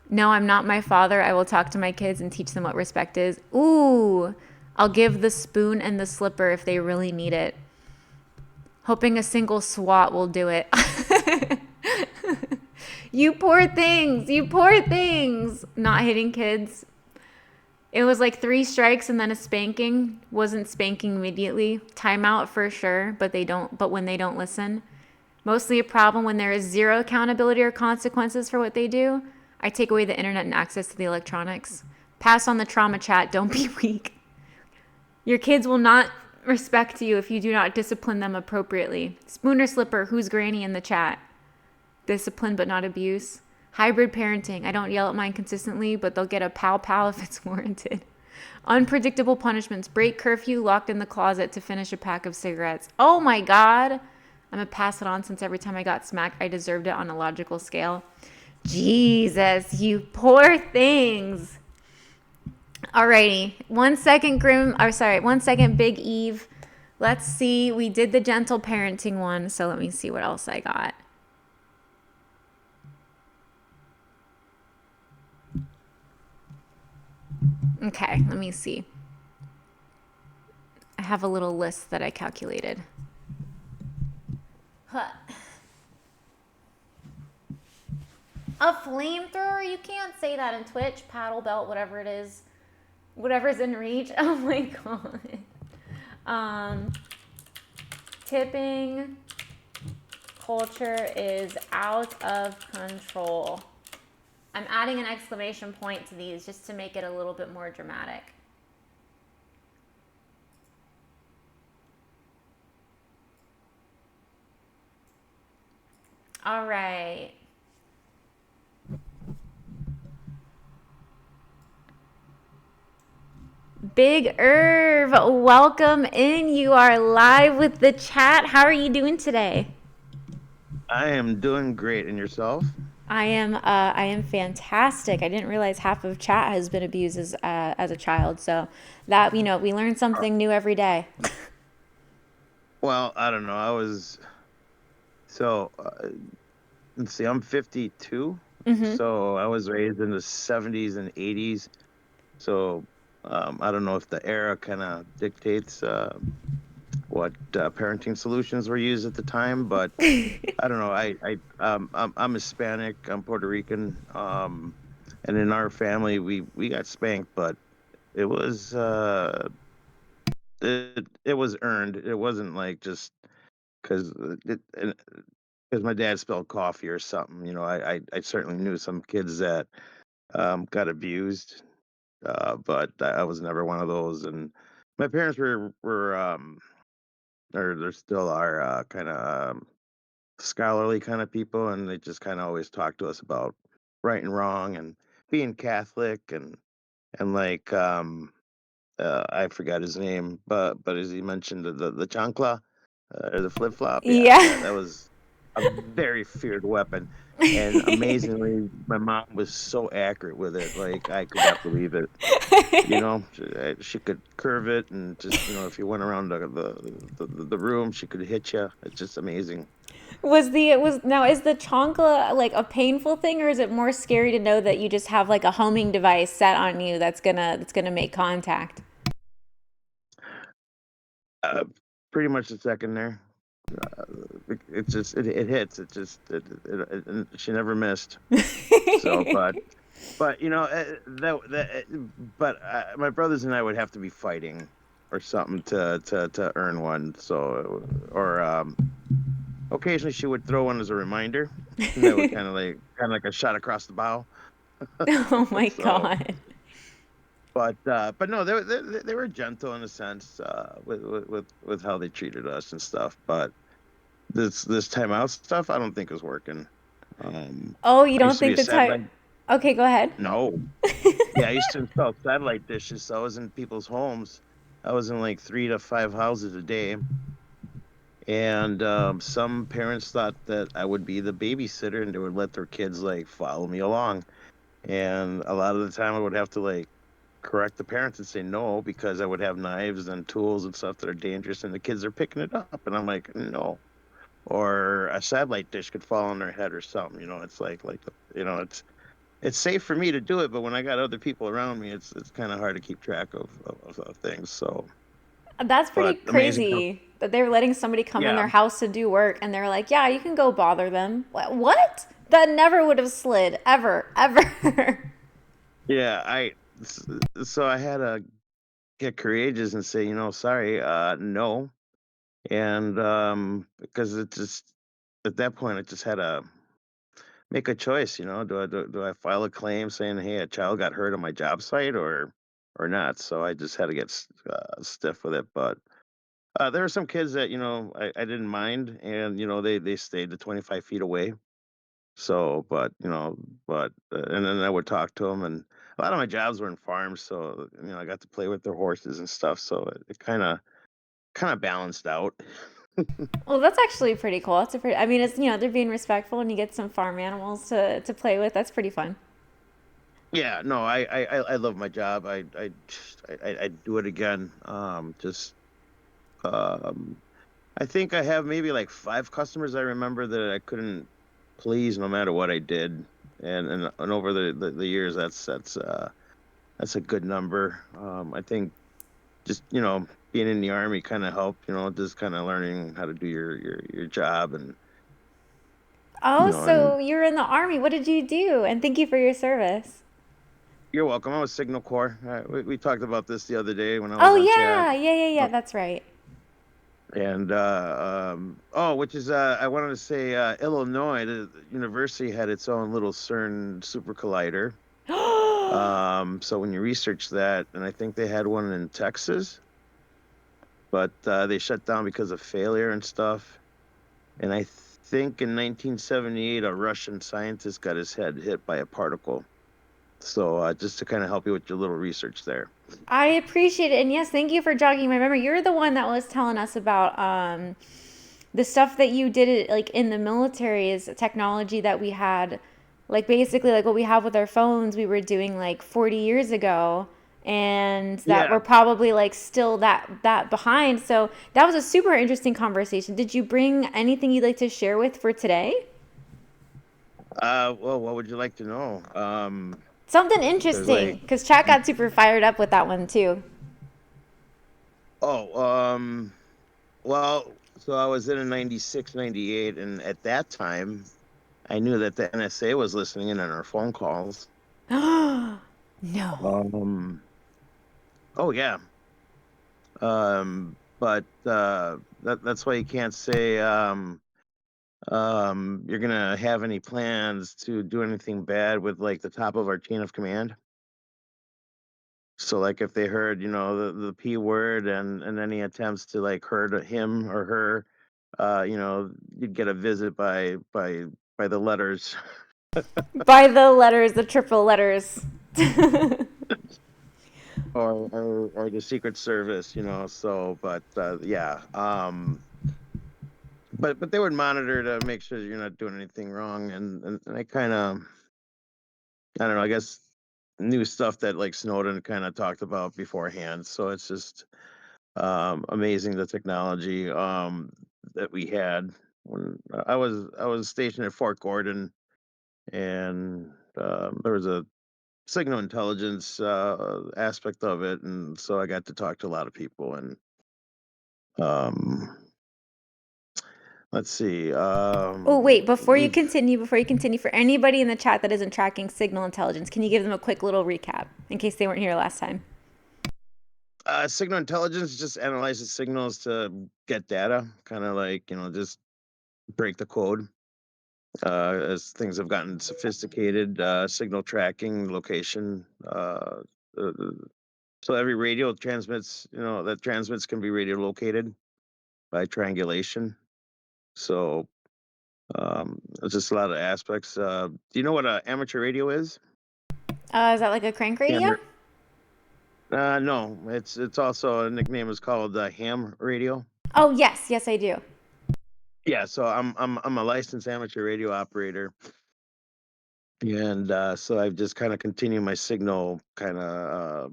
No, I'm not my father. I will talk to my kids and teach them what respect is. Ooh, I'll give the spoon and the slipper if they really need it. Hoping a single swat will do it. You poor things. You poor things. Not hitting kids. It was like 3 strikes and then a spanking. Wasn't spanking immediately. Timeout for sure, but when they don't listen. Mostly a problem when there is zero accountability or consequences for what they do. I take away the internet and access to the electronics. Pass on the trauma chat. Don't be weak. Your kids will not respect you if you do not discipline them appropriately. Spoon or slipper, who's granny in the chat? Discipline but not abuse. Hybrid parenting. I don't yell at mine consistently, but they'll get a pow if it's warranted. Unpredictable punishments. Break curfew, locked in the closet to finish a pack of cigarettes. Oh my God. I'm going to pass it on since every time I got smacked, I deserved it on a logical scale. Jesus, you poor things. Alrighty. 1 second, Grim. 1 second, Big Eve. Let's see. We did the gentle parenting one, so let me see what else I got. Okay, let me see. I have a little list that I calculated. Huh. A flamethrower? You can't say that in Twitch. Paddle belt, whatever it is. Whatever's in reach. Oh my God. Tipping culture is out of control. I'm adding an exclamation point to these just to make it a little bit more dramatic. All right. Big Irv, welcome in. You are live with the chat. How are you doing today? I am doing great. And yourself? I am fantastic. I didn't realize half of chat has been abused as a child. So that, we learn something new every day. Well, I don't know. Let's see, I'm 52. Mm-hmm. So I was raised in the 70s and 80s. So I don't know if the era kind of dictates what parenting solutions were used at the time, but I don't know. I'm Hispanic. I'm Puerto Rican. And in our family, we got spanked, but it was it was earned. It wasn't like just because my dad spelled coffee or something. I certainly knew some kids that got abused but I was never one of those. And my parents were or they still are kind of scholarly kind of people, and they just kind of always talk to us about right and wrong and being Catholic and like I forgot his name, but as he mentioned the chancla or the flip flop, yeah, Yeah. that was a very feared weapon. And amazingly, my mom was so accurate with it. Like I could not believe it. You know, she could curve it, and just if you went around the room, she could hit you. It's just amazing. Is the chancla like a painful thing, or is it more scary to know that you just have like a homing device set on you that's gonna make contact? Uh, Pretty much the second there. It just it hits. It just and she never missed. So, but but my brothers and I would have to be fighting or something to earn one. So, or occasionally she would throw one as a reminder, and that would kind of like a shot across the bow. Oh my So, god. but no, they were gentle in a sense with how they treated us and stuff. But this timeout stuff, I don't think is working. Oh, you I don't used to be think a the type? satellite. Okay, go ahead. No, yeah, I used to install satellite dishes, so I was in people's homes. I was in like 3 to 5 houses a day, and some parents thought that I would be the babysitter, and they would let their kids like follow me along. And a lot of the time, I would have to like correct the parents and say no because I would have knives and tools and stuff that are dangerous, and the kids are picking it up, and I'm like, no. Or a satellite dish could fall on their head or something. It's like it's safe for me to do it, but when I got other people around me, it's kind of hard to keep track of things. So, That's pretty but amazing. crazy that they're letting somebody come in Yeah, their house to do work and they're like, yeah, you can go bother them. What? That never would have slid. Ever. Ever. yeah. So I had to get courageous and say, sorry, no, and because it just at that point I just had to make a choice. Do I file a claim saying, hey, a child got hurt on my job site or not? So I just had to get stiff with it, but. There were some kids that I didn't mind, and they stayed to 25 feet away. So, and then I would talk to them, and a lot of my jobs were in farms, so I got to play with their horses and stuff. So it kind of balanced out. Well, that's actually pretty cool. I mean, it's, they're being respectful and you get some farm animals to play with. That's pretty fun. Yeah, no, I love my job. I do it again. Um, I think I have maybe like 5 customers I remember that I couldn't please no matter what I did, and over the years that's a good number. I think just being in the army kind of helped. Just kind of learning how to do your job and Oh, and so you're in the army. What did you do? And thank you for your service. you're welcome. I was Signal Corps. We talked about this the other day when I Oh, was on chat. yeah. Yeah, yeah, yeah. Uh, That's right. And which is I wanted to say Illinois, the university had its own little CERN super collider. So when you research that, and I think they had one in Texas, but they shut down because of failure and stuff. And I think in 1978, a Russian scientist got his head hit by a particle. So just to kind of help you with your little research there. I appreciate it. And yes, thank you for jogging my memory. You're the one that was telling us about the stuff that you did like in the military is technology that we had, like basically like what we have with our phones we were doing like 40 years ago, and that Yeah. we're probably like still that behind. So that was a super interesting conversation. Did you bring anything you'd like to share with for today? Well, what would you like to know? Something There's like interesting, because chat got super fired up with that one too. Oh, well, so I was in 96, 98, and at that time, I knew that the NSA was listening in on our phone calls. No. Um, oh yeah. But that's why you can't say you're gonna have any plans to do anything bad with like the top of our chain of command. So like if they heard, the P word and any attempts to like hurt him or her, you'd get a visit by the letters. By the letters, the triple letters. or the Secret Service, So, but yeah, but they would monitor to make sure you're not doing anything wrong, and I kind of, I don't know, I guess knew stuff that like Snowden kind of talked about beforehand. So it's just amazing the technology that we had when I was stationed at Fort Gordon, and there was a signal intelligence aspect of it, and so I got to talk to a lot of people. And um, let's see. Oh, wait, before you continue, for anybody in the chat that isn't tracking signal intelligence, can you give them a quick little recap in case they weren't here last time? Signal intelligence just analyzes signals to get data, kind of like, just break the code. As things have gotten sophisticated, signal tracking, location. Uh, so every radio transmits, that transmits can be radio located by triangulation. So there's just a lot of aspects. Do you know what an amateur radio is? Is that like a crank radio? No, it's also a nickname is called ham radio. Oh, yes, I do. Yeah, so I'm a licensed amateur radio operator, and so I've just kind of continued my signal kind of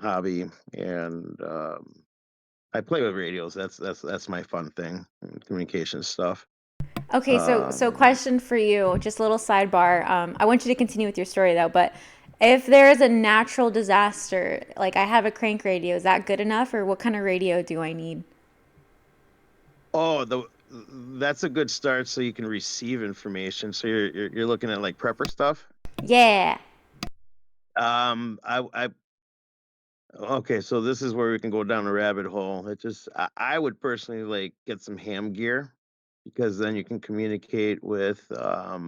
hobby, and I play with radios. That's my fun thing, communication stuff. Okay, so question for you, just a little sidebar. I want you to continue with your story though, but if there is a natural disaster, like I have a crank radio, is that good enough, or what kind of radio do I need? Oh, that's a good start, so you can receive information. So you're looking at like prepper stuff. Yeah. Okay, so this is where we can go down a rabbit hole. I would personally like get some ham gear, because then you can communicate with uh,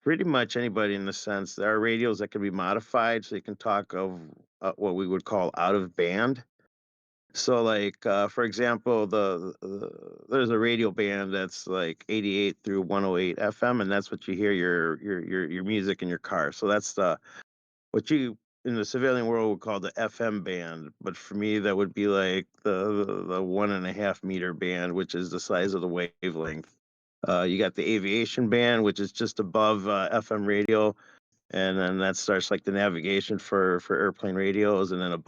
pretty much anybody, in the sense there are radios that can be modified, so you can talk of what we would call out of band. So like for example, there's a radio band that's like 88 through 108 FM, and that's what you hear your music in your car. So that's what you in the civilian world would call the FM band, but for me that would be like the 1.5 meter band, which is the size of the wavelength. You got the aviation band, which is just above FM radio, and then that starts like the navigation for airplane radios, and then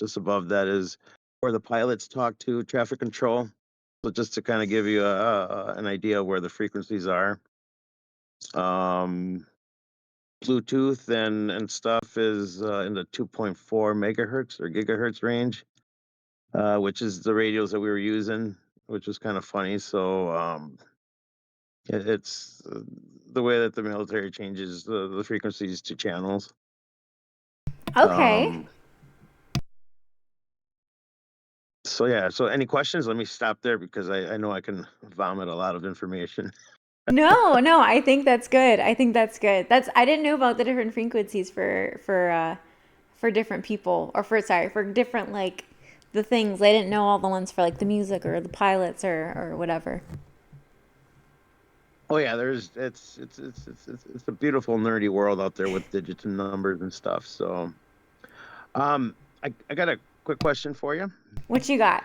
just above that is where the pilots talk to traffic control. So just to kind of give you an idea of where the frequencies are. Um, Bluetooth and stuff is in the 2.4 megahertz or gigahertz range, which is the radios that we were using, which was kind of funny. So it's the way that the military changes the frequencies to channels. Okay. So yeah. So any questions? Let me stop there, because I know I can vomit a lot of information. No, I think that's good. I didn't know about the different frequencies for different people, or for different like the things. I didn't know all the ones for like the music or the pilots or whatever. Oh yeah, it's a beautiful nerdy world out there with digits and numbers and stuff. So, I got a quick question for you. What you got?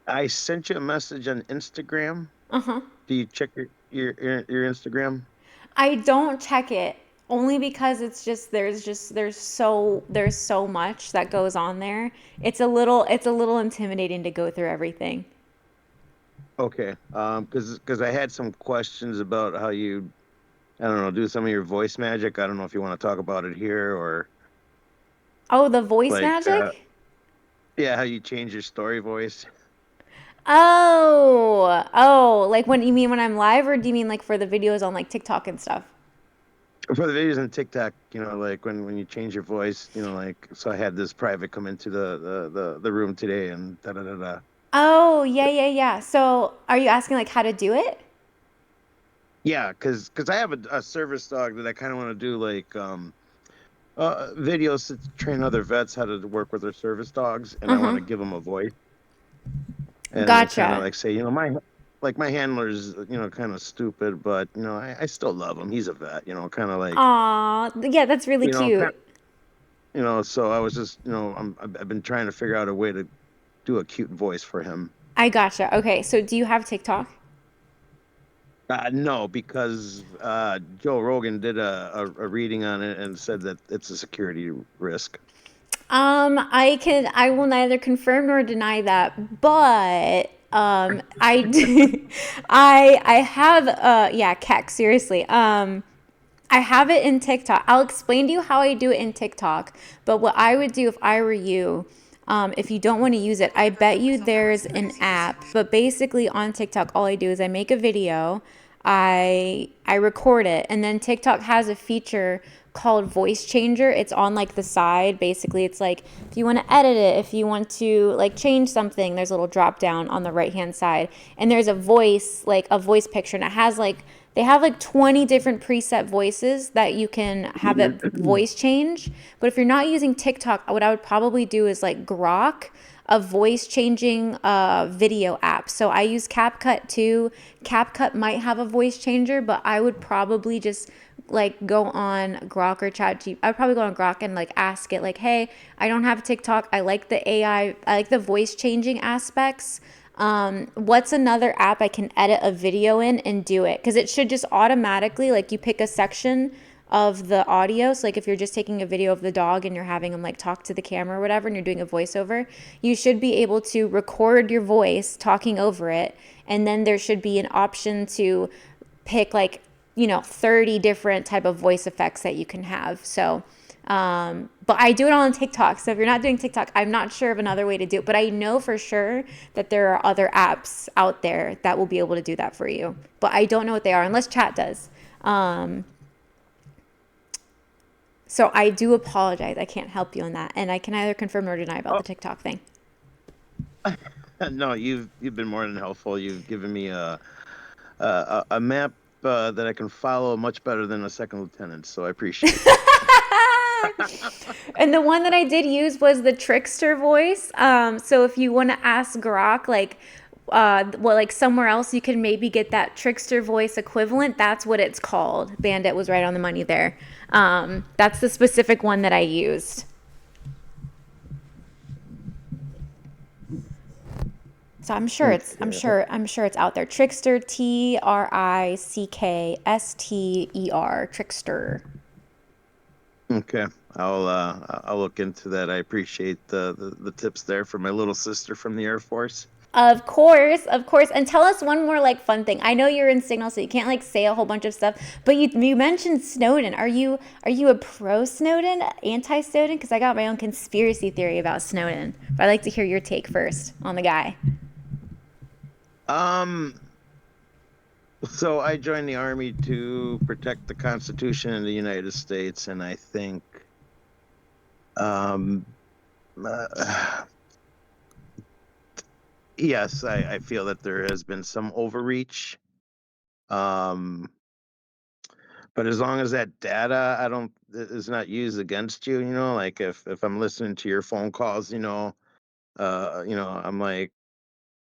I sent you a message on Instagram. Uh-huh. Do you check your Instagram? I don't check it, only because it's just there's so much that goes on there. It's a little intimidating to go through everything. Okay. Because I had some questions about how you, I don't know, do some of your voice magic. I don't know if you want to talk about it here, or Oh, the voice like magic? yeah, how you change your story voice. Oh, like when you mean when I'm live, or do you mean like for the videos on like TikTok and stuff? For the videos on TikTok, like when you change your voice, like, so I had this private come into the room today, and da da da da. Oh, yeah. So, are you asking like how to do it? Yeah, because I have a service dog that I kind of want to do like videos to train other vets how to work with their service dogs, and I want to give them a voice and kind of Gotcha. like say, my handler's, kind of stupid, but I still love him. He's a vet, kind of like, Aw, yeah, that's really kind cute. so I was just, I've been trying to figure out a way to do a cute voice for him. I gotcha. Okay, so do you have TikTok? No, because Joe Rogan did a reading on it and said that it's a security risk. I will neither confirm nor deny that, but I have yeah, Keck, seriously. I have it in TikTok. I'll explain to you how I do it in TikTok. But what I would do if I were you, if you don't want to use it, I bet you there's an app. But basically on TikTok, all I do is I make a video, I record it, and then TikTok has a feature called voice changer. It's on like the side. Basically, it's like if you want to edit it, if you want to like change something, there's a little drop down on the right hand side, and there's a voice, like a voice picture, and it has like they have like 20 different preset voices that you can have it voice change. But if you're not using TikTok, what I would probably do is like Grok, a voice changing video app. So I use CapCut too. CapCut might have a voice changer, but I would probably just like go on Grok or ChatGPT. I'd probably go on Grok and like ask it like, hey, I don't have TikTok. I like the AI, I like the voice changing aspects. What's another app I can edit a video in and do it? Because it should just automatically, like you pick a section of the audio. So like if you're just taking a video of the dog and you're having them like talk to the camera or whatever, and you're doing a voiceover, you should be able to record your voice talking over it. And then there should be an option to pick like, 30 different type of voice effects that you can have. So, but I do it all on TikTok. So if you're not doing TikTok, I'm not sure of another way to do it, but I know for sure that there are other apps out there that will be able to do that for you, but I don't know what they are unless chat does. So I do apologize. I can't help you on that. And I can either confirm or deny about the TikTok thing. No, you've been more than helpful. You've given me a map that I can follow much better than a second lieutenant, so I appreciate it. And the one that I did use was the trickster voice. So if you want to ask Grok, like, like somewhere else you can maybe get that trickster voice equivalent. That's what it's called. Bandit was right on the money there. That's the specific one that I used. So I'm sure it's out there. Trickster, TRICKSTER, trickster. Okay, I'll look into that. I appreciate the tips there for my little sister from the Air Force. Of course. And tell us one more like fun thing. I know you're in Signal, so you can't like say a whole bunch of stuff. But you mentioned Snowden. Are you a pro Snowden, anti Snowden? Because I got my own conspiracy theory about Snowden. But I'd like to hear your take first on the guy. So I joined the Army to protect the Constitution of the United States, and I think, yes, I feel that there has been some overreach. But as long as that data is not used against you, like if I'm listening to your phone calls, I'm like,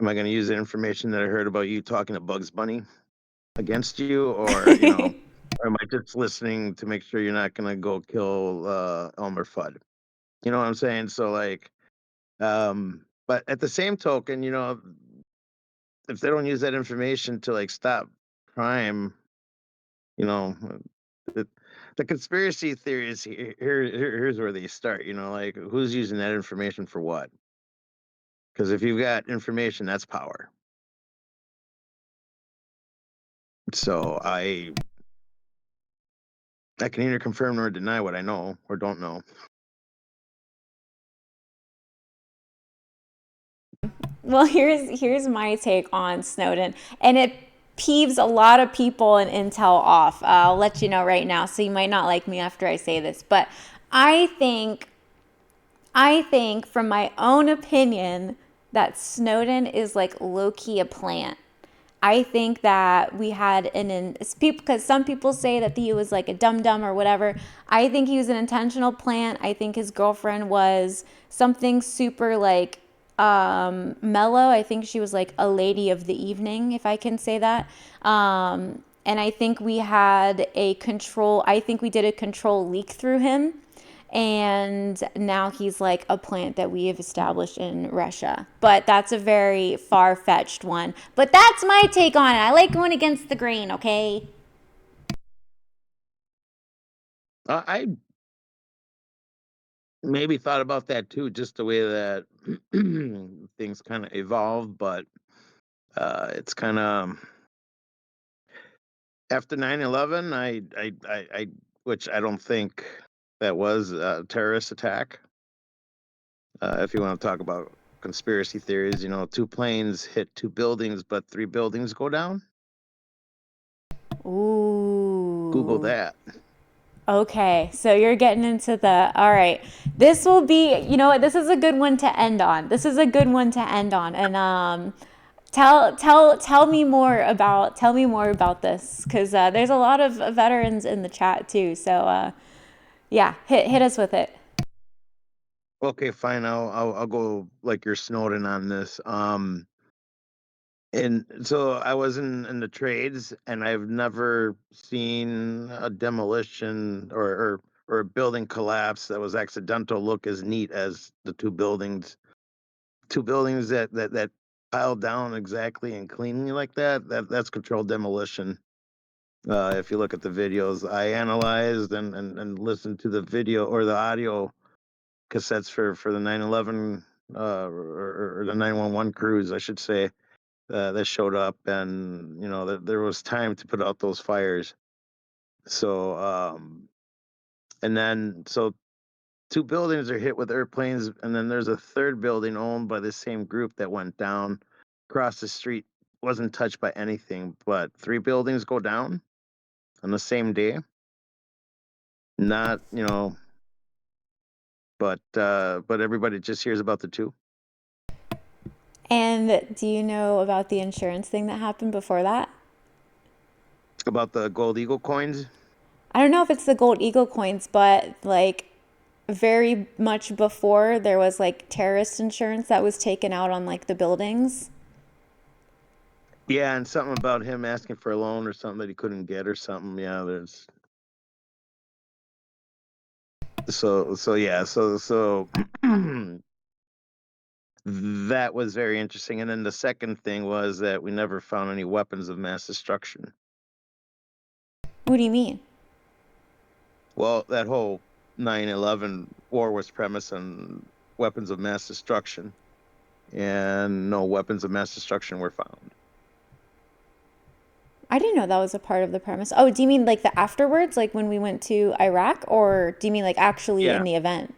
am I going to use the information that I heard about you talking to Bugs Bunny against you, or or am I just listening to make sure you're not going to go kill Elmer Fudd? You know what I'm saying? So like, but at the same token, if they don't use that information to like stop crime, the, the conspiracy theories here's where they start. Like who's using that information for what? Because if you've got information, that's power. So I can neither confirm nor deny what I know or don't know. Well, here's my take on Snowden, and it peeves a lot of people in Intel off. I'll let you know right now, so you might not like me after I say this, but I think from my own opinion that Snowden is like low-key a plant. I think that we had because some people say that he was like a dum-dum or whatever. I think he was an intentional plant. I think his girlfriend was something super like mellow. I think she was like a lady of the evening, if I can say that. And I think we had I think we did a control leak through him. And now he's like a plant that we have established in Russia. But that's a very far-fetched one. But that's my take on it. I like going against the grain, okay? I maybe thought about that too, just the way that things kind of evolved, but it's kind of after 9/11, I which I don't think that was a terrorist attack. If you want to talk about conspiracy theories, 2 planes hit 2 buildings, but 3 buildings go down. Google Ooh. that. Okay, so you're getting into all right. This will be, you know what, this is a good one to end on. This is a good one to end on. And tell me more about this, because there's a lot of veterans in the chat too. So yeah, hit us with it. Okay, fine. I'll go like you're Snowden on this. And so I was in the trades, and I've never seen a demolition or a building collapse that was accidental look as neat as the 2 buildings. 2 buildings that piled down exactly and cleanly like that. That's controlled demolition. If you look at the videos, I analyzed and listened to the video or the audio cassettes for the 9/11 or the 911 crews, I should say, that showed up, and there was time to put out those fires. So and then 2 buildings are hit with airplanes, and then there's a third building owned by the same group that went down across the street, wasn't touched by anything, but 3 buildings go down on the same day. Not but everybody just hears about the 2. And do you know about the insurance thing that happened before that? About the gold eagle coins. I don't know if it's the gold eagle coins, but like very much before, there was like terrorist insurance that was taken out on like the buildings. Yeah, and something about him asking for a loan or something that he couldn't get or something. Yeah, there's so that was very interesting. And then the second thing was that we never found any weapons of mass destruction. What do you mean? Well, that whole 9/11 war was premised on weapons of mass destruction, and no weapons of mass destruction were found. I didn't know that was a part of the premise. Oh, do you mean like the afterwards, like when we went to Iraq, or do you mean like actually in Yeah, the event?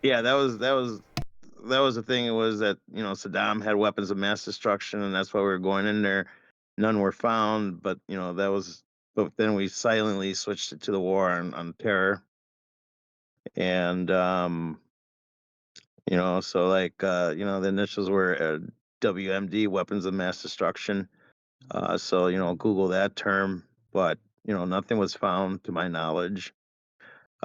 yeah, that was the thing. It was that Saddam had weapons of mass destruction, and that's why we were going in there. None were found, but that was. But then we silently switched it to the war on terror, and so like the initials were WMD, weapons of mass destruction. So Google that term, but nothing was found to my knowledge.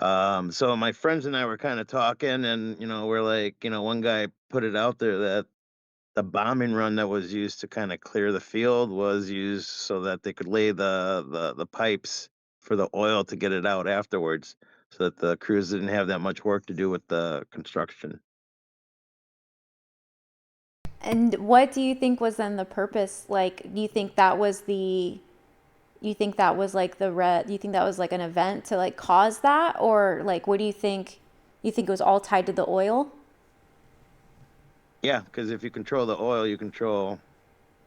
So my friends and I were kind of talking, and we're like, one guy put it out there that the bombing run that was used to kind of clear the field was used so that they could lay the pipes for the oil to get it out afterwards, so that the crews didn't have that much work to do with the construction. And what do you think was then the purpose? Like, do you think that was like do you think that was like an event to like cause that? Or like, what do you think? You think it was all tied to the oil? Yeah, because if you control the oil, you control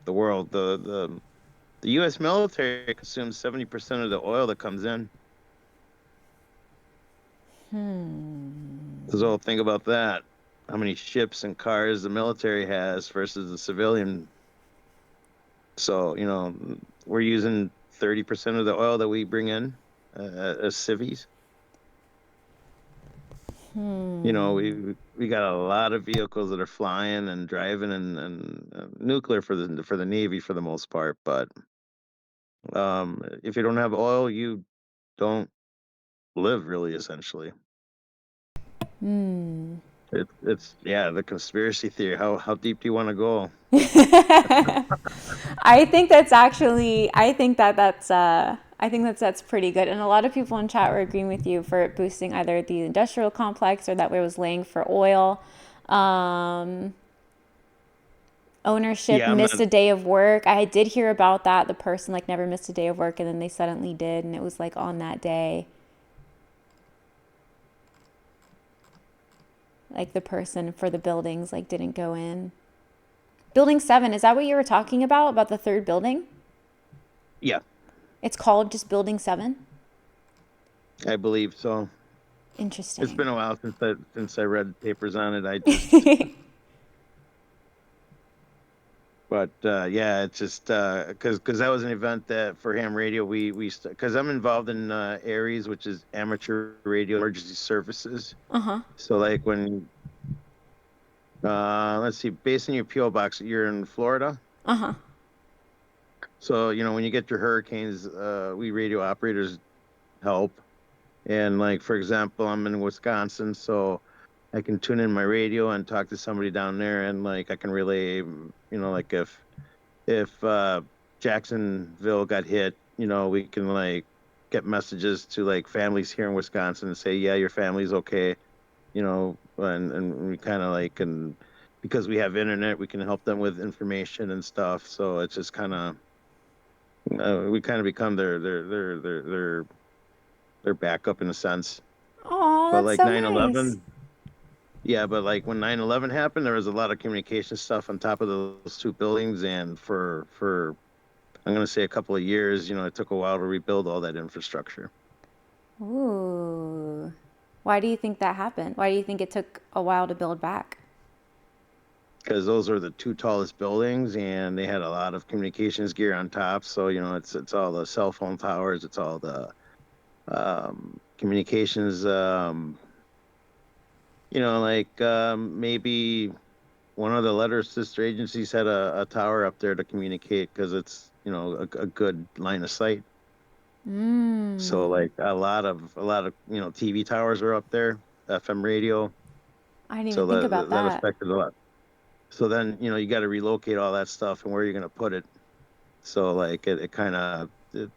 the world. The U.S. military consumes 70% of the oil that comes in. So think about that. How many ships and cars the military has versus the civilian. So, we're using 30% of the oil that we bring in as civies. You know, we got a lot of vehicles that are flying and driving, and nuclear for the Navy for the most part. But if you don't have oil, you don't live really, essentially. It's the conspiracy theory. How deep do you want to go? I think that's actually, I think that's pretty good. And a lot of people in chat were agreeing with you for it boosting either the industrial complex or that it was laying for oil. Ownership missed a day of work. I did hear about that. The person like never missed a day of work and then they suddenly did, and it was like on that day. Like the person for the buildings like didn't go in. Building 7, is that what you were talking about the third building? Yeah. It's called just Building 7? I believe so. Interesting. It's been a while since I read papers on it. I just But it's just because that was an event that for ham radio we because I'm involved in ARES, which is amateur radio emergency services. So like when let's see, based on your PO box, you're in Florida. So you know when you get your hurricanes, we radio operators help. And like for example, I'm in Wisconsin, so I can tune in my radio and talk to somebody down there, and like I can relay, you know, like if Jacksonville got hit, you know, we can like get messages to like families here in Wisconsin and say, yeah, your family's okay, you know, and we kind of like, and because we have internet, we can help them with information and stuff. So it's just kind of, we kind of become their backup in a sense. Oh, But that's like so 9/11, nice. yeah, but like when 9/11 happened, there was a lot of communication stuff on top of those two buildings, and for I'm going to say a couple of years, you know, it took a while to rebuild all that infrastructure. Ooh. Why do you think that happened? Why do you think it took a while to build back? Because those are the two tallest buildings, and they had a lot of communications gear on top. So you know, it's all the cell phone towers, it's all the communications. You know, like maybe one of the letter sister agencies had a tower up there to communicate because it's, you know, a good line of sight. So like a lot of you know TV towers are up there, FM radio. I didn't So even think about that that. affected a lot. So then, you know, you got to relocate all that stuff and where you're going to put it. So like it kind of the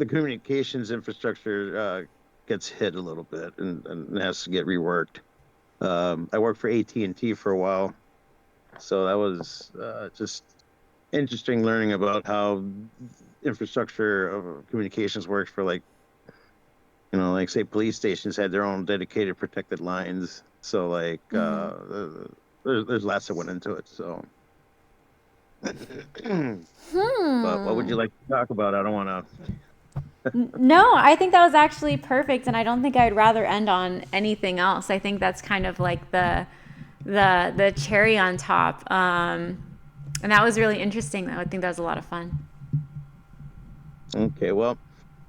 communications infrastructure gets hit a little bit and has to get reworked. I worked for AT&T for a while, so that was just interesting learning about how infrastructure of communications works for, like, you know, like say police stations had their own dedicated protected lines. So like there's lots that went into it. So but what would you like to talk about? I don't want to. No, I think that was actually perfect, and I don't think I'd rather end on anything else. I think that's kind of like the cherry on top. And that was really interesting, though. I think that was a lot of fun. Okay, well,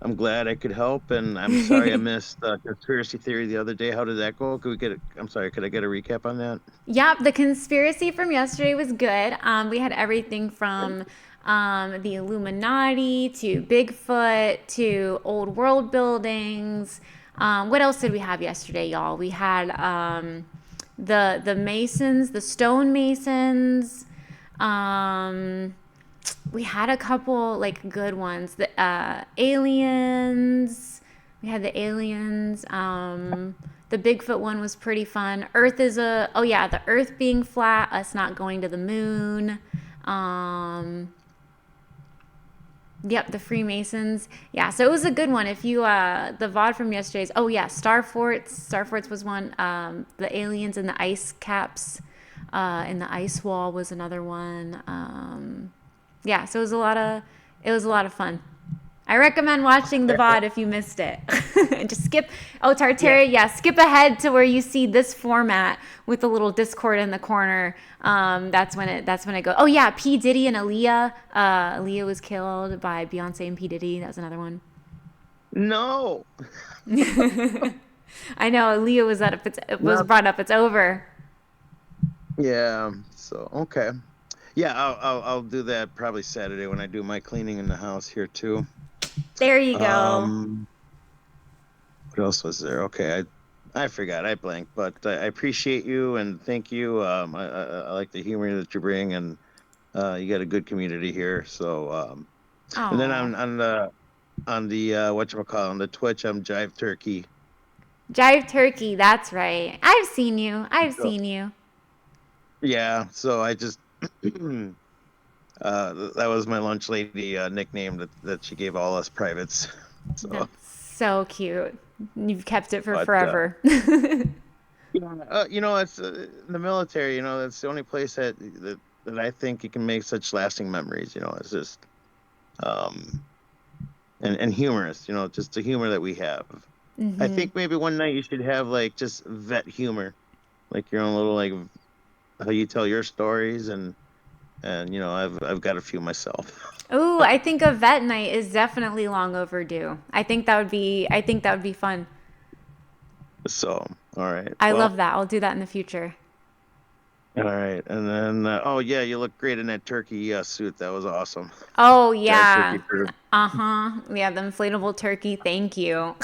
I'm glad I could help, and I'm sorry I missed conspiracy theory the other day. How did that go? Could we get I'm sorry, could I get a recap on that? Yep, the conspiracy from yesterday was good. We had everything from the Illuminati to Bigfoot to old world buildings. What else did we have yesterday, y'all? We had the Masons, the stone Masons. We had a couple like good ones. The aliens. We had the aliens. The Bigfoot one was pretty fun. The Earth being flat, us not going to the moon. Yep, the Freemasons. Yeah, so it was a good one. If you the VOD from yesterday's. Oh yeah, Star Forts was one. The aliens and the ice caps, and the ice wall was another one. Yeah, so it was a lot of fun. I recommend watching the VOD if you missed it. Just skip. Oh, Tartaria, yeah, skip ahead to where you see this format with the little Discord in the corner. That's when it goes. Oh yeah, P Diddy and Aaliyah. Aaliyah was killed by Beyonce and P Diddy. That was another one. No. I know Leah was brought up. It's over. Yeah. So okay. Yeah, I'll do that probably Saturday when I do my cleaning in the house here too. There you go. What else was there? Okay, I forgot. I blanked, but I appreciate you and thank you. I like the humor that you bring, and you got a good community here. So and then on the whatchamacallit, on the Twitch, I'm Jive Turkey. Jive Turkey, that's right. I've seen you. Yeah, so I just that was my lunch lady nickname that she gave all us privates. So. That's so cute. You've kept it for But, forever. You know, it's the military. You know, that's the only place that I think you can make such lasting memories. You know, it's just and humorous. You know, just the humor that we have. Mm-hmm. I think maybe one night you should have like just vet humor, like your own little like how you tell your stories, and you know, I've got a few myself. Ooh, I think a vet night is definitely long overdue. I think that would be fun. So, all right. I love that. I'll do that in the future. All right, and then oh yeah, you look great in that turkey suit. That was awesome. Oh yeah. Yeah, the inflatable turkey. Thank you.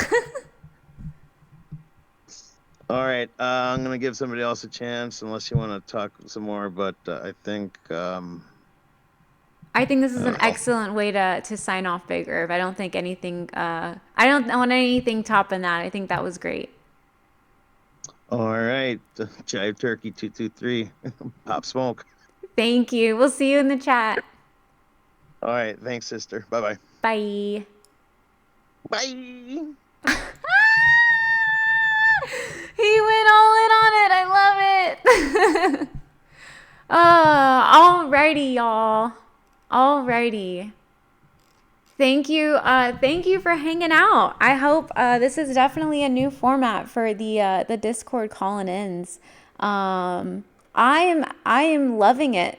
All right, I'm gonna give somebody else a chance, unless you want to talk some more. But I think this is an excellent way to sign off, Big Irv. I don't think anything. I don't want anything topping that. I think that was great. All right, Jive Turkey 223, Pop Smoke. Thank you. We'll see you in the chat. All right, thanks, sister. Bye-bye. Bye. Bye. He went all in on it. I love it. Alrighty, y'all. Alrighty. Thank you for hanging out. I hope this is definitely a new format for the Discord call-ins. I am loving it.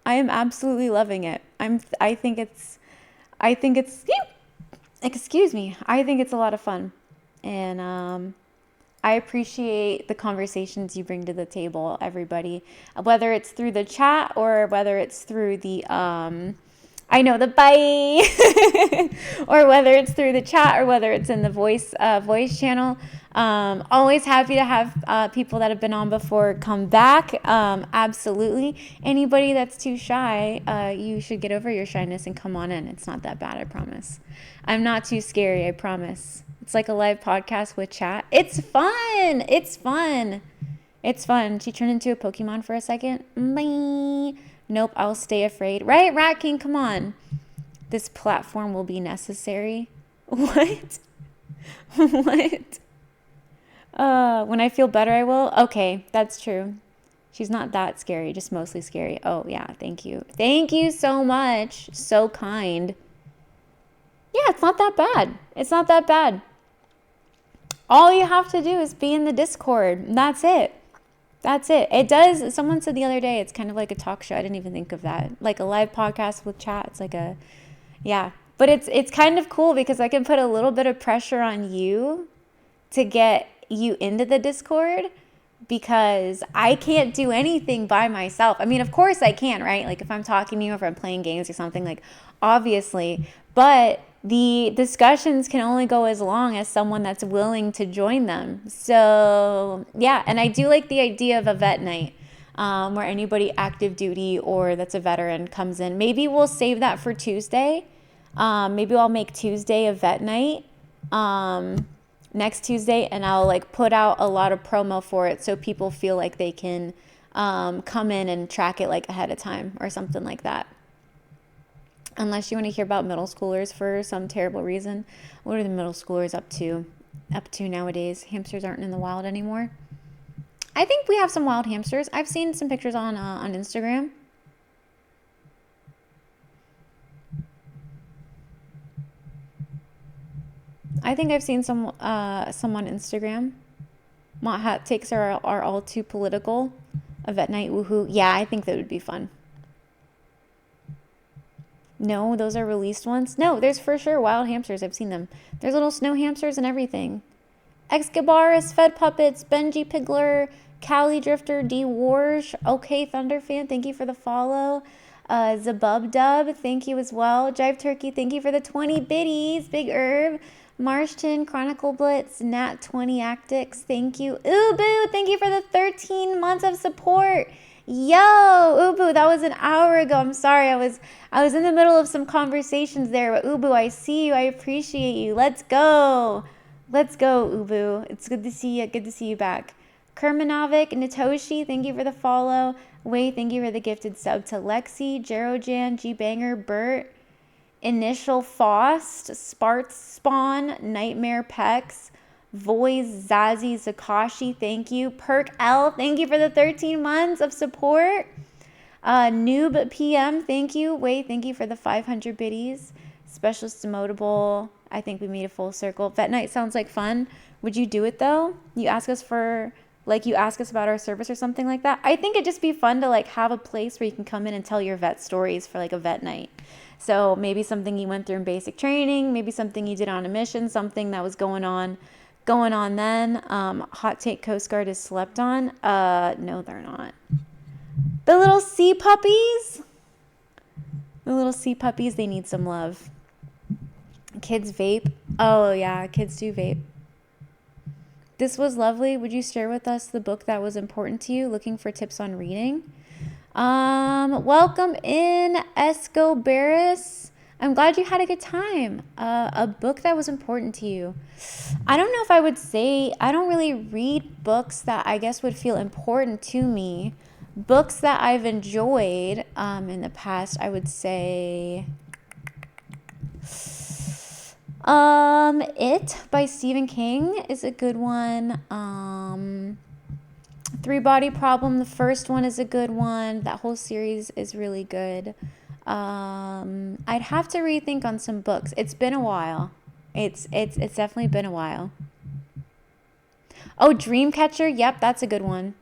I am absolutely loving it. I think it's excuse me. I think it's a lot of fun, and I appreciate the conversations you bring to the table, everybody. Whether it's through the chat or whether it's through the I know the bye, or whether it's through the chat or whether it's in the voice channel. Always happy to have people that have been on before come back. Absolutely. Anybody that's too shy, you should get over your shyness and come on in. It's not that bad, I promise. I'm not too scary, I promise. It's like a live podcast with chat. It's fun. It's fun. It's fun. She turned into a Pokemon for a second. Bye. Nope, I'll stay afraid. Right, Rat King, come on. This platform will be necessary. What? What? When I feel better, I will. Okay, that's true. She's not that scary, just mostly scary. Oh, yeah, thank you. Thank you so much. So kind. Yeah, it's not that bad. It's not that bad. All you have to do is be in the Discord. That's it. That's it. It does. Someone said the other day, it's kind of like a talk show. I didn't even think of that. Like a live podcast with chat. It's like yeah. But it's kind of cool because I can put a little bit of pressure on you to get you into the Discord, because I can't do anything by myself. I mean, of course I can, right? Like if I'm talking to you, or if I'm playing games or something, like obviously, but the discussions can only go as long as someone that's willing to join them. So yeah, and I do like the idea of a vet night, where anybody active duty or that's a veteran comes in. Maybe we'll save that for Tuesday. Maybe I'll make Tuesday a vet night next Tuesday, and I'll like put out a lot of promo for it so people feel like they can come in and track it like ahead of time or something like that. Unless you want to hear about middle schoolers for some terrible reason. What are the middle schoolers up to nowadays? Hamsters aren't in the wild anymore. I think we have some wild hamsters. I've seen some pictures on Instagram. I think I've seen some on Instagram. Mott hat takes are all too political. A vet night, woohoo. Yeah, I think that would be fun. No, those are released ones. No, there's for sure wild hamsters. I've seen them. There's little snow hamsters and everything. Excabaris, Fed Puppets, Benji Pigler, Cali Drifter, D Warsh, OK Thunderfan, thank you for the follow. Zabub Dub, thank you as well. Jive Turkey, thank you for the 20 biddies. Big Herb, Marshton, Chronicle Blitz, Nat 20 Actix, thank you. Ubu, thank you for the 13 months of support. Yo, Ubu, that was an hour ago. I'm sorry, I was in the middle of some conversations there, but Ubu, I see you. I appreciate you. Let's go. Let's go, Ubu. It's good to see you. Good to see you back. Kermanovic, Natoshi, thank you for the follow. Wei, thank you for the gifted sub to Lexi, Jerojan, G Banger, Bert, Initial Faust, Sparts Spawn, Nightmare Pex, Voice, Zazie, Zakashi, thank you. Perk L, thank you for the 13 months of support. Noob PM, thank you. Wei, thank you for the 500 biddies. Specialist Demotable, I think we made a full circle. Vet night sounds like fun. Would you do it though? You ask us about our service or something like that. I think it'd just be fun to like have a place where you can come in and tell your vet stories for like a vet night. So maybe something you went through in basic training, maybe something you did on a mission, something that was going on then. Hot take Coast Guard is slept on. No, they're not. The little sea puppies. They need some love. Kids vape. Oh yeah, kids do vape. This was lovely. Would you share with us the book that was important to you? Looking for tips on reading. Welcome in, Esco Barris. I'm glad you had a good time. A book that was important to you. I don't know if I would say, I don't really read books that I guess would feel important to me. Books that I've enjoyed in the past, I would say It by Stephen King is a good one. Three Body Problem, the first one is a good one. That whole series is really good. I'd have to rethink on some books. It's been a while. It's definitely been a while. Oh, Dreamcatcher, yep, that's a good one.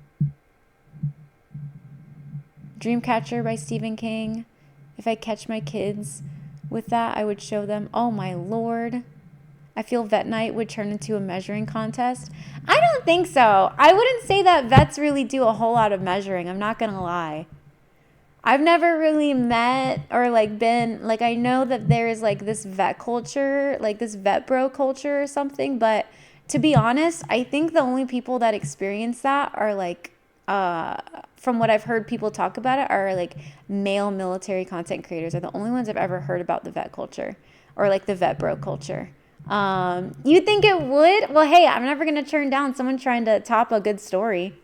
Dreamcatcher by Stephen King. If I catch my kids with that, I would show them. Oh my lord. I feel vet night would turn into a measuring contest. I don't think so. I wouldn't say that vets really do a whole lot of measuring. I'm not gonna lie. I've never really met or like been like, I know that there is like this vet culture, like this vet bro culture or something, but to be honest, I think the only people that experience that are like from what I've heard people talk about it, are like male military content creators are the only ones I've ever heard about the vet culture or like the vet bro culture. You think it would? Well, hey, I'm never going to turn down someone trying to top a good story.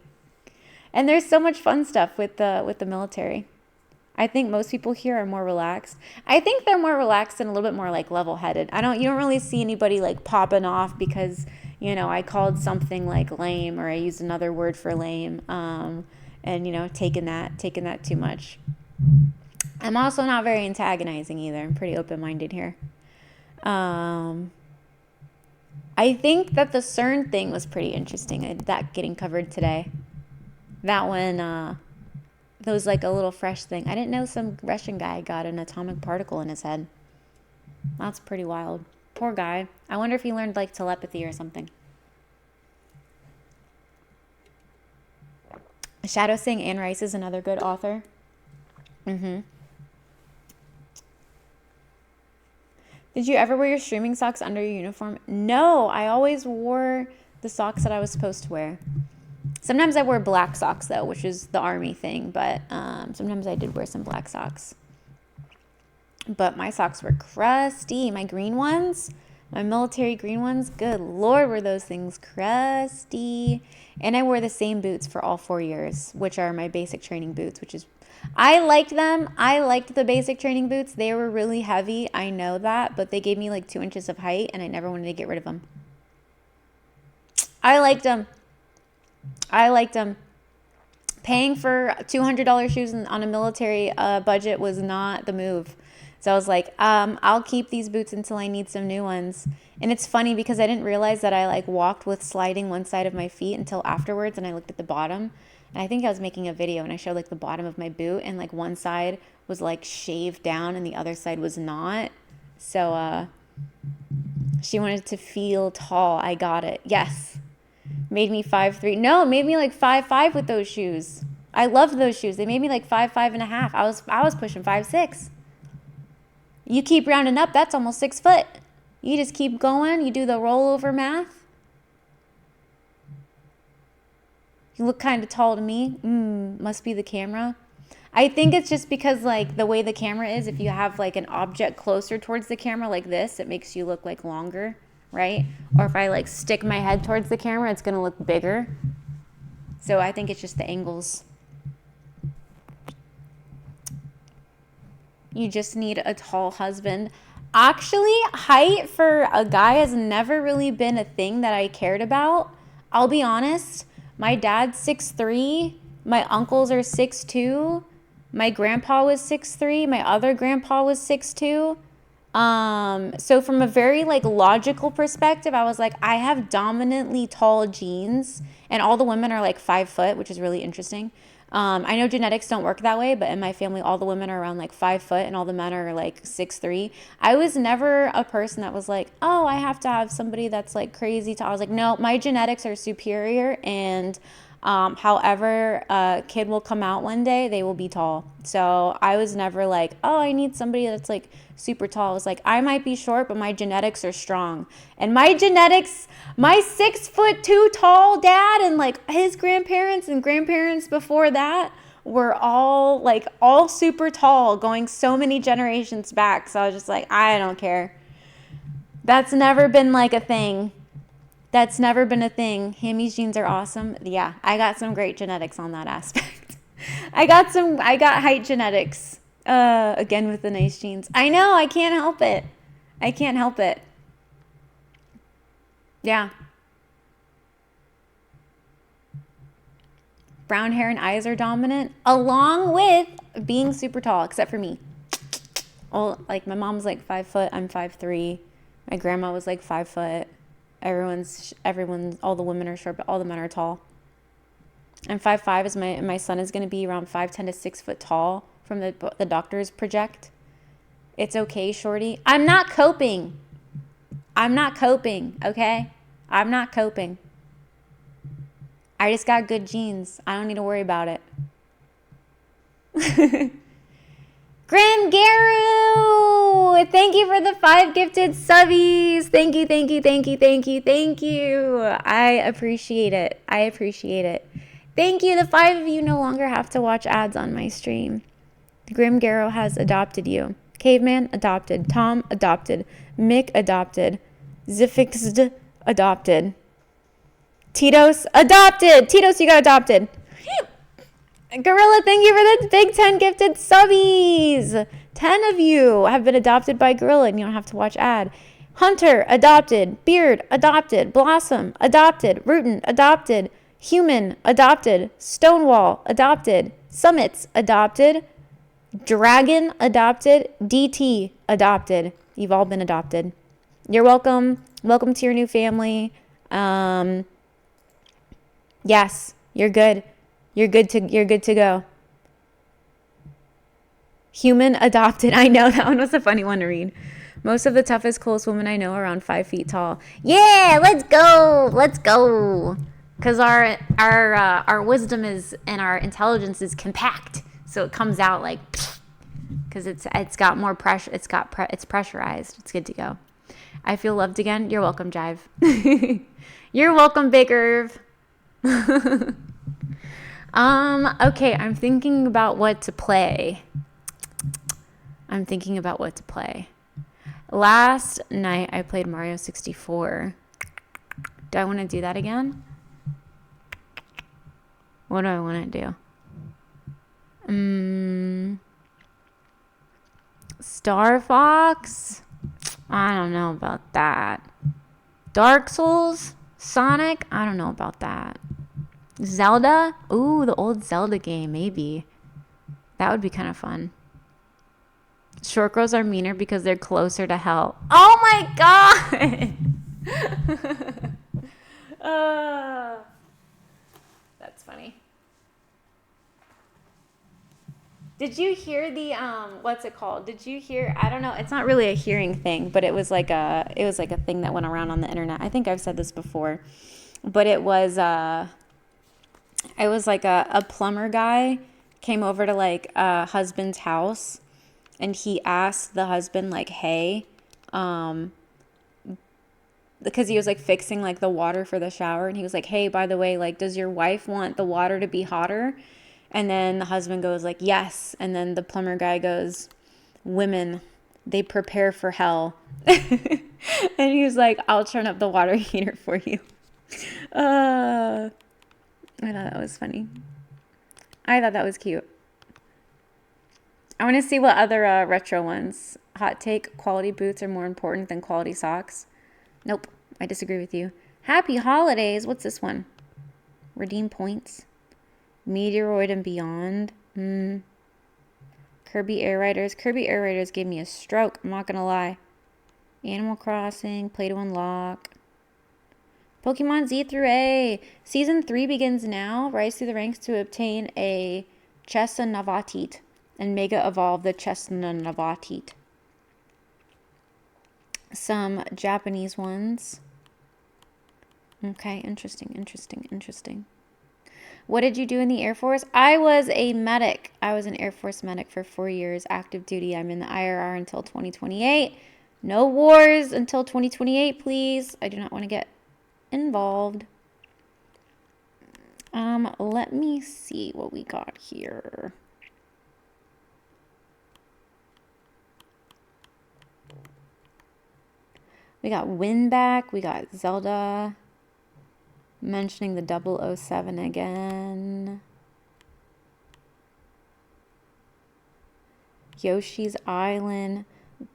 And there's so much fun stuff with the military. I think most people here are more relaxed. I think they're more relaxed and a little bit more like level-headed. You don't really see anybody like popping off because, you know, I called something like lame or I used another word for lame. And you know, taking that too much. I'm also not very antagonizing either. I'm pretty open-minded here. I think that the CERN thing was pretty interesting. That getting covered today. That one, that was like a little fresh thing. I didn't know some Russian guy got an atomic particle in his head. That's pretty wild. Poor guy. I wonder if he learned like telepathy or something. Shadow Sing Anne Rice is another good author. Did you ever wear your streaming socks under your uniform? No, I always wore the socks that I was supposed to wear. Sometimes I wore black socks though, which is the army thing, but sometimes I did wear some black socks. But my socks were crusty. My green ones, my military green ones, good lord, were those things crusty. And I wore the same boots for all 4 years, which are my basic training boots, which is, I liked them. I liked the basic training boots. They were really heavy. I know that, but they gave me like 2 inches of height and I never wanted to get rid of them. I liked them. Paying for $200 shoes on a military budget was not the move. So I was like, I'll keep these boots until I need some new ones. And it's funny because I didn't realize that I like walked with sliding one side of my feet until afterwards, and I looked at the bottom. And I think I was making a video and I showed like the bottom of my boot, and like one side was like shaved down and the other side was not. So she wanted to feel tall. I got it. Yes. Made me 5'3". No, it made me like 5'5" with those shoes. I loved those shoes. They made me like 5'5.5". I was pushing 5'6". You keep rounding up, that's almost 6 foot. You just keep going. You do the rollover math. You look kind of tall to me. Must be the camera. I think it's just because like the way the camera is, if you have like an object closer towards the camera like this, it makes you look like longer, right? Or if I like stick my head towards the camera, it's gonna look bigger. So I think it's just the angles. You just need a tall husband. Actually, height for a guy has never really been a thing that I cared about. I'll be honest. My dad's 6'3". My uncles are 6'2". My grandpa was 6'3". My other grandpa was 6'2". So from a very like logical perspective, I was like, I have dominantly tall genes, and all the women are like 5 foot, which is really interesting. I know genetics don't work that way, but in my family, all the women are around like 5 foot and all the men are like 6'3". I was never a person that was like, oh, I have to have somebody that's like crazy tall. I was like, no, my genetics are superior, and however a kid will come out one day, they will be tall. So I was never like, oh, I need somebody that's like super tall. I was like, I might be short, but my genetics are strong. And my genetics, my 6'2" tall dad and like his grandparents and grandparents before that were all super tall, going so many generations back. So I was just like, I don't care. That's never been like a thing. That's never been a thing. Hammy's genes are awesome. Yeah, I got some great genetics on that aspect. I got height genetics. Again with the nice genes. I know, I can't help it. I can't help it. Yeah. Brown hair and eyes are dominant, along with being super tall, except for me. Oh, like my mom's like 5 foot, I'm 5'3". My grandma was like 5 foot. Everyone, all the women are short, but all the men are tall. I'm 5'5", as my son is going to be around 5'10" to 6 foot tall from the doctors project. It's okay, shorty. I'm not coping, okay? I'm not coping. I just got good genes. I don't need to worry about it. Grim Garu, thank you for the 5 gifted subbies. Thank you. I appreciate it. Thank you. The 5 of you no longer have to watch ads on my stream. Grim Garu has adopted you. Caveman adopted. Tom adopted. Mick adopted. Zifixed adopted. Tito's adopted. Tito's, you got adopted. Gorilla, thank you for the big 10 gifted subbies. 10 of you have been adopted by Gorilla, and you don't have to watch ad. Hunter, adopted. Beard, adopted. Blossom, adopted. Rootin, adopted. Human, adopted. Stonewall, adopted. Summits, adopted. Dragon, adopted. DT, adopted. You've all been adopted. You're welcome. Welcome to your new family. Yes, you're good. You're good to go. Human adopted. I know, that one was a funny one to read. Most of the toughest, coolest women I know are around 5 feet tall. Yeah, let's go. Because our wisdom is, and our intelligence is compact, so it comes out like, because it's got more pressure. It's pressurized. It's good to go. I feel loved again. You're welcome, Jive. You're welcome, Big Irv. Okay, I'm thinking about what to play. Last night I played Mario 64. Do I want to do that again? What do I want to do? Star Fox? I don't know about that. Dark Souls? Sonic? I don't know about that. Zelda? Ooh, the old Zelda game, maybe. That would be kind of fun. Short girls are meaner because they're closer to hell. Oh my god! That's funny. Did you hear the what's it called? Did you hear, I don't know, it's not really a hearing thing, but it was like a thing that went around on the internet. I think I've said this before. but it was like a plumber guy came over to like a husband's house, and he asked the husband like, hey, because he was like fixing like the water for the shower, and he was like, hey, by the way, like, does your wife want the water to be hotter? And then the husband goes like, yes. And then the plumber guy goes, women, they prepare for hell. And he was like, I'll turn up the water heater for you. I thought that was funny. I thought that was cute. I want to see what other retro ones. Hot take, quality boots are more important than quality socks. Nope, I disagree with you. Happy holidays. What's this one? Redeem points. Meteoroid and Beyond. Kirby Air Riders. Kirby Air Riders gave me a stroke. I'm not going to lie. Animal Crossing. Play to Unlock. Pokemon Z through A. Season 3 begins now. Rise through the ranks to obtain a Chesnaught and Mega Evolve the Chesnaught. Some Japanese ones. Okay, interesting. What did you do in the Air Force? I was a medic. I was an Air Force medic for 4 years, active duty. I'm in the IRR until 2028. No wars until 2028, please. I do not want to get involved. Let me see what we got here. We got Winback, we got Zelda, mentioning the 007 again. Yoshi's Island,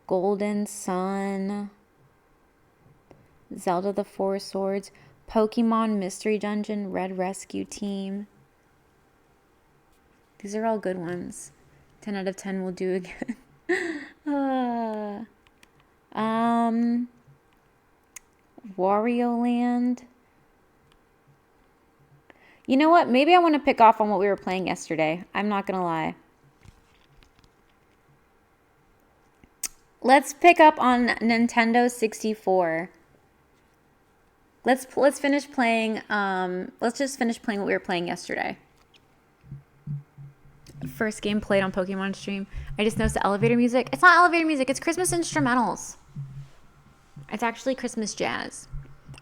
Golden Sun, Zelda the Four Swords, Pokemon Mystery Dungeon, Red Rescue Team. These are all good ones. 10 out of 10 will do again. Wario Land. You know what? Maybe I want to pick off on what we were playing yesterday. I'm not going to lie. Let's pick up on Nintendo 64. Let's finish playing. Let's just finish playing what we were playing yesterday. First game played on Pokemon stream. I just noticed the elevator music. It's not elevator music. It's Christmas instrumentals. It's actually Christmas jazz.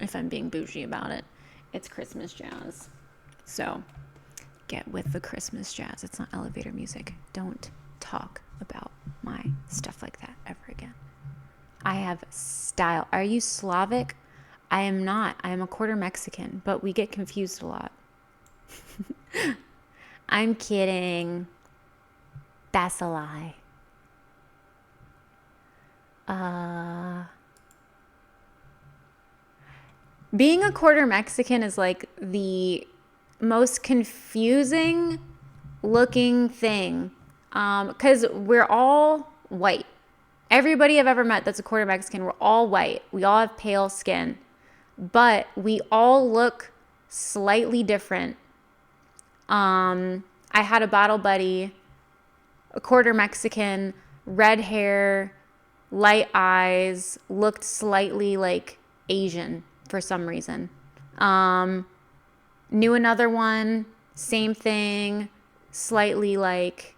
If I'm being bougie about it, it's Christmas jazz. So get with the Christmas jazz. It's not elevator music. Don't talk about my stuff like that ever again. I have style. Are you Slavic? I am not. I am a quarter Mexican, but we get confused a lot. I'm kidding. That's a lie. Being a quarter Mexican is like the most confusing looking thing. Because we're all white. Everybody I've ever met that's a quarter Mexican, we're all white. We all have pale skin. But we all look slightly different. I had a battle buddy, a quarter Mexican, red hair, light eyes, looked slightly like Asian for some reason. Knew another one, same thing, slightly like,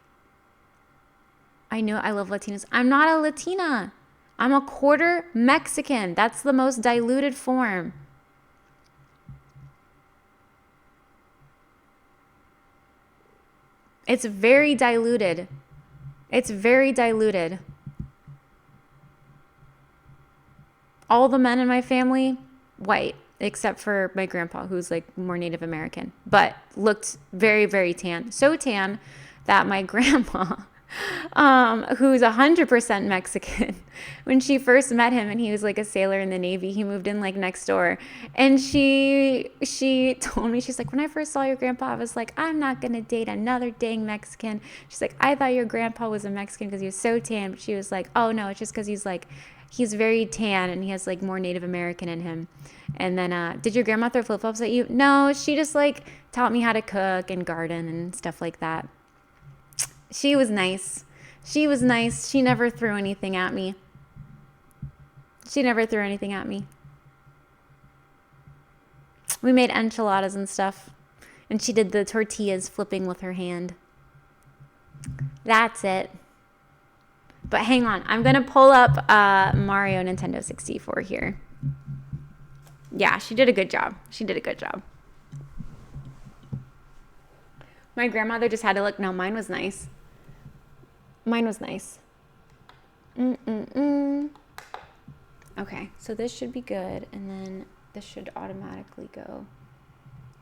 I love Latinas. I'm not a Latina. I'm a quarter Mexican. That's the most diluted form. It's very diluted. It's very diluted. All the men in my family, white, except for my grandpa, who's like more Native American, but looked very, very tan. So tan that my grandma, who's 100% Mexican, when she first met him and he was like a sailor in the Navy, he moved in like next door. And she told me, she's like, when I first saw your grandpa, I was like, I'm not going to date another dang Mexican. She's like, I thought your grandpa was a Mexican because he was so tan. But she was like, oh no, it's just because he's very tan and he has like more Native American in him. And then, did your grandma throw flip-flops at you? No, she just like taught me how to cook and garden and stuff like that. She was nice. She was nice. She never threw anything at me. We made enchiladas and stuff. And she did the tortillas flipping with her hand. That's it. But hang on. I'm going to pull up Mario Nintendo 64 here. Yeah, she did a good job. She did a good job. My grandmother just had to look. No, mine was nice. Mine was nice. Okay, so this should be good. And then this should automatically go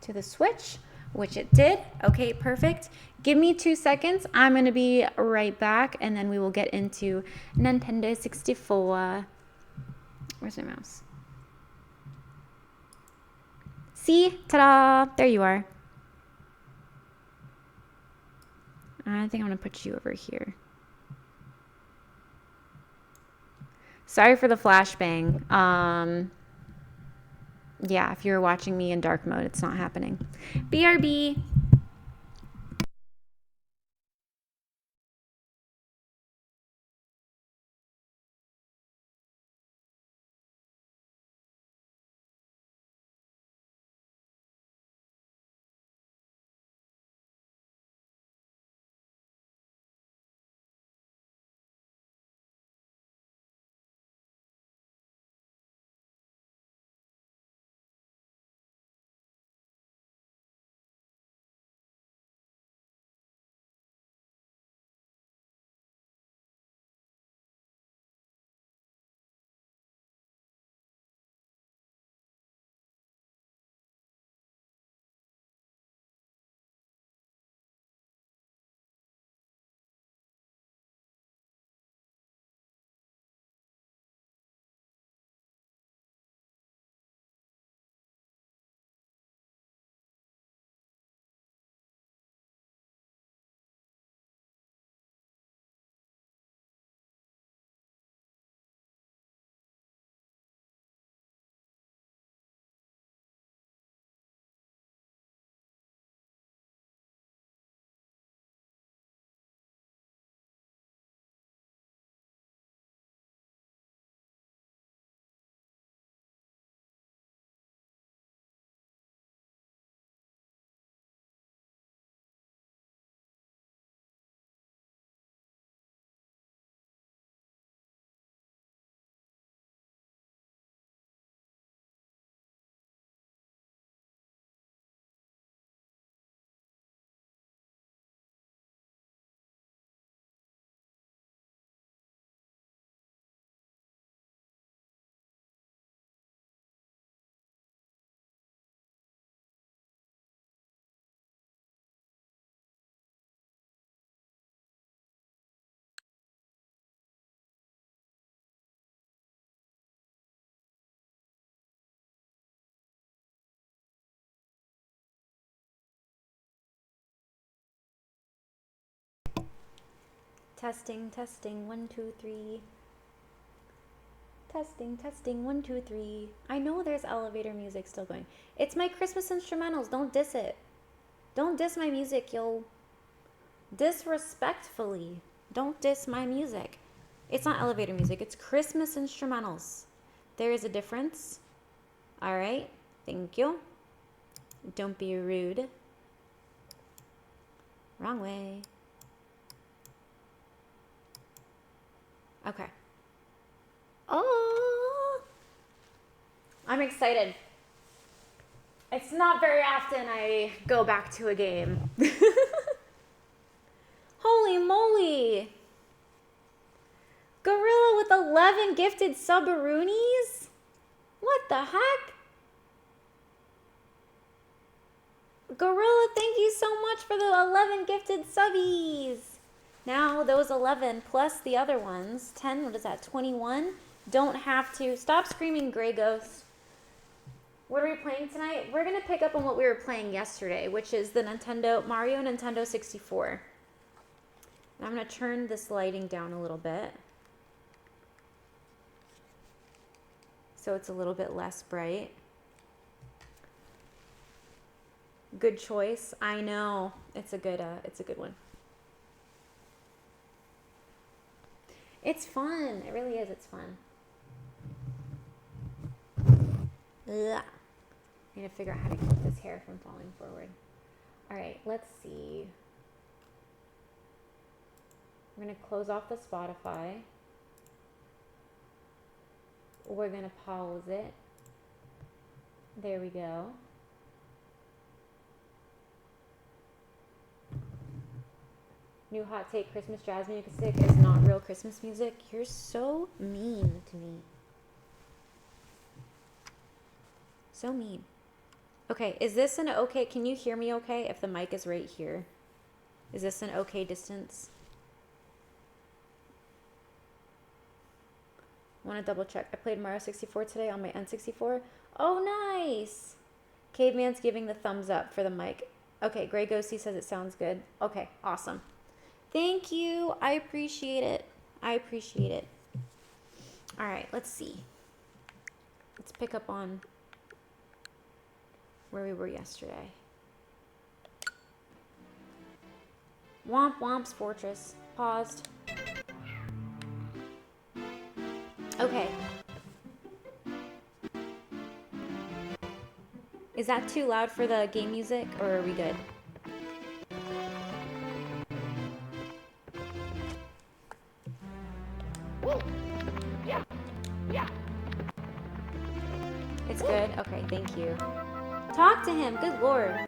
to the Switch, which it did. Okay, perfect. Give me 2 seconds. I'm going to be right back, and then we will get into Nintendo 64. Where's my mouse? See? Ta-da! There you are. I think I'm going to put you over here. Sorry for the flashbang. Yeah, if you're watching me in dark mode, it's not happening. BRB. Testing, testing, 1, 2, 3. Testing, testing, 1, 2, 3. I know there's elevator music still going. It's my Christmas instrumentals. Don't diss it. Don't diss my music, yo. Disrespectfully. Don't diss my music. It's not elevator music. It's Christmas instrumentals. There is a difference. All right. Thank you. Don't be rude. Wrong way. Okay. Oh, I'm excited. It's not very often I go back to a game. Holy moly. Gorilla with 11 gifted subaroonies? What the heck? Gorilla, thank you so much for the 11 gifted subbies. Now those 11 plus the other ones, 10, what is that, 21? Don't have to. Stop screaming, Grey Ghost. What are we playing tonight? We're going to pick up on what we were playing yesterday, which is the Mario Nintendo 64. And I'm going to turn this lighting down a little bit, so it's a little bit less bright. Good choice. I know. It's a good one. It's fun. It really is. It's fun. Ugh. I need to figure out how to keep this hair from falling forward. All right, let's see. I'm going to close off the Spotify. We're going to pause it. There we go. New hot take, Christmas jazz music is not real Christmas music. You're so mean to me. So mean. Okay, is this an okay, can you hear me okay if the mic is right here? Is this an okay distance? I want to double check. I played Mario 64 today on my N64. Oh, nice. Caveman's giving the thumbs up for the mic. Okay, Grey Ghosty says it sounds good. Okay, awesome. Thank you. I appreciate it. I appreciate it. All right, let's see. Let's pick up on where we were yesterday. Womp Womp's Fortress. Paused. Okay. Is that too loud for the game music, or are we good? It's good? Okay, thank you. Talk to him, good lord.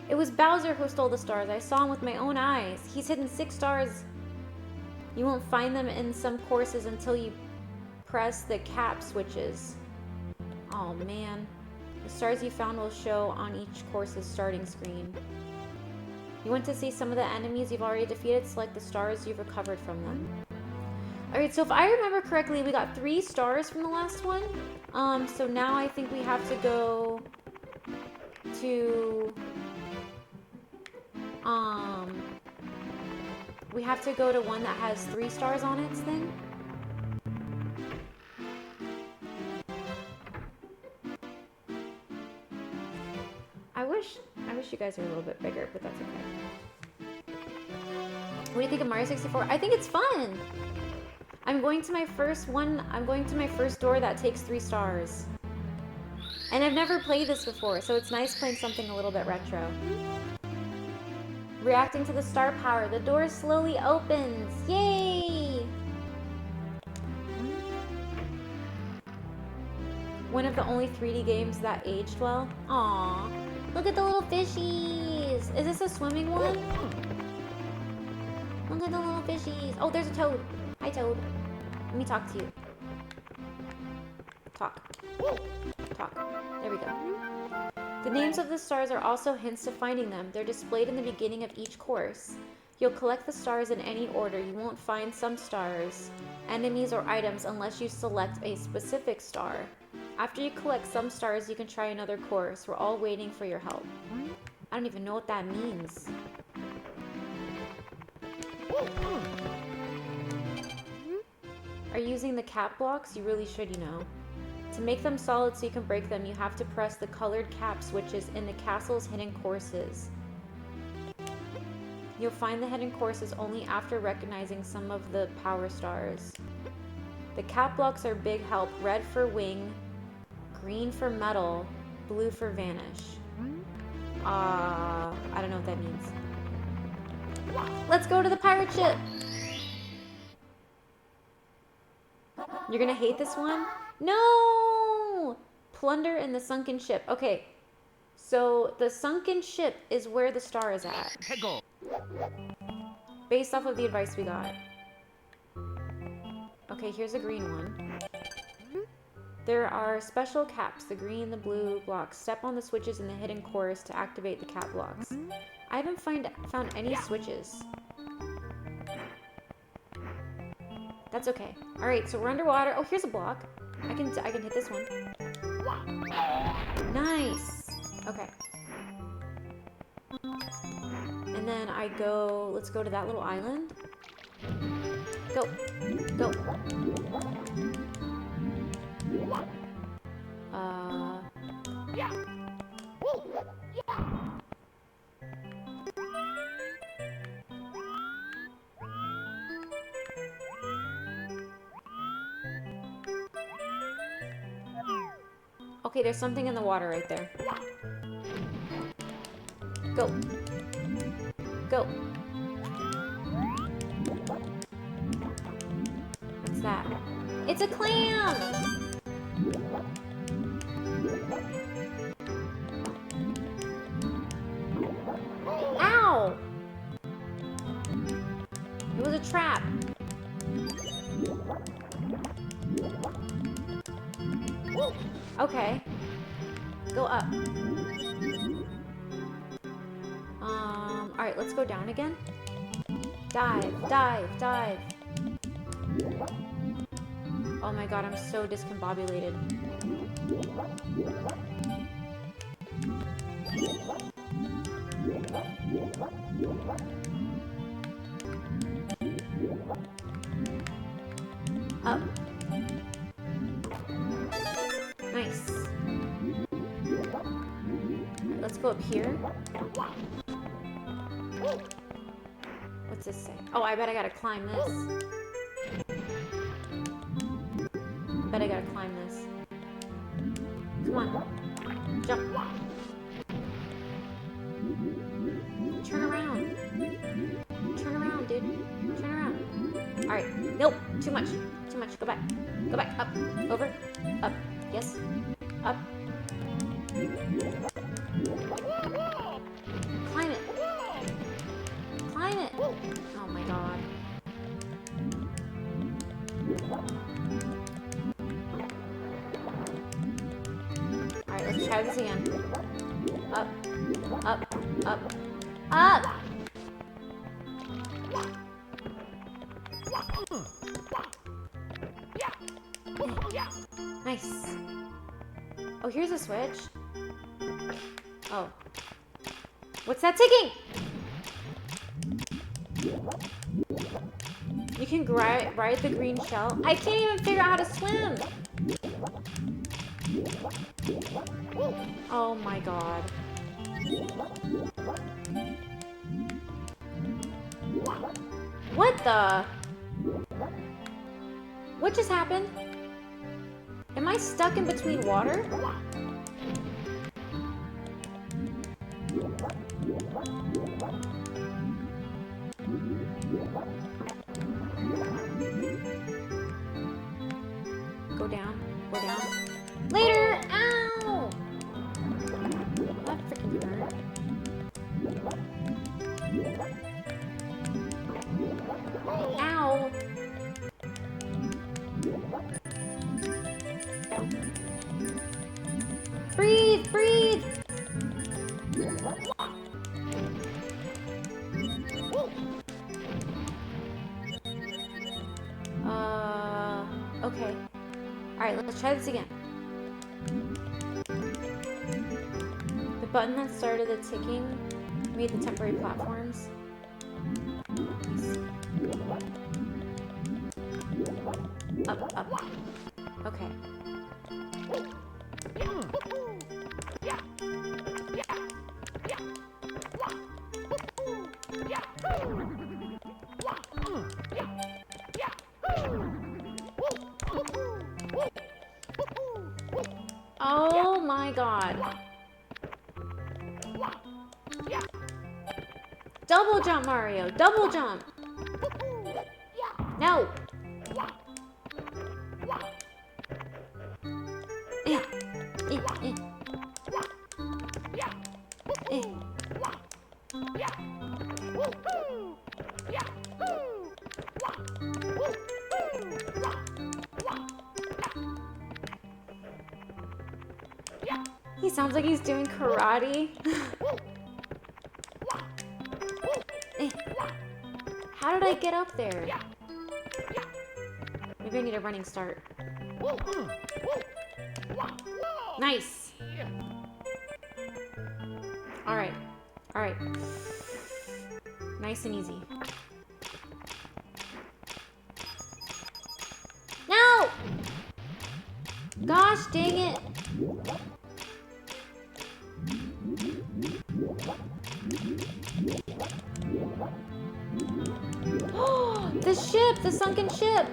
It was Bowser who stole the stars. I saw him with my own eyes. He's hidden 6 stars. You won't find them in some courses until you press the cap switches. Oh man. The stars you found will show on each course's starting screen. You want to see some of the enemies you've already defeated? Select the stars you've recovered from them. Alright, so if I remember correctly, we got 3 stars from the last one. So now I think we have to go to... we have to go to one that has 3 stars on its thing. I wish you guys were a little bit bigger, but that's okay. What do you think of Mario 64? I think it's fun. I'm going to my first door that takes 3 stars. And I've never played this before, so it's nice playing something a little bit retro. Reacting to the star power, the door slowly opens. Yay! One of the only 3D games that aged well. Aww. Look at the little fishies. Is this a swimming one? Look at the little fishies. Oh, there's a toad. Hi, Toad. Let me talk to you. Talk. Talk. There we go. The names of the stars are also hints to finding them. They're displayed in the beginning of each course. You'll collect the stars in any order. You won't find some stars, enemies, or items unless you select a specific star. After you collect some stars, you can try another course. We're all waiting for your help. I don't even know what that means. Are you using the cap blocks? You really should, you know. To make them solid so you can break them, you have to press the colored cap switches in the castle's hidden courses. You'll find the hidden courses only after recognizing some of the power stars. The cap blocks are big help. Red for wing, green for metal, blue for vanish. I don't know what that means. Let's go to the pirate ship! You're gonna hate this one? No! Plunder in the sunken ship. Okay, so the sunken ship is where the star is at. Based off of the advice we got. Okay, here's a green one. There are special caps, the green, the blue blocks. Step on the switches in the hidden course to activate the cap blocks. I haven't found any switches. That's okay. Alright, so we're underwater. Oh, here's a block. I can hit this one. Nice! Okay. And then let's go to that little island. Go. Go. Okay, there's something in the water right there. Go. Go. What's that? It's a clam! Ow! It was a trap. Okay. Go up. Alright, let's go down again. Dive, dive, dive. Oh my god, I'm so discombobulated. Up. Nice. Right, let's go up here. What's this say? Oh, I bet I gotta climb this. Bet I gotta climb this. Come on. Jump. Turn around. Turn around, dude. Turn around. Alright. Nope. Too much. Too much. Go back. Go back. Up. Over. Up. Yes. Up. Climb it. Climb it. Oh my god. Alright, let's try this again. Up. Up. Up. Up! Nice. Oh, here's a switch. Oh. What's that ticking? You can ride the green shell. I can't even figure out how to swim. Oh my god. What the? What just happened? Am I stuck in between water? Go down. Go down. Later! Ow! That freaking hurt. Ow! Breathe! Breathe! Okay. Alright, let's try this again. The button that started the ticking made the temporary platforms. Up, up. Okay. Oh my god. Double jump, Mario. Double jump. No. He sounds like he's doing karate. How did I get up there? Maybe I need a running start. Nice. Alright. Alright. Nice and easy. No! Gosh dang it. The ship! The sunken ship!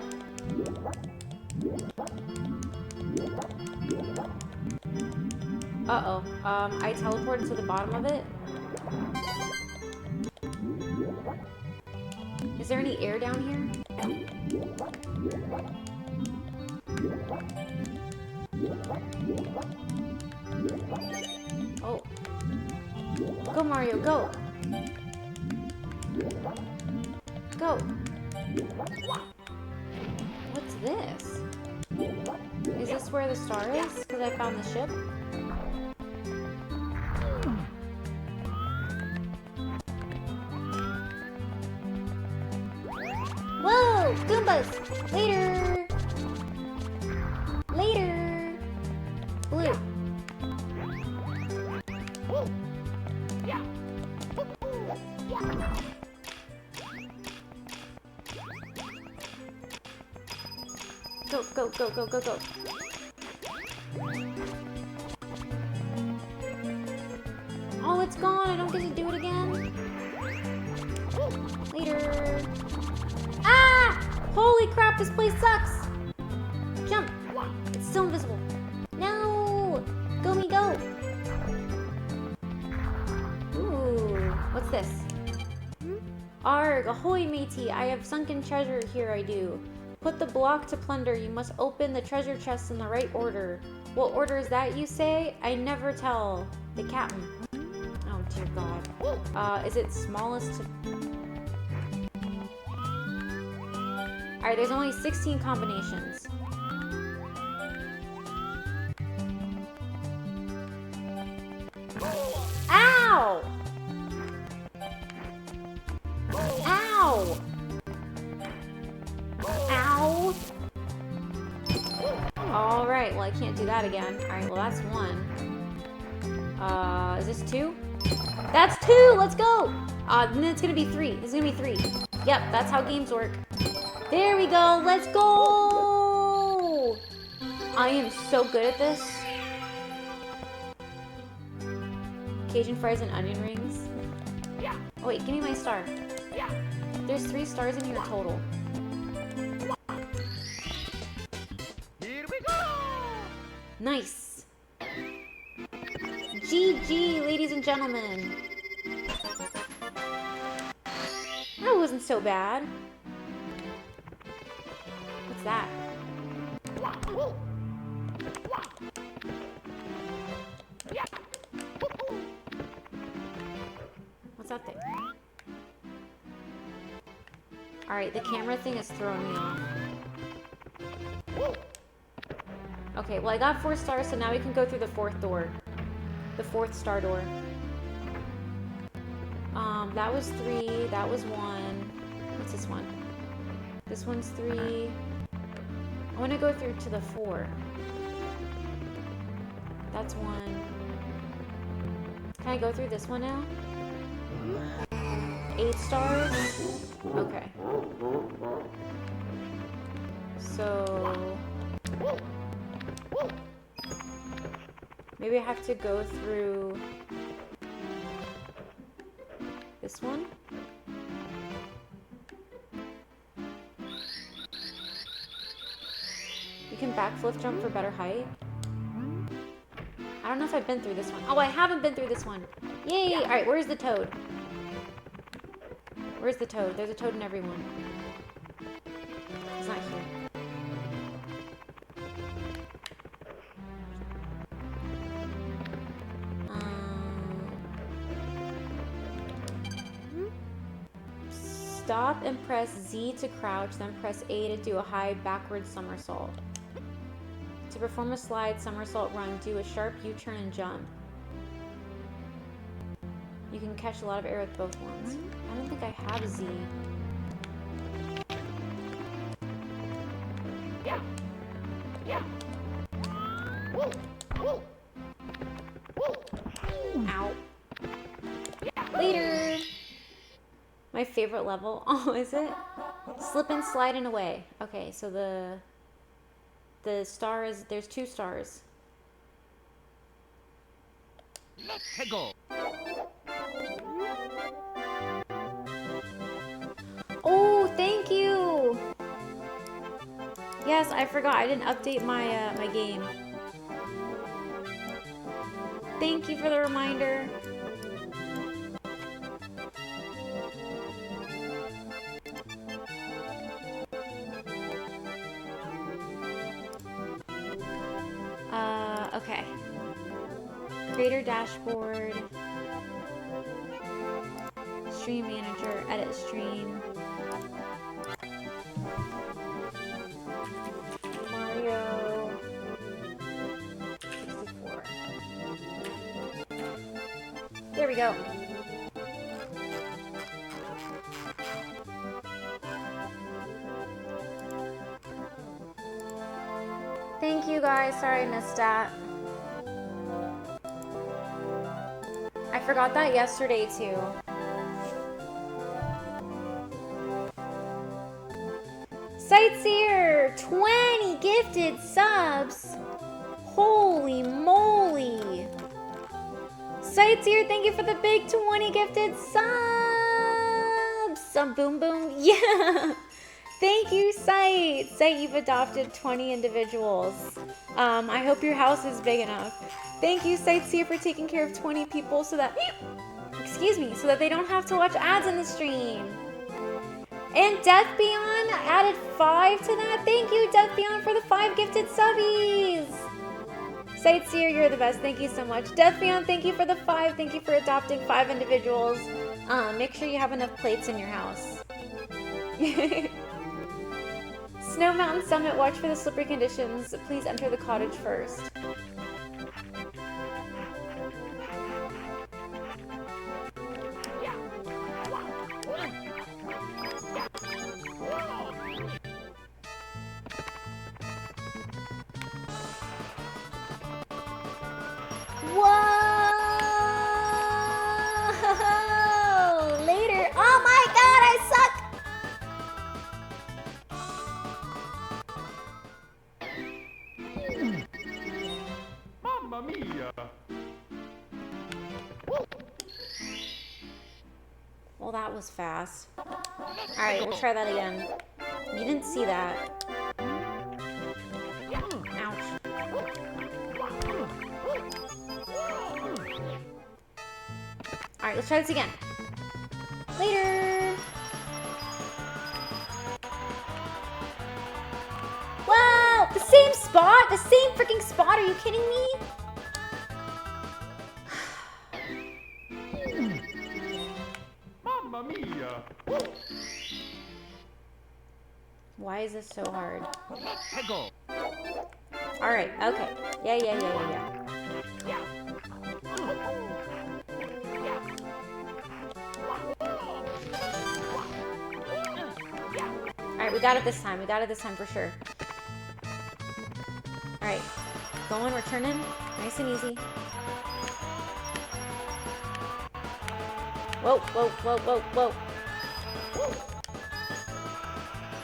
Uh-oh. I teleported to the bottom of it. Is there any air down here? Oh. Go, Mario, go! Go! What's this? Is this where the star is? Because I found the ship? Whoa! Goombas! Later! Later! Blue. Go, go, go, go, go, go. Oh, it's gone. I don't get to do it again. Later. Ah! Holy crap, this place sucks. Jump. It's still invisible. No! Go me, go. Ooh, what's this? Arg, ahoy matey, I have sunken treasure here, I do. Put the block to plunder, you must open the treasure chest in the right order. What order is that, you say? I never tell. The captain. Oh, dear God. Is it smallest to... Alright, there's only 16 combinations. Ow! Ow! Ow! Alright, well I can't do that again. Alright, well that's one. Is this two? That's two! Let's go! Then it's gonna be three. This is gonna be three. Yep, that's how games work. There we go! Let's go! I am so good at this. Cajun fries and onion rings. Oh wait, give me my star. There's 3 stars in here total. Here we go! Nice! GG, ladies and gentlemen. That wasn't so bad. What's that? What's that thing? Alright, the camera thing is throwing me off. Okay, well I got 4 stars, so now we can go through the 4th door. The 4th star door. That was 3, that was 1. What's this one? This one's 3. I want to go through to the 4. That's 1. Can I go through this one now? 8 stars? Okay. So... maybe I have to go through... this one? You can backflip jump for better height. I don't know if I've been through this one. Oh, I haven't been through this one. Yay! Alright, where's the toad? Where's the toad? There's a toad in every one. It's not here. Stop and press Z to crouch, then press A to do a high backward somersault. To perform a slide somersault run, do a sharp U-turn and jump. You can catch a lot of air with both ones. I don't think I have Z. Ow. Later! My favorite level. Oh, is it? Slip and slide and away. Okay, so the star is, there's 2 stars. Let's go! Oh, thank you! Yes, I forgot. I didn't update my my game. Thank you for the reminder. Okay. Creator dashboard. Stream manager, edit stream. Mario 64. There we go. Thank you guys. Sorry I missed that. I forgot that yesterday too. Sightseer, 20 gifted subs. Holy moly. Sightseer, thank you for the big 20 gifted subs. Some boom boom. Yeah. Thank you, Sight. Sight, you've adopted 20 individuals. I hope your house is big enough. Thank you, Sightseer, for taking care of 20 people so that, excuse me, so that they don't have to watch ads in the stream. And Death Beyond added 5 to that. Thank you, Death Beyond, for the 5 gifted subbies. Sightseer, you're the best. Thank you so much. Death Beyond, thank you for the 5. Thank you for adopting 5 individuals. Make sure you have enough plates in your house. Snow Mountain Summit, watch for the slippery conditions. Please enter the cottage first. Whoa! Later. Oh my god, I suck! Mamma mia! Well, that was fast. Alright, we'll try that again. You didn't see that. Ouch. Alright, let's try this again. Later! Wow! The same spot? The same freaking spot? Are you kidding me? Mamma mia! Why is this so hard? Hegel! Alright, okay. Yeah. Alright, we got it this time. We got it this time for sure. Alright. Going, we're turning. Nice and easy. Whoa.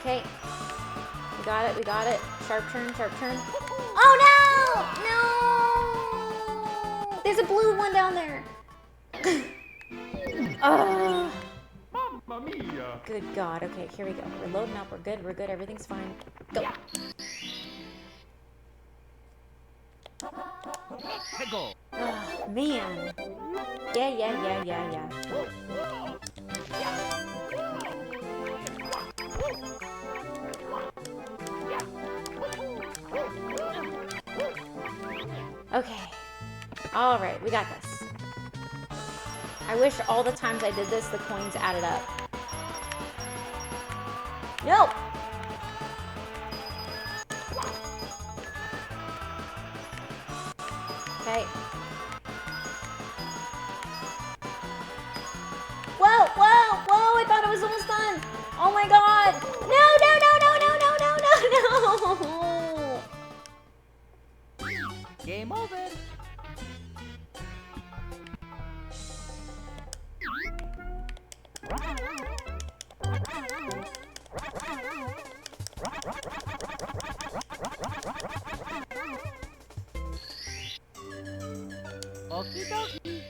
Okay. We got it. Sharp turn. Oh no! No! There's a blue one down there. Oh. Mamma mia! Good God. Okay, here we go. We're loading up. We're good. Everything's fine. Go. Hegel! Oh, man. Yeah. Okay. All right, we got this. I wish all the times I did this, the coins added up. No! Okay. Whoa! I thought it was almost done. Oh my God! No! Game over! Okie dokie!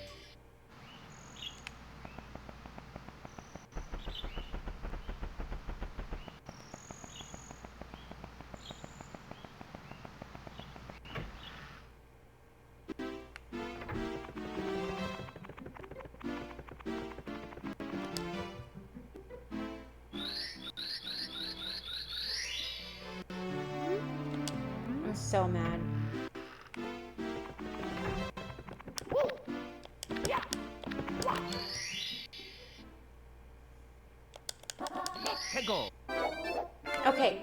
so mad. Hegel. Okay.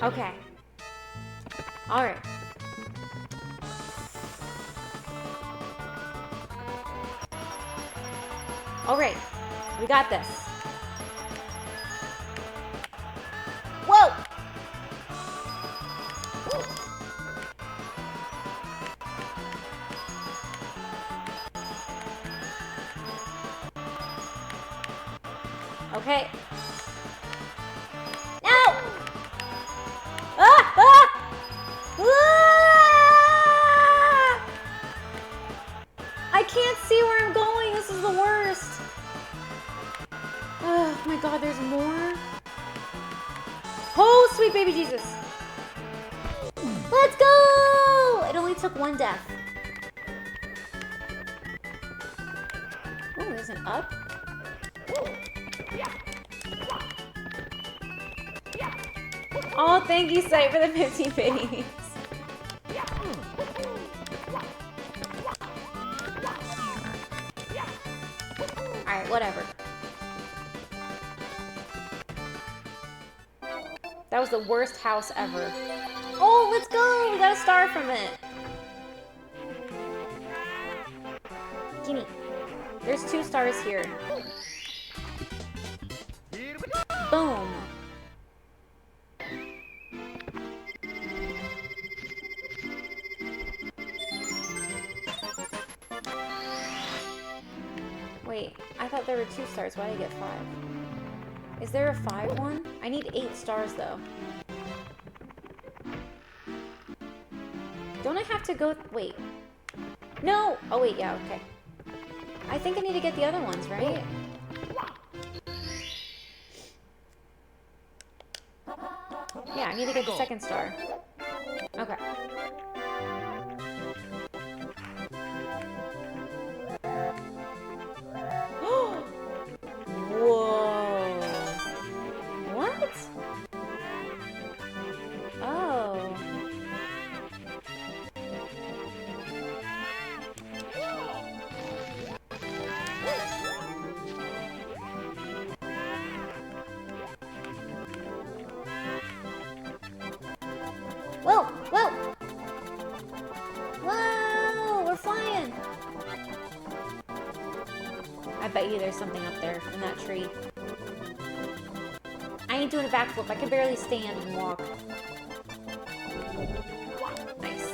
Okay. All right. All right. We got this. Whoa! Okay. No! Ah! Ah! Ah! I can't see where I'm going. This is the worst. Oh my god, there's more. Oh, sweet baby Jesus. Let's go! It only took one death. Oh, there's an up. Oh, thank you, Sight, for the 15 biddies. Alright, whatever. That was the worst house ever. Oh, let's go! We got a star from it. Gimme. There's 2 stars here. Boom. Wait, I thought there were 2 stars. Why did I get 5? Is there a 5 one? I need 8 stars though. Don't I have to go? Wait. No! Oh wait, yeah, okay. I think I need to get the other ones, right? Yeah, I need to get the 2nd star. Okay. Whoa. What? Oh. Whoa! Whoa! Whoa! We're flying! I bet you there's something up there in that tree. I ain't doing a backflip. I can barely stand and walk. Nice.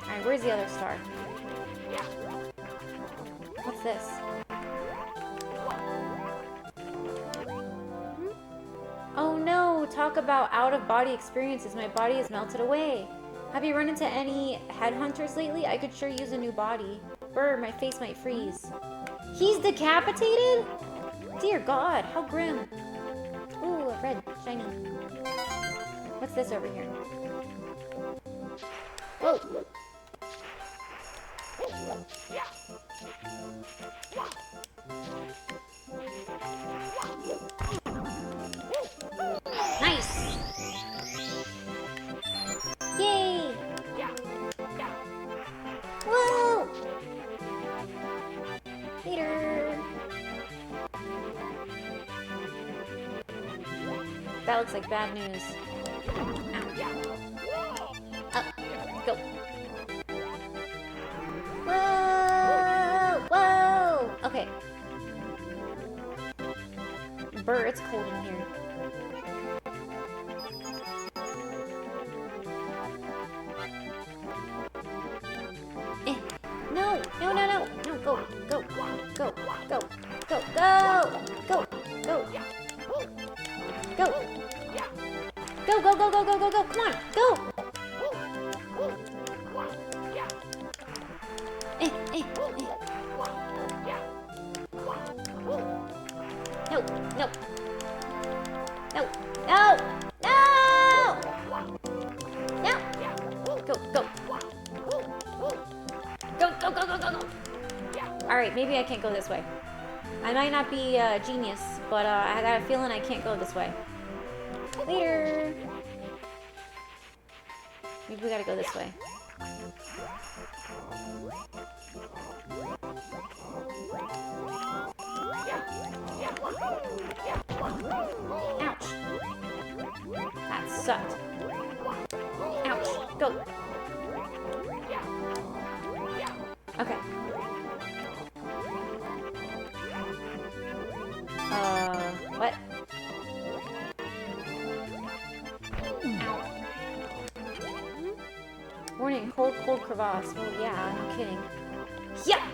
Alright, where's the other star? What's this? Oh no! Talk about out-of-body experiences. My body has melted away. Have you run into any headhunters lately? I could sure use a new body. Brr, my face might freeze. He's decapitated? Dear God, how grim. Ooh, red, shiny. What's this over here? Whoa. Nice! Yay! Whoa! Later! That looks like bad news. Up, go. Whoa! Whoa! Okay. Brr, it's cold in here. No, no, no, no, no, go, go, go, go, go, go, go, go, go, go, go, go, go, go, go, go, come on, go. No, no, no, no, no, no, go, go, Alright, maybe I can't go this way. I might not be a genius, but I got a feeling I can't go this way. Later! Maybe we gotta go this way. Ouch! That sucked. Ouch! Go! Okay. What? Ow. Warning, cold crevasse. Oh yeah, no kidding. Yeah!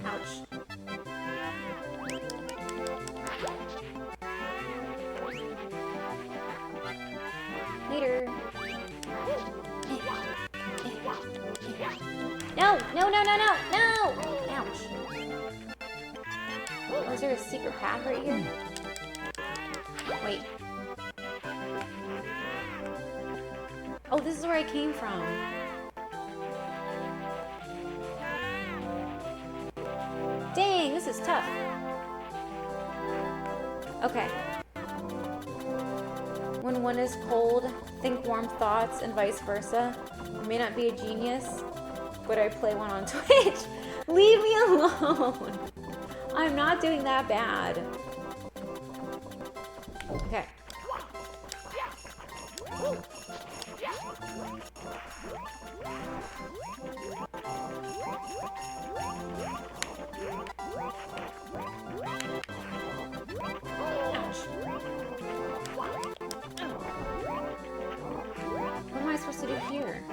Ouch. Later. No! No, no, no, no! No! Ouch. Oh, is there a secret path right here? Wait. Oh, this is where I came from. Dang, this is tough. Okay. When one is cold, think warm thoughts and vice versa. I may not be a genius, but I play one on Twitch. Leave me alone. I'm not doing that bad. Okay. What am I supposed to do here?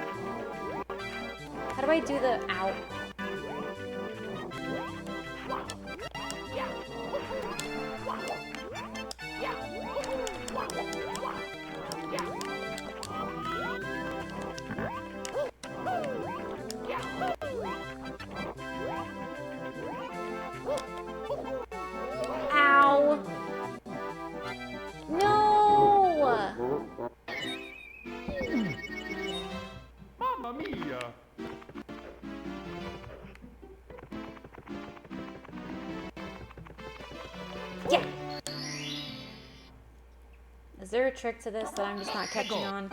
How do I do the ow? Ow! No! Mamma mia! Yeah! Is there a trick to this that I'm just not catching on?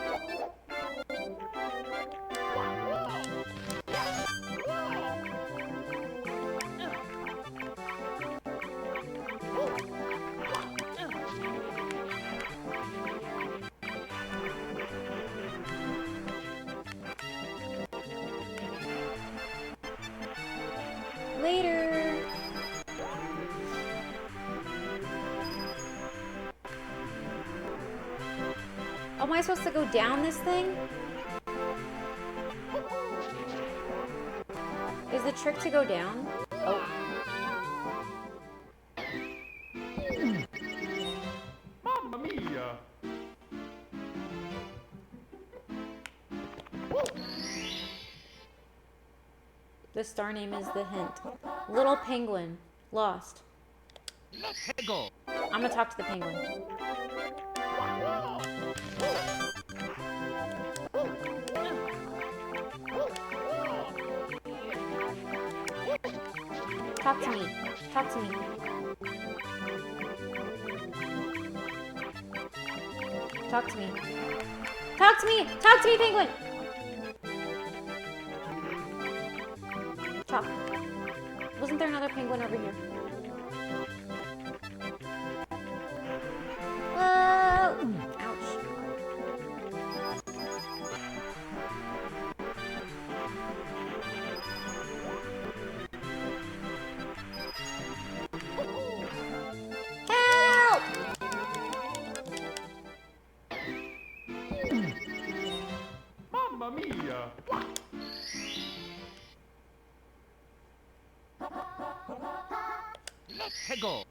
Later! Oh, am I supposed to go down this thing? Is the trick to go down? Oh. Mamma mia! The star name is the hint. Little penguin. Lost. Let's go! I'm gonna talk to the penguin. Talk to me. Talk to me. Talk to me. Talk to me! Talk to me, penguin! Talk. Wasn't there another penguin over here? Whoa! Ouch. Help! Mamma mia! Let's go!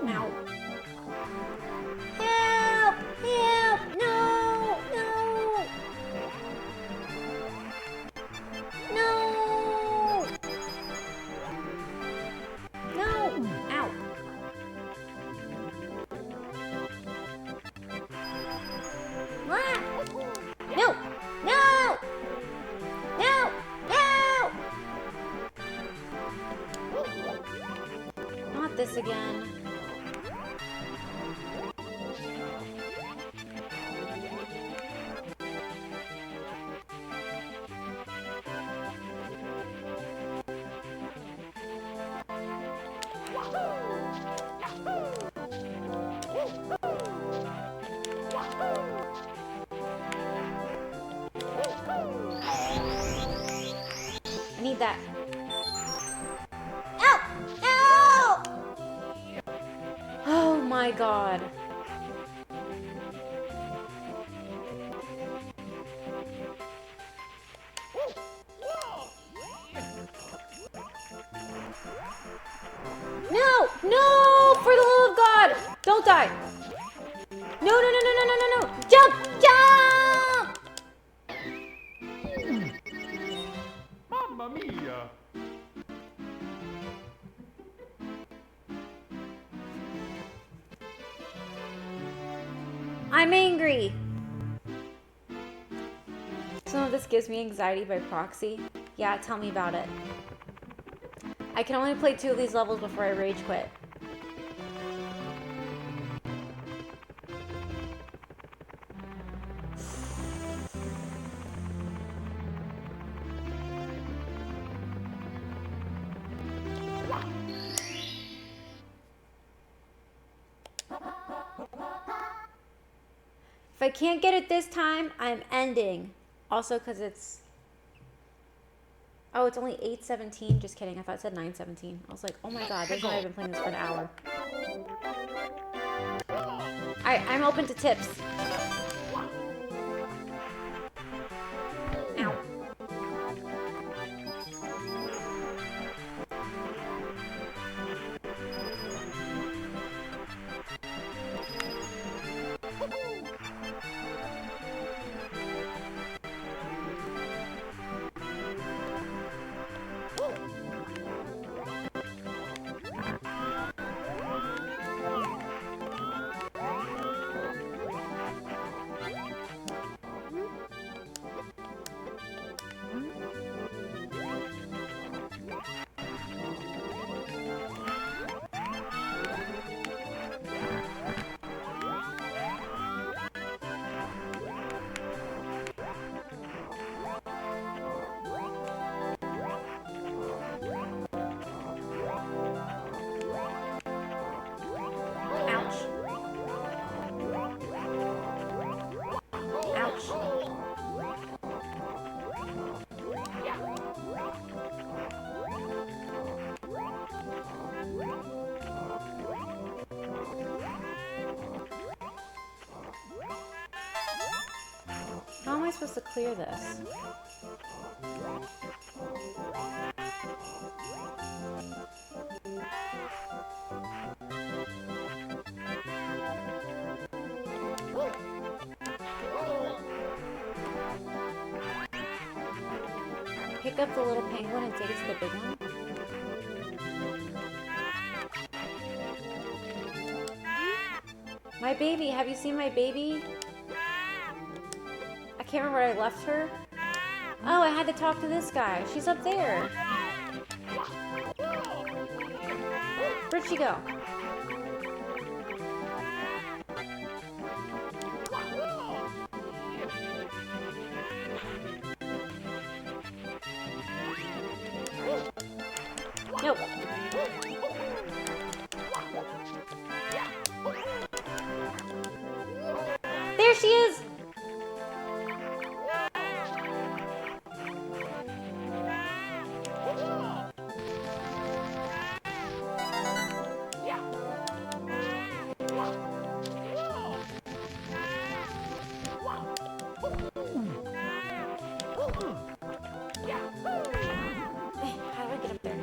Ow. Help! Help! No! No! No! No! Ow. this again. I need that. Ow! Ow! Oh my god. No! No! For the love of God! Don't die! No, no, no, no, no, no, no, no! Jump! Jump! Mamma mia! I'm angry! Some of this gives me anxiety by proxy. Yeah, tell me about it. I can only play 2 of these levels before I rage quit. If I can't get it this time, I'm ending. Also, because it's... Oh, it's only 8:17. Just kidding. I thought it said 9:17. I was like, oh my god, there's no way I've been playing this for an hour. Alright, I'm open to tips. Ow. How am I supposed to clear this? Pick up the little penguin and take it to the big one? My baby, have you seen my baby? I can't remember where I left her. Oh, I had to talk to this guy. She's up there. Where'd she go? Nope. There she is! How do I get up there?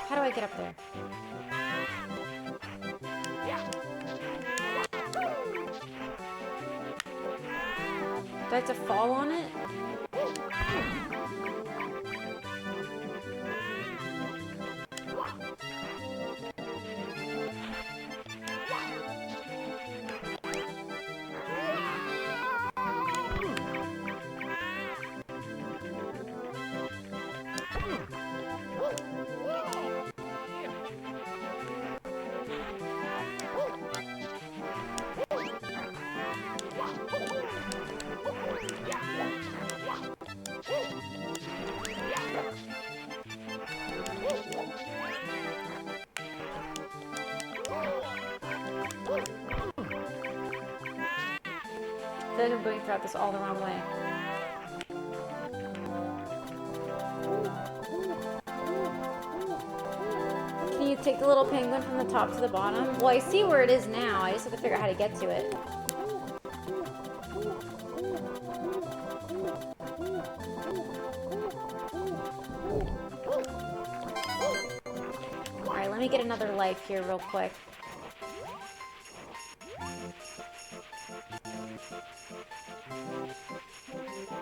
How do I get up there? Do I have to fall on it? feel like I'm going throughout this all the wrong way. Can you take the little penguin from the top to the bottom? Well, I see where it is now. I just have to figure out how to get to it. Alright, let me get another life here real quick.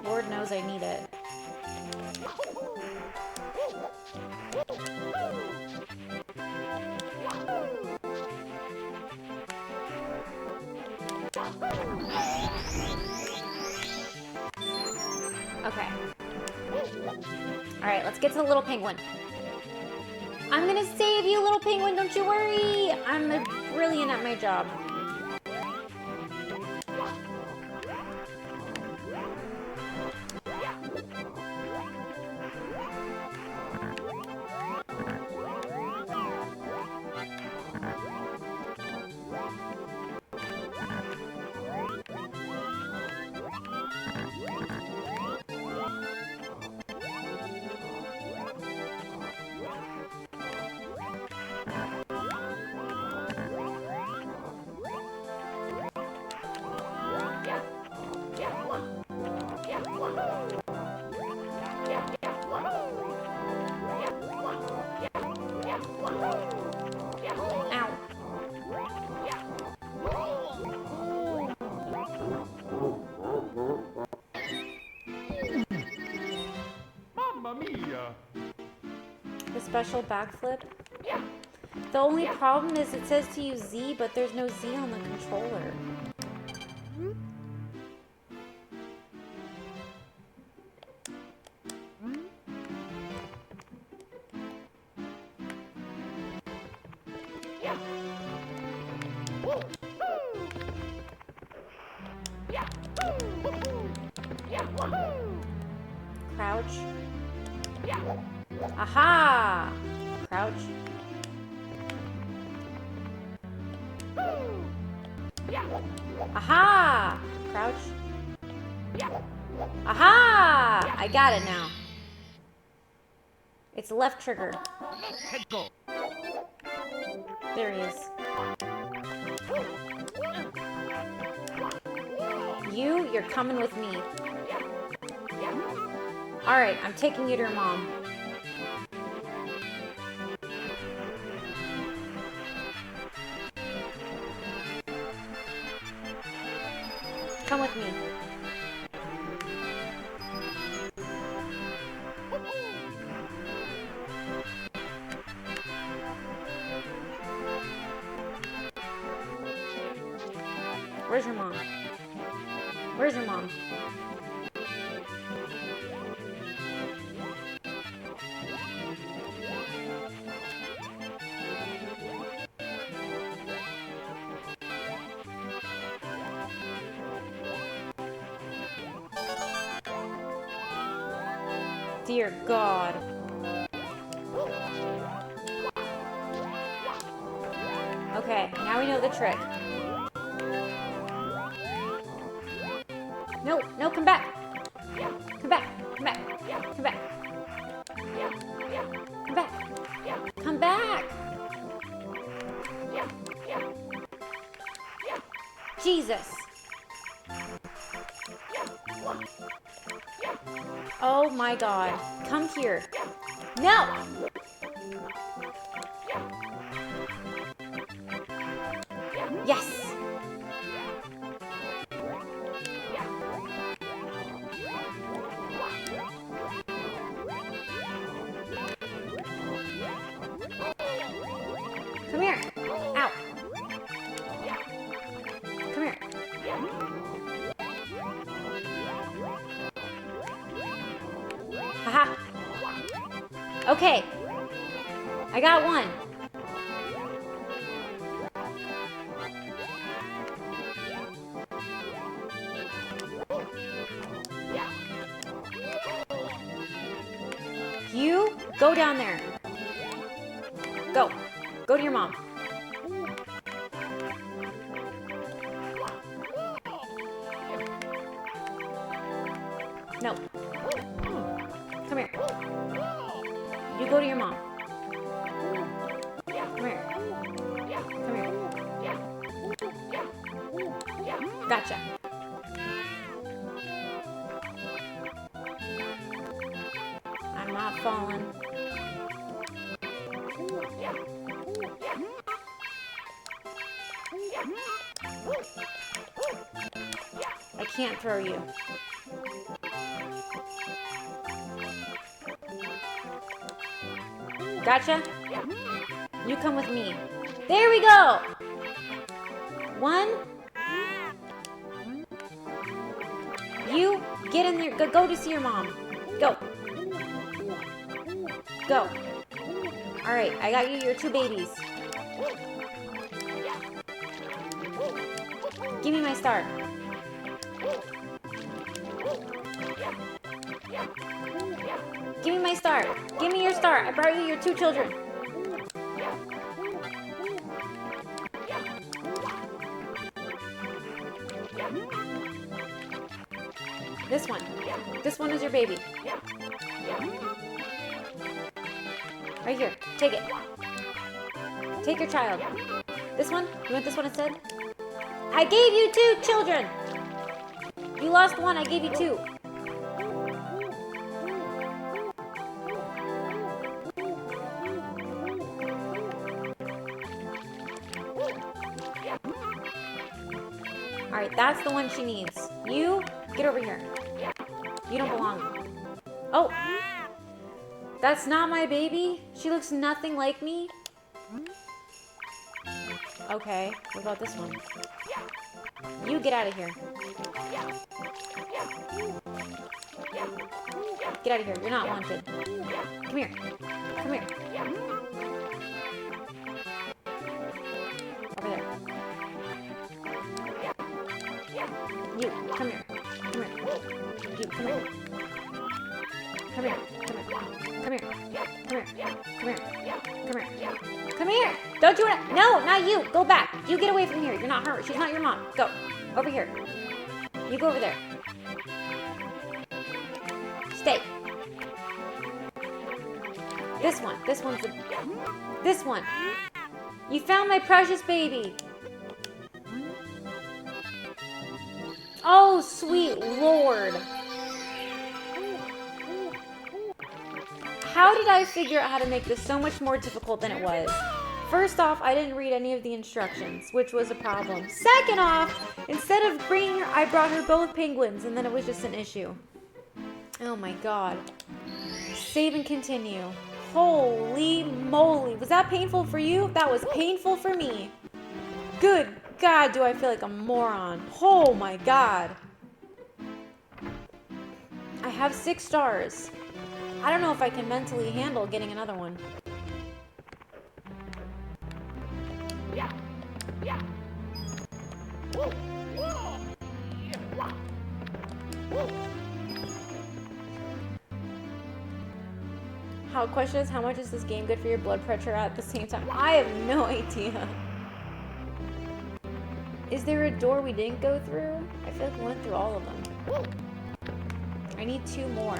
Lord knows I need it. Okay. Alright, let's get to the little penguin. I'm gonna save you, little penguin, don't you worry! I'm brilliant at my job. Mamma mia! The special backflip. The only problem is it says to use Z, but there's no Z on the controller. Crouch. Aha! Crouch. Aha! Crouch. Aha! I got it now. It's left trigger. There he is. You're coming with me. Alright, I'm taking you to your mom. Come with me. Where's your mom? Where's your mom? Dear God. Okay, now we know the trick. No, no, come back. Come back, come back, come back. Come back. Come back. Jesus. Oh my God. Come here. No! Yes! Come here. Ow. Come here. Haha. Okay. I got one. You go down there. Go. Go to your mom. You go to your mom. Come here. Come here. Gotcha. I'm not falling. I can't throw you. Gotcha? You come with me. There we go! 1. You get in there. Go to see your mom. Go. Go. Alright, I got you your 2 babies. Give me my star. Give me my star. Give me your star. I brought you your 2 children. This one. This one is your baby. Right here. Take it. Take your child. This one? You want this one instead? I gave you 2 children! You lost 1, I gave you 2. Alright, that's the one she needs. You, get over here. You don't belong. Oh! That's not my baby? She looks nothing like me? Okay, what about this one? You get out of here. Get out of here, you're not wanted. Come here. Come here. Over there. You, come here. Come here. You, come here. Come here. Come here. Come here. Come here. Come here. Come here. Come here. Don't you want to? No, not you. Go back. You get away from here. You're not her. She's not your mom. Go. Over here. You go over there. Stay. This one. This one's the... This one. You found my precious baby. Oh, sweet Lord. How did I figure out how to make this so much more difficult than it was? First off, I didn't read any of the instructions, which was a problem. Second off, instead of bringing her, I brought her both penguins, and then it was just an issue. Oh my god. Save and continue. Holy moly. Was that painful for you? That was painful for me. Good God, do I feel like a moron. Oh my god. I have 6 stars. I don't know if I can mentally handle getting another one. Question is, how much is this game good for your blood pressure at the same time? I have no idea. Is there a door we didn't go through? I feel like we went through all of them. I need 2 more.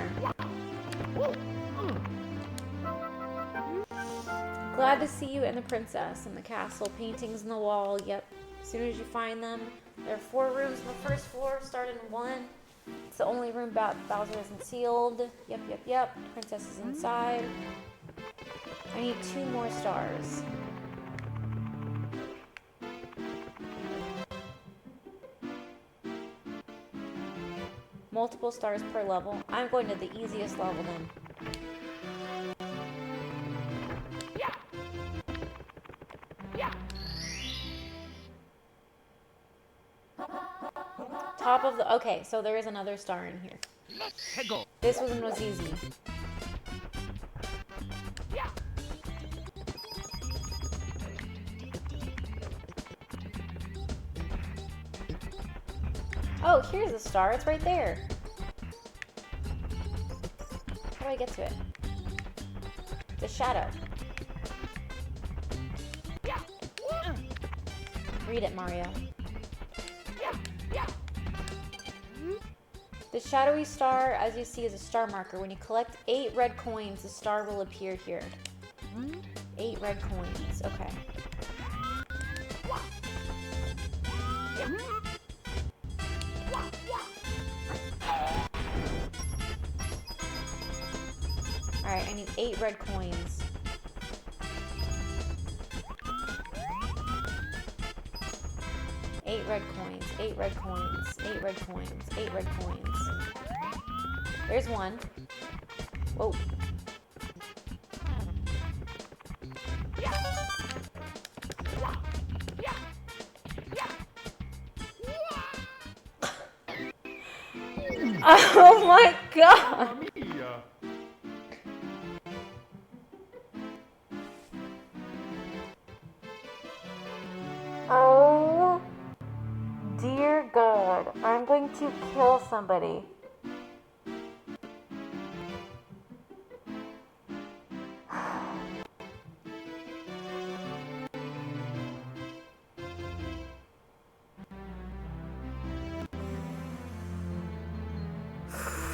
Glad to see you and the princess and the castle. Paintings on the wall. Yep. As soon as you find them. There are 4 rooms on the first floor. Start in 1. It's the only room Bowser isn't sealed. Yep, yep, yep. Princess is inside. I need 2 more stars. Multiple stars per level. I'm going to the easiest level then. Top of the... Okay, so there is another star in here. This one was easy. Oh, here's a star. It's right there. How do I get to it? The shadow. Read it, Mario. The shadowy star, as you see, is a star marker. When you collect 8 red coins, the star will appear here. 8 red coins. Okay. Alright, I need 8 red coins. Eight red coins, 8 red coins, 8 red coins, 8 red coins. There's one. Whoa. Oh my god! Oh dear God, I'm going to kill somebody.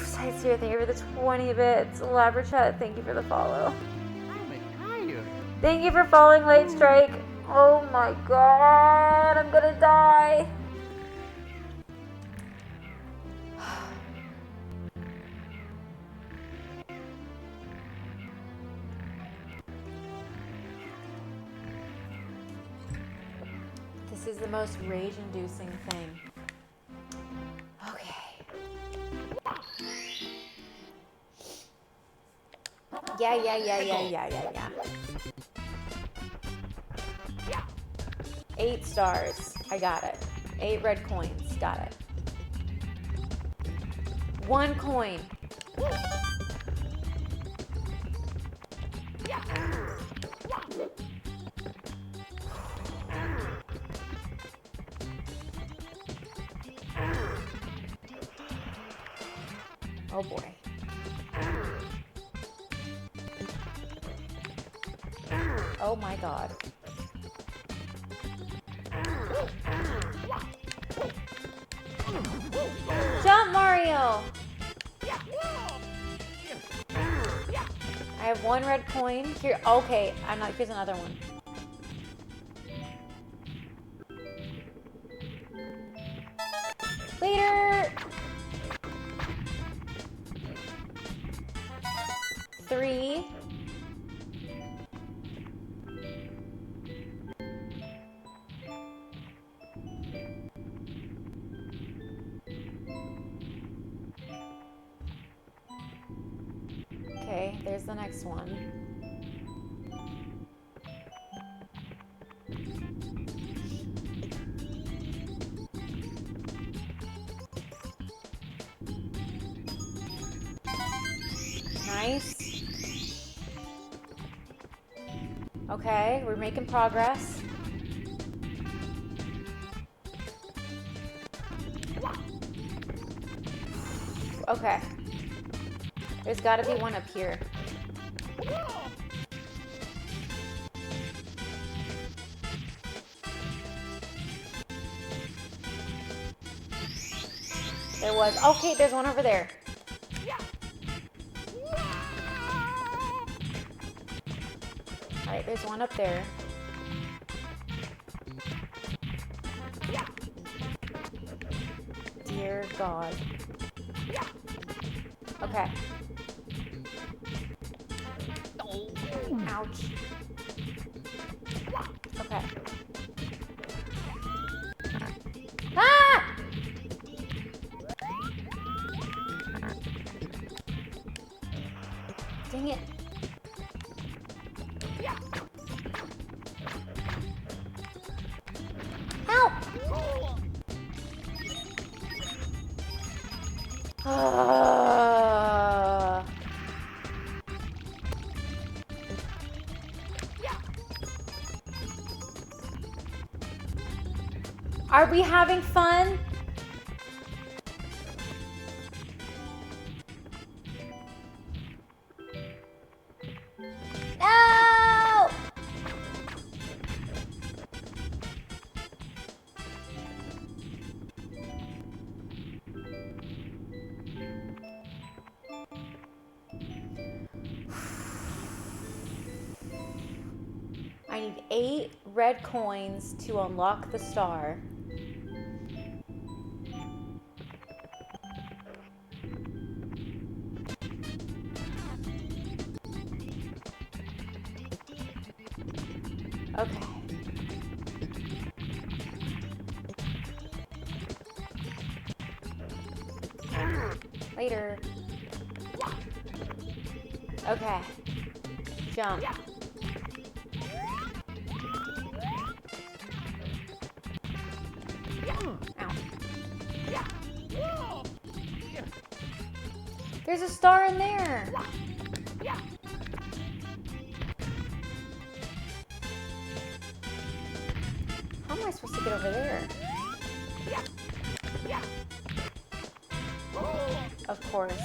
Sightseer, thank you for the 20 bits. Labrachat, thank you for the follow. Thank you for following Late Strike. Oh my god, I'm gonna die. This is the most rage-inducing thing. Okay. Yeah. 8 stars. I got it. 8 red coins. Got it. 1 coin. Oh boy. Oh my god. Jump, Mario! I have 1 red coin. Here, okay, I'm not, here's another one. Later! 3. Okay, there's the next one. Nice. Okay, we're making progress. Okay. There's gotta be one up here. There was. Okay, there's one over there. Alright, there's one up there. Dear God. Okay. Ouch. Okay. Ah! Dang it. Help! Are we having fun? No! I need 8 red coins to unlock the star. Okay. Later. Okay. Jump. Ow. There's a star in there. How am I supposed to get over there? Of course.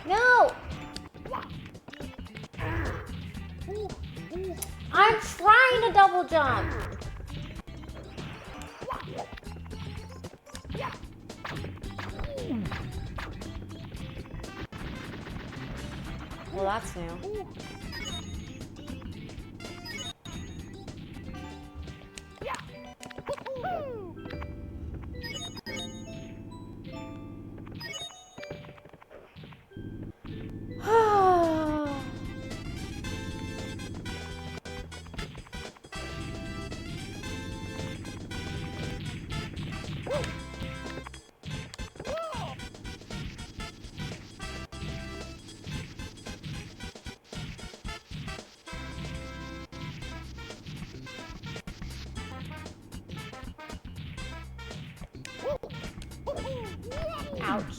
No! I'm trying to double jump. Well, that's new. Ouch.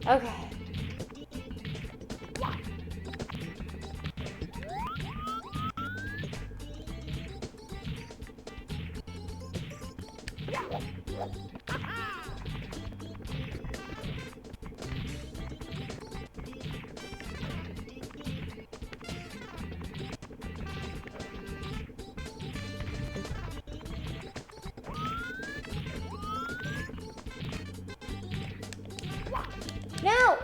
Okay. No!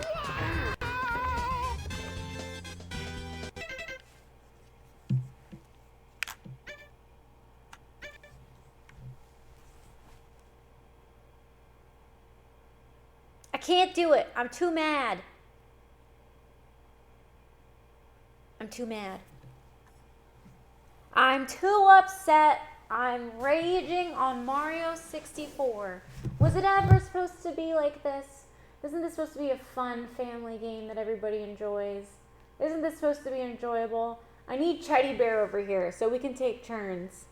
I can't do it. I'm too mad. I'm too mad. I'm too upset. I'm raging on Mario 64. Was it ever supposed to be like this? Isn't this supposed to be a fun family game that everybody enjoys? Isn't this supposed to be enjoyable? I need Teddy Bear over here so we can take turns.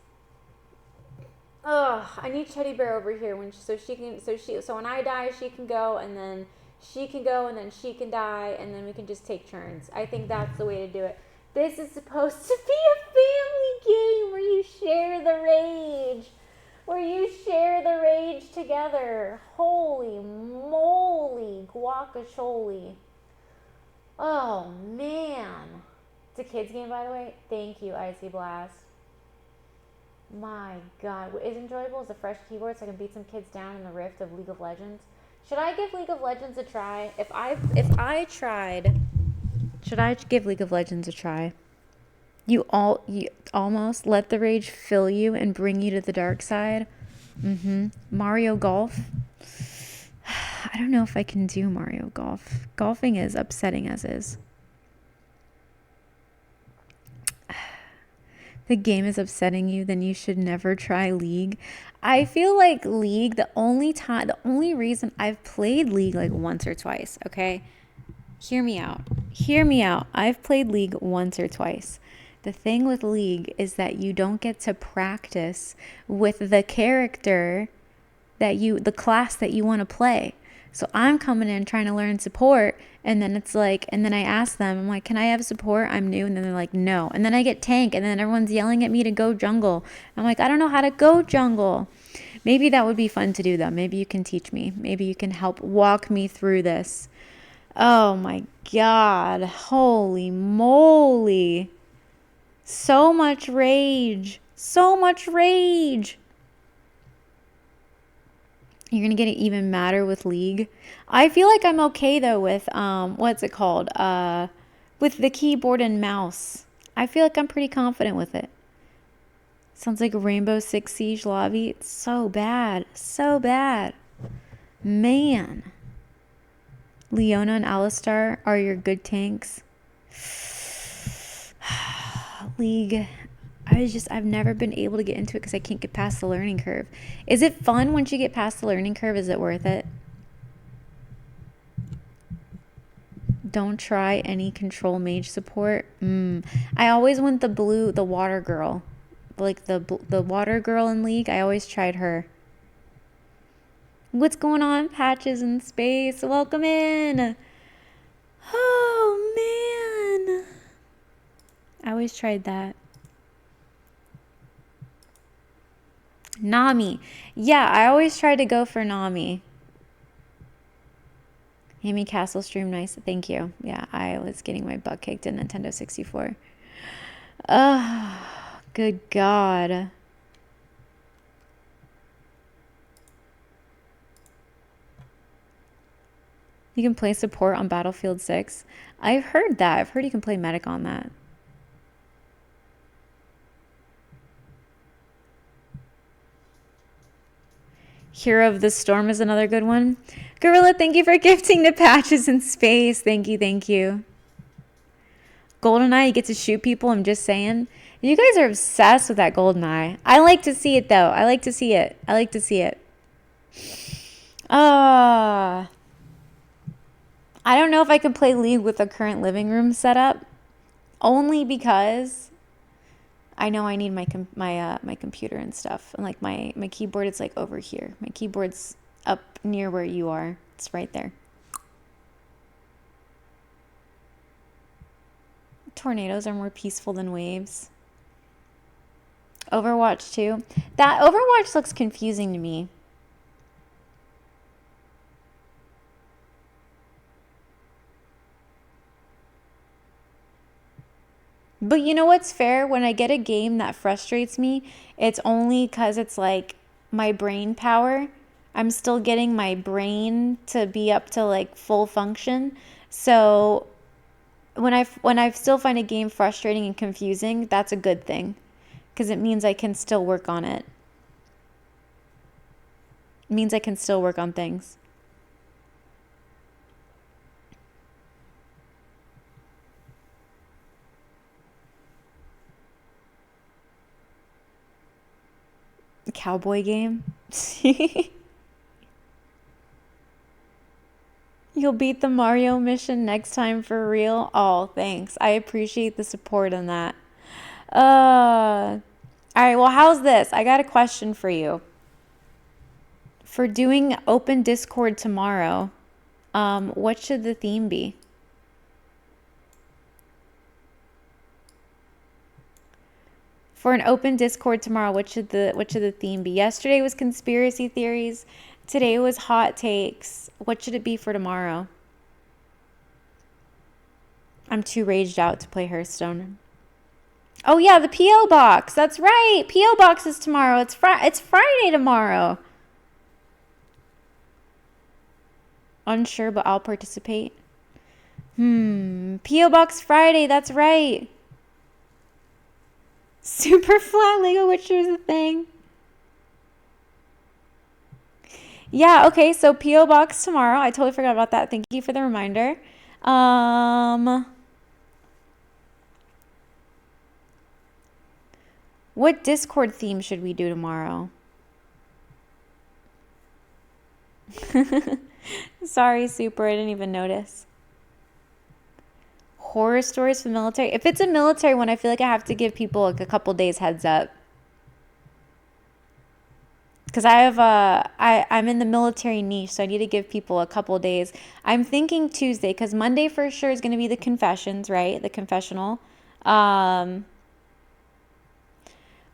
Ugh, I need Teddy Bear over here so when I die she can go, and then she can go, and then she can die, and then we can just take turns. I think that's the way to do it. This is supposed to be a family game where you share the rage. Where you share the rage together. Holy moly, guacachole. Oh, man. It's a kid's game, by the way. Thank you, Icy Blast. My God. What is enjoyable is a fresh keyboard so I can beat some kids down in the rift of League of Legends. Should I give League of Legends a try? If I tried, should I give League of Legends a try? You almost let the rage fill you and bring you to the dark side. Mario Golf. I don't know if I can do Mario Golf. Golfing is upsetting as is. The game is upsetting you, then you should never try League. I feel like League, the only reason I've played League like once or twice, okay? Hear me out. I've played League once or twice. The thing with League is that you don't get to practice with the character the class that you want to play. So I'm coming in trying to learn support, and then it's like, and then I ask them, I'm like, can I have support? I'm new. And then they're like, no. And then I get tank, and then everyone's yelling at me to go jungle. I'm like, I don't know how to go jungle. Maybe that would be fun to do, though. Maybe you can teach me. Maybe you can help walk me through this. Oh my God. Holy moly. So much rage. So much rage. You're going to get it even madder with League. I feel like I'm okay, though, with, what's it called? With the keyboard and mouse. I feel like I'm pretty confident with it. Sounds like Rainbow Six Siege lobby. It's so bad. So bad. Man. Leona and Alistar are your good tanks. League. I've never been able to get into it because I can't get past the learning curve. Is it fun once you get past the learning curve? Is it worth it? Don't try any control mage support. I always went the water girl. Like the water girl in League. I always tried her. What's going on, Patches in space? Welcome in. Oh, man. I always tried that. Nami. Yeah, I always tried to go for Nami. Hammy Castle stream nice. Thank you. Yeah, I was getting my butt kicked in Nintendo 64. Oh, good God. You can play support on Battlefield 6. I've heard that. I've heard you can play medic on that. Hero of the Storm is another good one. Gorilla, thank you for gifting the Patches in space. Thank you, thank you. GoldenEye, you get to shoot people, I'm just saying. You guys are obsessed with that GoldenEye. I like to see it, though. I like to see it. I like to see it. I don't know if I could play League with the current living room setup. Only because I know I need my computer and stuff. And like my keyboard is like over here. My keyboard's up near where you are. It's right there. Tornadoes are more peaceful than waves. Overwatch 2. That Overwatch looks confusing to me. But you know what's fair? When I get a game that frustrates me, it's only because it's like my brain power. I'm still getting my brain to be up to like full function. So when I still find a game frustrating and confusing, that's a good thing. Because it means I can still work on it. It means I can still work on things. Cowboy game. You'll beat the Mario mission next time for real. Oh, thanks. I appreciate the support on that. All right, well, how's this? I got a question for you. For doing open Discord tomorrow, what should the theme be? For an open Discord tomorrow, what should the theme be? Yesterday was conspiracy theories. Today was hot takes. What should it be for tomorrow? I'm too raged out to play Hearthstone. Oh yeah, the P.O. box. That's right. P.O. box is tomorrow. It's Friday tomorrow. Unsure, but I'll participate. P.O. box Friday. That's right. Super flat Lego Witcher is a thing. Yeah, okay, so P.O. Box tomorrow. I totally forgot about that. Thank you for the reminder. What Discord theme should we do tomorrow? Sorry, Super, I didn't even notice. Horror stories for the military. If it's a military one, I feel like I have to give people like a couple days heads up. because I'm in the military niche, so I need to give people a couple days. I'm thinking Tuesday, because Monday for sure is going to be the confessions, right? The confessional.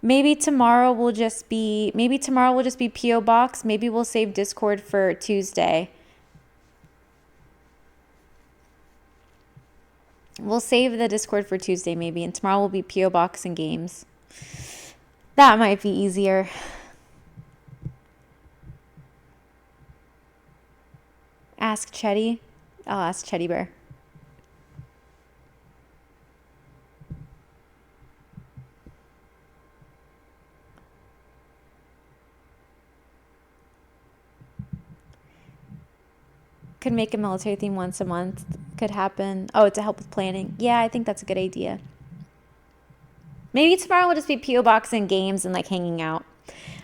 Maybe tomorrow will just be PO Box. Maybe we'll save Discord for Tuesday. We'll save the Discord for Tuesday maybe, and tomorrow will be PO Box and games. That might be easier. Ask Chetty. I'll ask Chetty Bear. Could make a military theme once a month. Could happen. Oh, to help with planning. Yeah, I think that's a good idea. Maybe tomorrow will just be PO Box and games and like hanging out.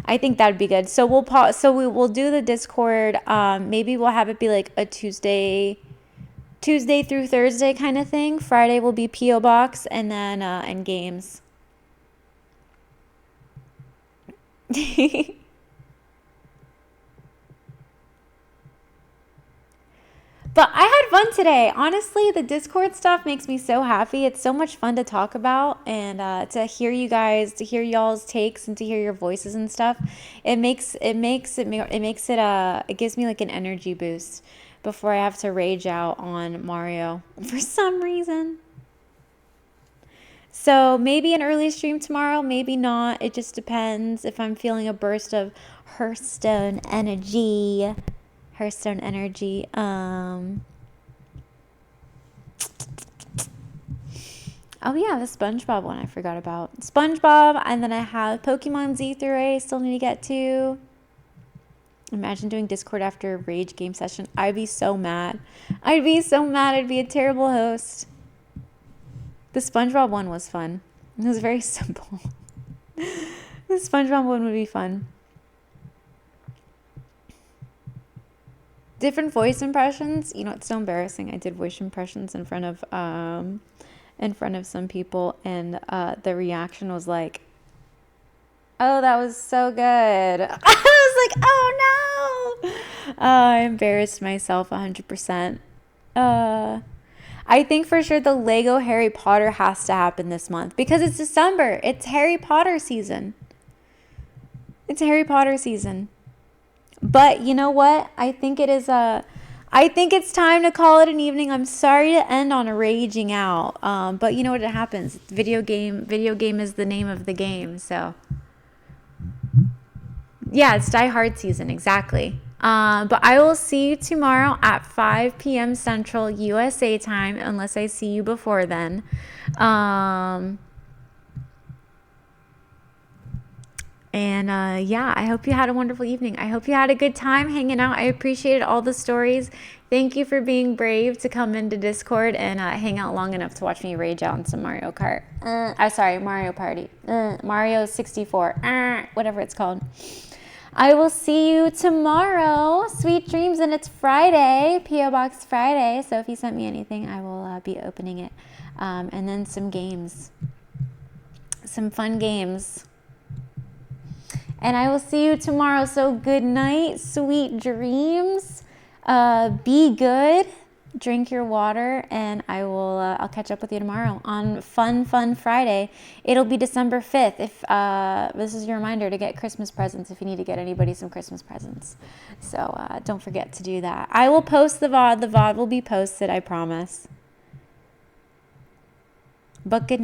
I think that'd be good. So we'll pause. So we'll do the Discord. Maybe we'll have it be like a Tuesday through Thursday kind of thing. Friday will be PO Box and then and games. But I had fun today. Honestly, the Discord stuff makes me so happy. It's so much fun to talk about and to hear you guys, to hear y'all's takes and to hear your voices and stuff. It gives me like an energy boost before I have to rage out on Mario for some reason. So maybe an early stream tomorrow, maybe not. It just depends if I'm feeling a burst of Hearthstone energy. Oh yeah, the SpongeBob one I forgot about. SpongeBob, and then I have Pokemon Z through A still need to get to. Imagine doing Discord after a rage game session. I'd be so mad. I'd be a terrible host. The SpongeBob one was fun. It was very simple. The SpongeBob one would be fun. Different voice impressions. You know, it's so embarrassing. I did voice impressions in front of some people, and the reaction was like, "Oh, that was so good." I was like, "Oh no!" I embarrassed myself 100%. I think for sure the Lego Harry Potter has to happen this month because it's December. It's Harry Potter season. But you know what? I think it's time to call it an evening. I'm sorry to end on a raging out. But you know what happens? Video game is the name of the game. So yeah, it's Die Hard season. Exactly. But I will see you tomorrow at 5 p.m. Central USA time, unless I see you before then. Yeah, I hope you had a wonderful evening. I hope you had a good time hanging out. I appreciated all the stories. Thank you for being brave to come into Discord and hang out long enough to watch me rage out on some Mario Kart. Mario Party. Mario 64. Whatever it's called. I will see you tomorrow. Sweet dreams, and it's Friday, P.O. Box Friday. So if you sent me anything, I will be opening it. And then some games. Some fun games. And I will see you tomorrow. So good night, sweet dreams. Be good. Drink your water, and I'll catch up with you tomorrow on Fun Friday. It'll be December 5th. If this is your reminder to get Christmas presents, if you need to get anybody some Christmas presents. So don't forget to do that. I will post the VOD. The VOD will be posted, I promise. But good night.